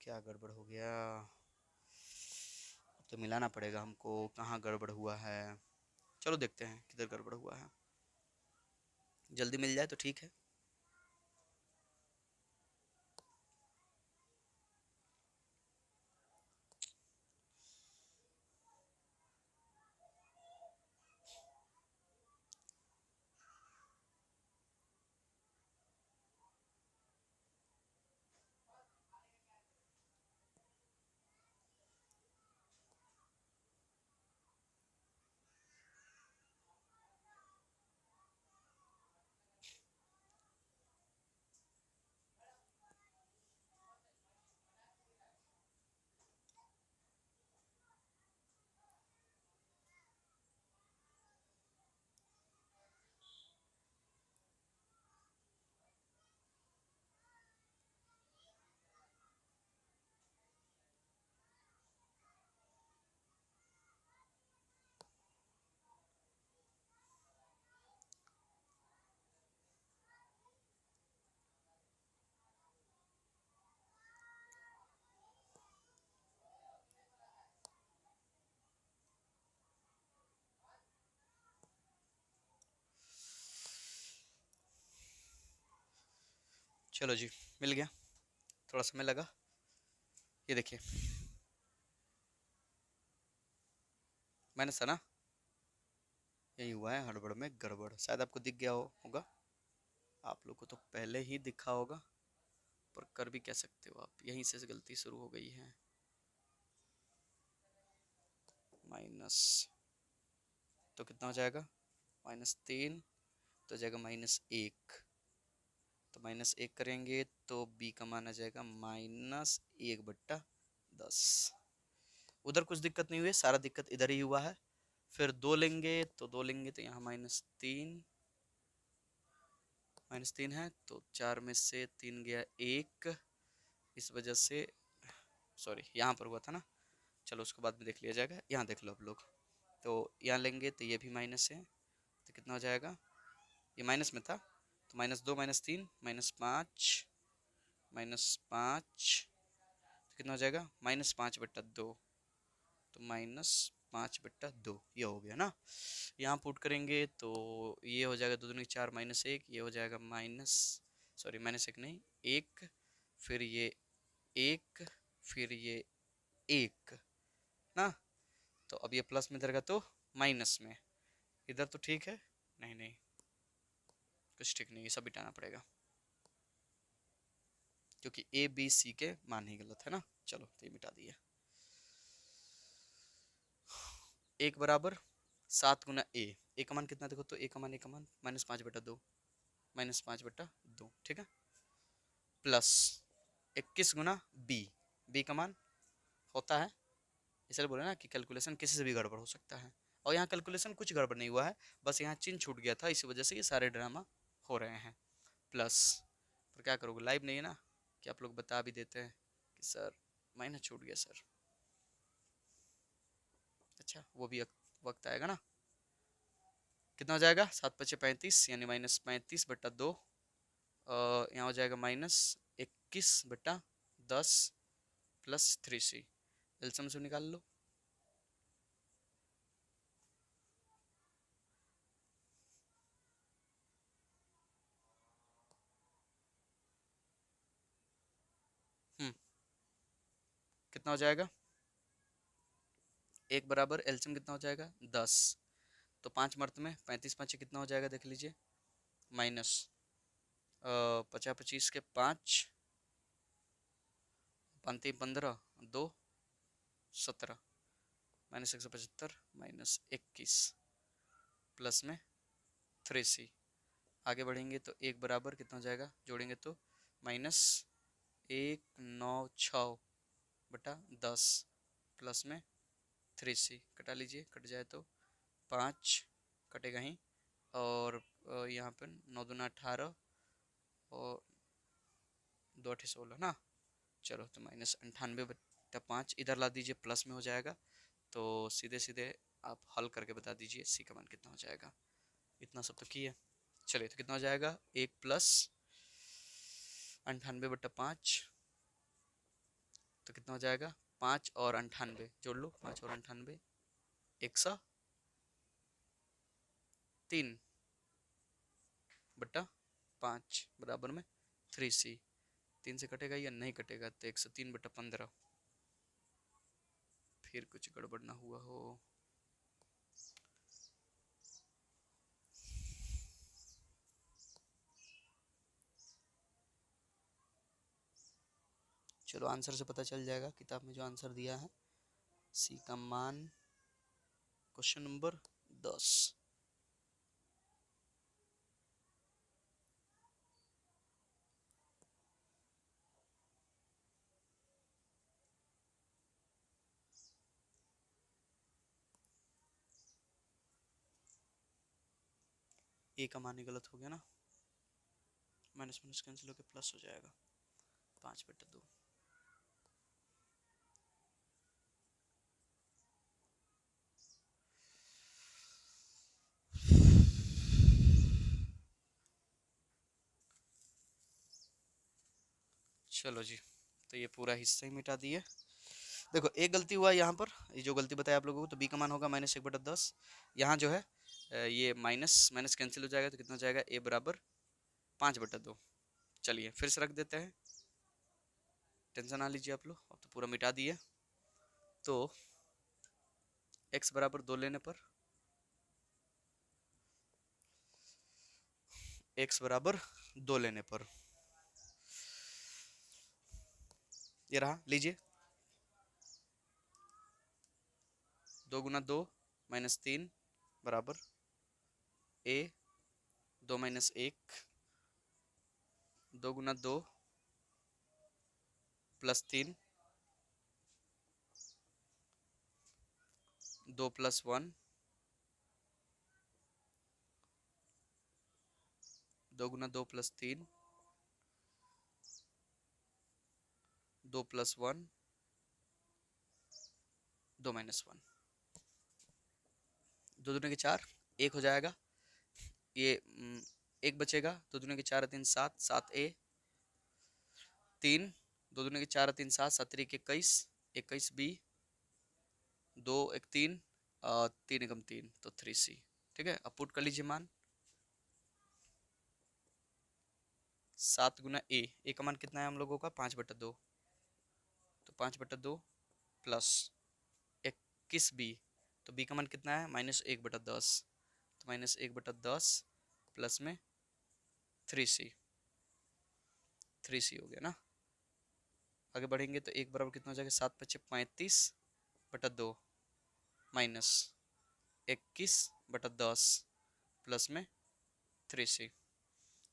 क्या गड़बड़ हो गया, अब तो मिलाना पड़ेगा हमको, कहाँ गड़बड़ हुआ है, चलो देखते हैं किधर गड़बड़ हुआ है, जल्दी मिल जाए तो ठीक है। चलो जी, मिल गया, थोड़ा समय लगा, ये देखिए मैंने सना, यही हुआ है हड़बड़ में गड़बड़, शायद आपको दिख गया होगा, आप लोग को तो पहले ही दिखा होगा, पर कर भी कह सकते हो आप, यहीं से गलती शुरू हो गई है, माइनस, तो कितना हो जाएगा, -3, तो जाएगा -1, तो -1 करेंगे तो b का मान आ जाएगा -1/10, उधर कुछ दिक्कत नहीं हुई, सारा दिक्कत इधर ही हुआ है, फिर 2 लेंगे तो यहाँ -3 है, तो 4 में से 3 गया 1, इस वजह से, सॉरी यहाँ पर हुआ था ना, चलो उसको बाद में देख लिया जाएगा, यहाँ देख लो आप लोग, तो यहाँ लेंगे तो ये भी माइनस है, तो कितना हो जाएगा, ये माइनस में था, तो -2 -3 -5, तो कितना हो जाएगा, -5/2, तो -5/2, ये हो गया ना, यहाँ पुट करेंगे तो ये हो जाएगा 2 दूनी 4 -1, ये हो जाएगा -1 नहीं 1, फिर ये 1, फिर ये 1 ना, तो अब ये प्लस में इधर का तो माइनस में, इधर तो ठीक है, नहीं नहीं कुछ ठीक नहीं, ये सब मिटाना पड़ेगा, क्योंकि ए बी सी के मान ही गलत है ना, चलो तो ये मिटा दिया, 1 बराबर 7 गुना ए का मान कितना, देखो तो ए का मान -5/2, -5/2, ठीक है, प्लस 21 गुना बी का मान होता है, इसलिए बोले ना कि कैलकुलेशन किसी से भी गड़बड़ हो सकता है, और यहाँ कैलकुलेशन कुछ गड़बड़ नहीं हुआ है, बस यहाँ चिन्ह छूट गया था, इसी वजह से ये सारे ड्रामा हो रहे हैं। प्लस पर क्या करोगे, लाइव नहीं है ना, कि आप लोग बता भी देते हैं कि सर माइनस छूट गया सर। अच्छा वो भी वक्त आएगा ना। कितना हो जाएगा, 7×5 = 35 यानी -35/2। यहाँ हो जाएगा -21/10 प्लस 3c। एलसीएम से निकाल लो। कितना हो जाएगा, एक बराबर एलसीएम कितना हो जाएगा 10। तो 5 में 35×5 कितना हो जाएगा देख लीजिए, माइनस 50×25 के 5, 5×3 = 15, 2 17, -175 -21 प्लस में 3c। आगे बढ़ेंगे तो एक बराबर कितना हो जाएगा, जोड़ेंगे तो -196/10 प्लस में 3c। कटा लीजिए, कट जाए तो 5 कटेगा ही, और यहाँ पर 9×2 = 18 और 2×8 = 16 ना। चलो तो -98/5 इधर ला दीजिए, प्लस में हो जाएगा। तो सीधे सीधे आप हल करके बता दीजिए सी का मान कितना हो जाएगा। इतना सब तो किए, चलिए तो कितना हो जाएगा, 1 + 98/5 तो कितना हो जाएगा, 5 और 98 जोड़ लो, 5 और 98 103/5 बराबर में 3c। 3 से कटेगा या नहीं कटेगा, तो 103/15। फिर कुछ गड़बड़ ना हुआ हो। चलो आंसर से पता चल जाएगा, किताब में जो आंसर दिया है सी का मान क्वेश्चन नंबर 10। ए का मान ही गलत हो गया ना, माइनस माइनस कैंसिल होकर प्लस हो जाएगा, 5/2। चलो जी, तो ये पूरा हिस्सा ही मिटा दिए। देखो एक गलती हुआ यहाँ पर, ये जो गलती बताया आप लोगों को, तो बी का मान होगा -1/10। यहाँ जो है ये माइनस माइनस कैंसिल हो जाएगा, तो कितना हो जाएगा, ए बराबर 5/2। चलिए फिर से रख देते हैं, टेंशन ना लीजिए आप लोग, अब तो पूरा मिटा दिए। तो x बराबर 2 लेने पर, x बराबर 2 लेने पर ये रहा, लीजिए 2×2 -3 बराबर a, 2 - 1, 2×2 + 3, 2 + 1, 2×2 + 3, 2 + 1, 2 - 1, 2 दूनी के 4, 1 हो जाएगा। ये 1 बचेगा, 2 दूनी के 4 3 7, 7a, 3 2 दूनी के 4 3 7, 7 3 21, 21b, 2 1 3, 3 एकम 3 तो 3c। ठीक है, अब पुट कर लीजिए मान, 7 गुना ए का मान कितना है हम लोगों का, 5/2, तो 5/2 प्लस 21b, तो बी का मान कितना है, -1/10, तो -1/10 प्लस में 3c, 3c हो गया ना। आगे बढ़ेंगे तो एक बराबर कितना हो जाएगा, 7×5 = 35/2 माइनस 21/10 प्लस में 3c।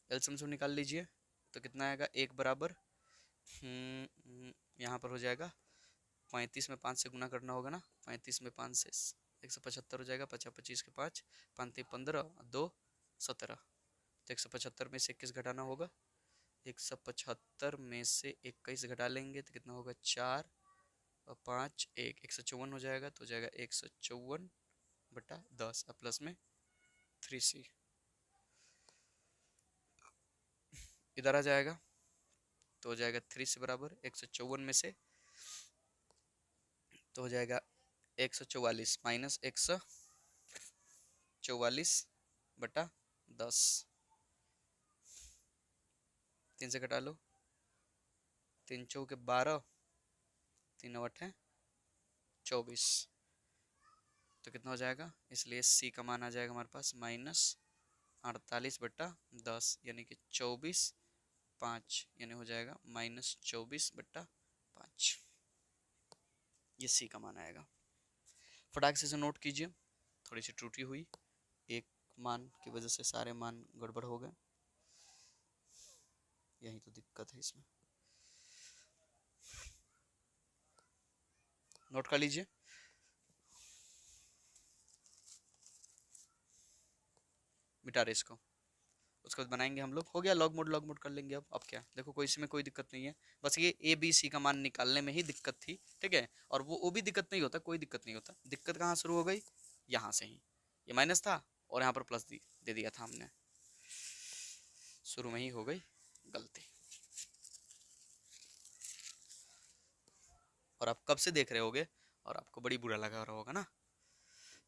एलसीएम से निकाल लीजिए, तो कितना आएगा, एक बराबर यहाँ पर हो जाएगा 35 में 5 से गुना करना होगा ना, 35 में 5 से 175 हो जाएगा, 50 25 के 5, 5 3 15, 2 17। तो 175 में से 21 घटाना होगा, 175 में से 21 घटा लेंगे तो कितना होगा 4 और 5 1, 154 हो जाएगा। तो हो जाएगा 154/10 और प्लस में 3c इधर आ जाएगा। तो हो जाएगा 3c बराबर 154 में से, तो हो जाएगा 144 माइनस 144/10। 3 से घटा लो, 3 चौके 12, 3 8 24। तो कितना हो जाएगा, इसलिए c का मान आ जाएगा हमारे पास -48/10, यानी कि 24/5, यानी हो जाएगा -24/5। ये c का मान आएगा। फटाक से इसे नोट कीजिए, थोड़ी सी त्रुटि हुई, एक मान की वजह से सारे मान गड़बड़ हो गए, यही तो दिक्कत है इसमें। नोट कर लीजिए। मिटा रहे इसको, उसके बाद बनाएंगे हम लोग। हो गया लॉग मोड कर लेंगे। अब क्या देखो, कोई इसमें कोई दिक्कत नहीं है, बस ये ए बी सी का मान निकालने में ही दिक्कत थी, ठीक है। और वो भी दिक्कत नहीं होता, कोई दिक्कत नहीं होता। दिक्कत कहाँ शुरू हो गई, यहाँ से ही। ये माइनस था और यहाँ पर प्लस दे दिया था हमने, शुरू में ही हो गई गलती। और आप कब से देख रहे होगे और आपको बड़ी बुरा लगा रहा होगा ना।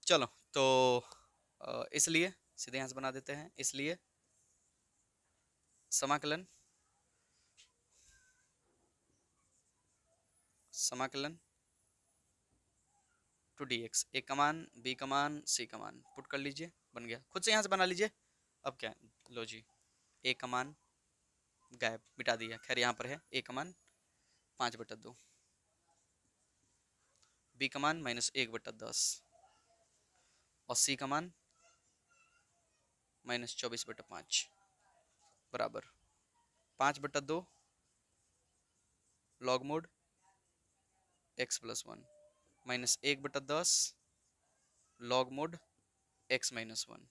चलो तो इसलिए सीधे यहाँ से बना देते हैं। इसलिए समाकलन टू डी एक्स, ए का मान, बी का मान, सी का मान पुट कर लीजिए, बन गया। खुद से यहाँ से बना लीजिए। अब क्या, लो जी, ए का मान गायब, मिटा दिया। खैर यहाँ पर है ए का मान 5/2, बी का मान -1/10 और सी का मान -24/5 बराबर 5/2 log mode x + 1 -1/10 log mode x - 1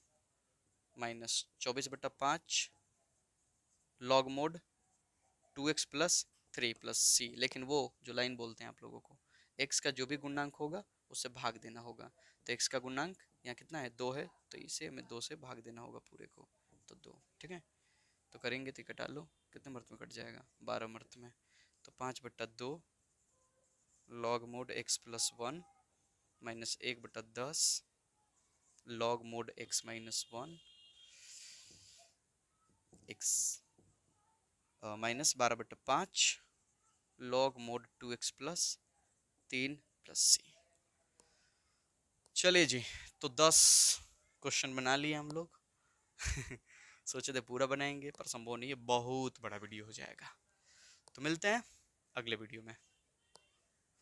-24/5 log mode 2x + 3 + c। लेकिन वो जो लाइन बोलते हैं आप लोगों को, x का जो भी गुणांक होगा उससे भाग देना होगा। तो x का गुणांक यहाँ कितना है, 2 है, तो इसे हमें 2 से भाग देना होगा पूरे को, तो 2, ठीक है। तो करेंगे तो कटा लो, कितने मर्त में कट जाएगा, 12 मर्त में। तो 5/2 log mode x + 1 -1/10 log mode x - 1 x -12/5 log mode 2x + 3 + c। चलिए जी, तो 10 क्वेश्चन बना लिए हम लोग। सोचे थे पूरा बनाएंगे पर संभव नहीं है, बहुत बड़ा वीडियो हो जाएगा। तो मिलते हैं अगले वीडियो में।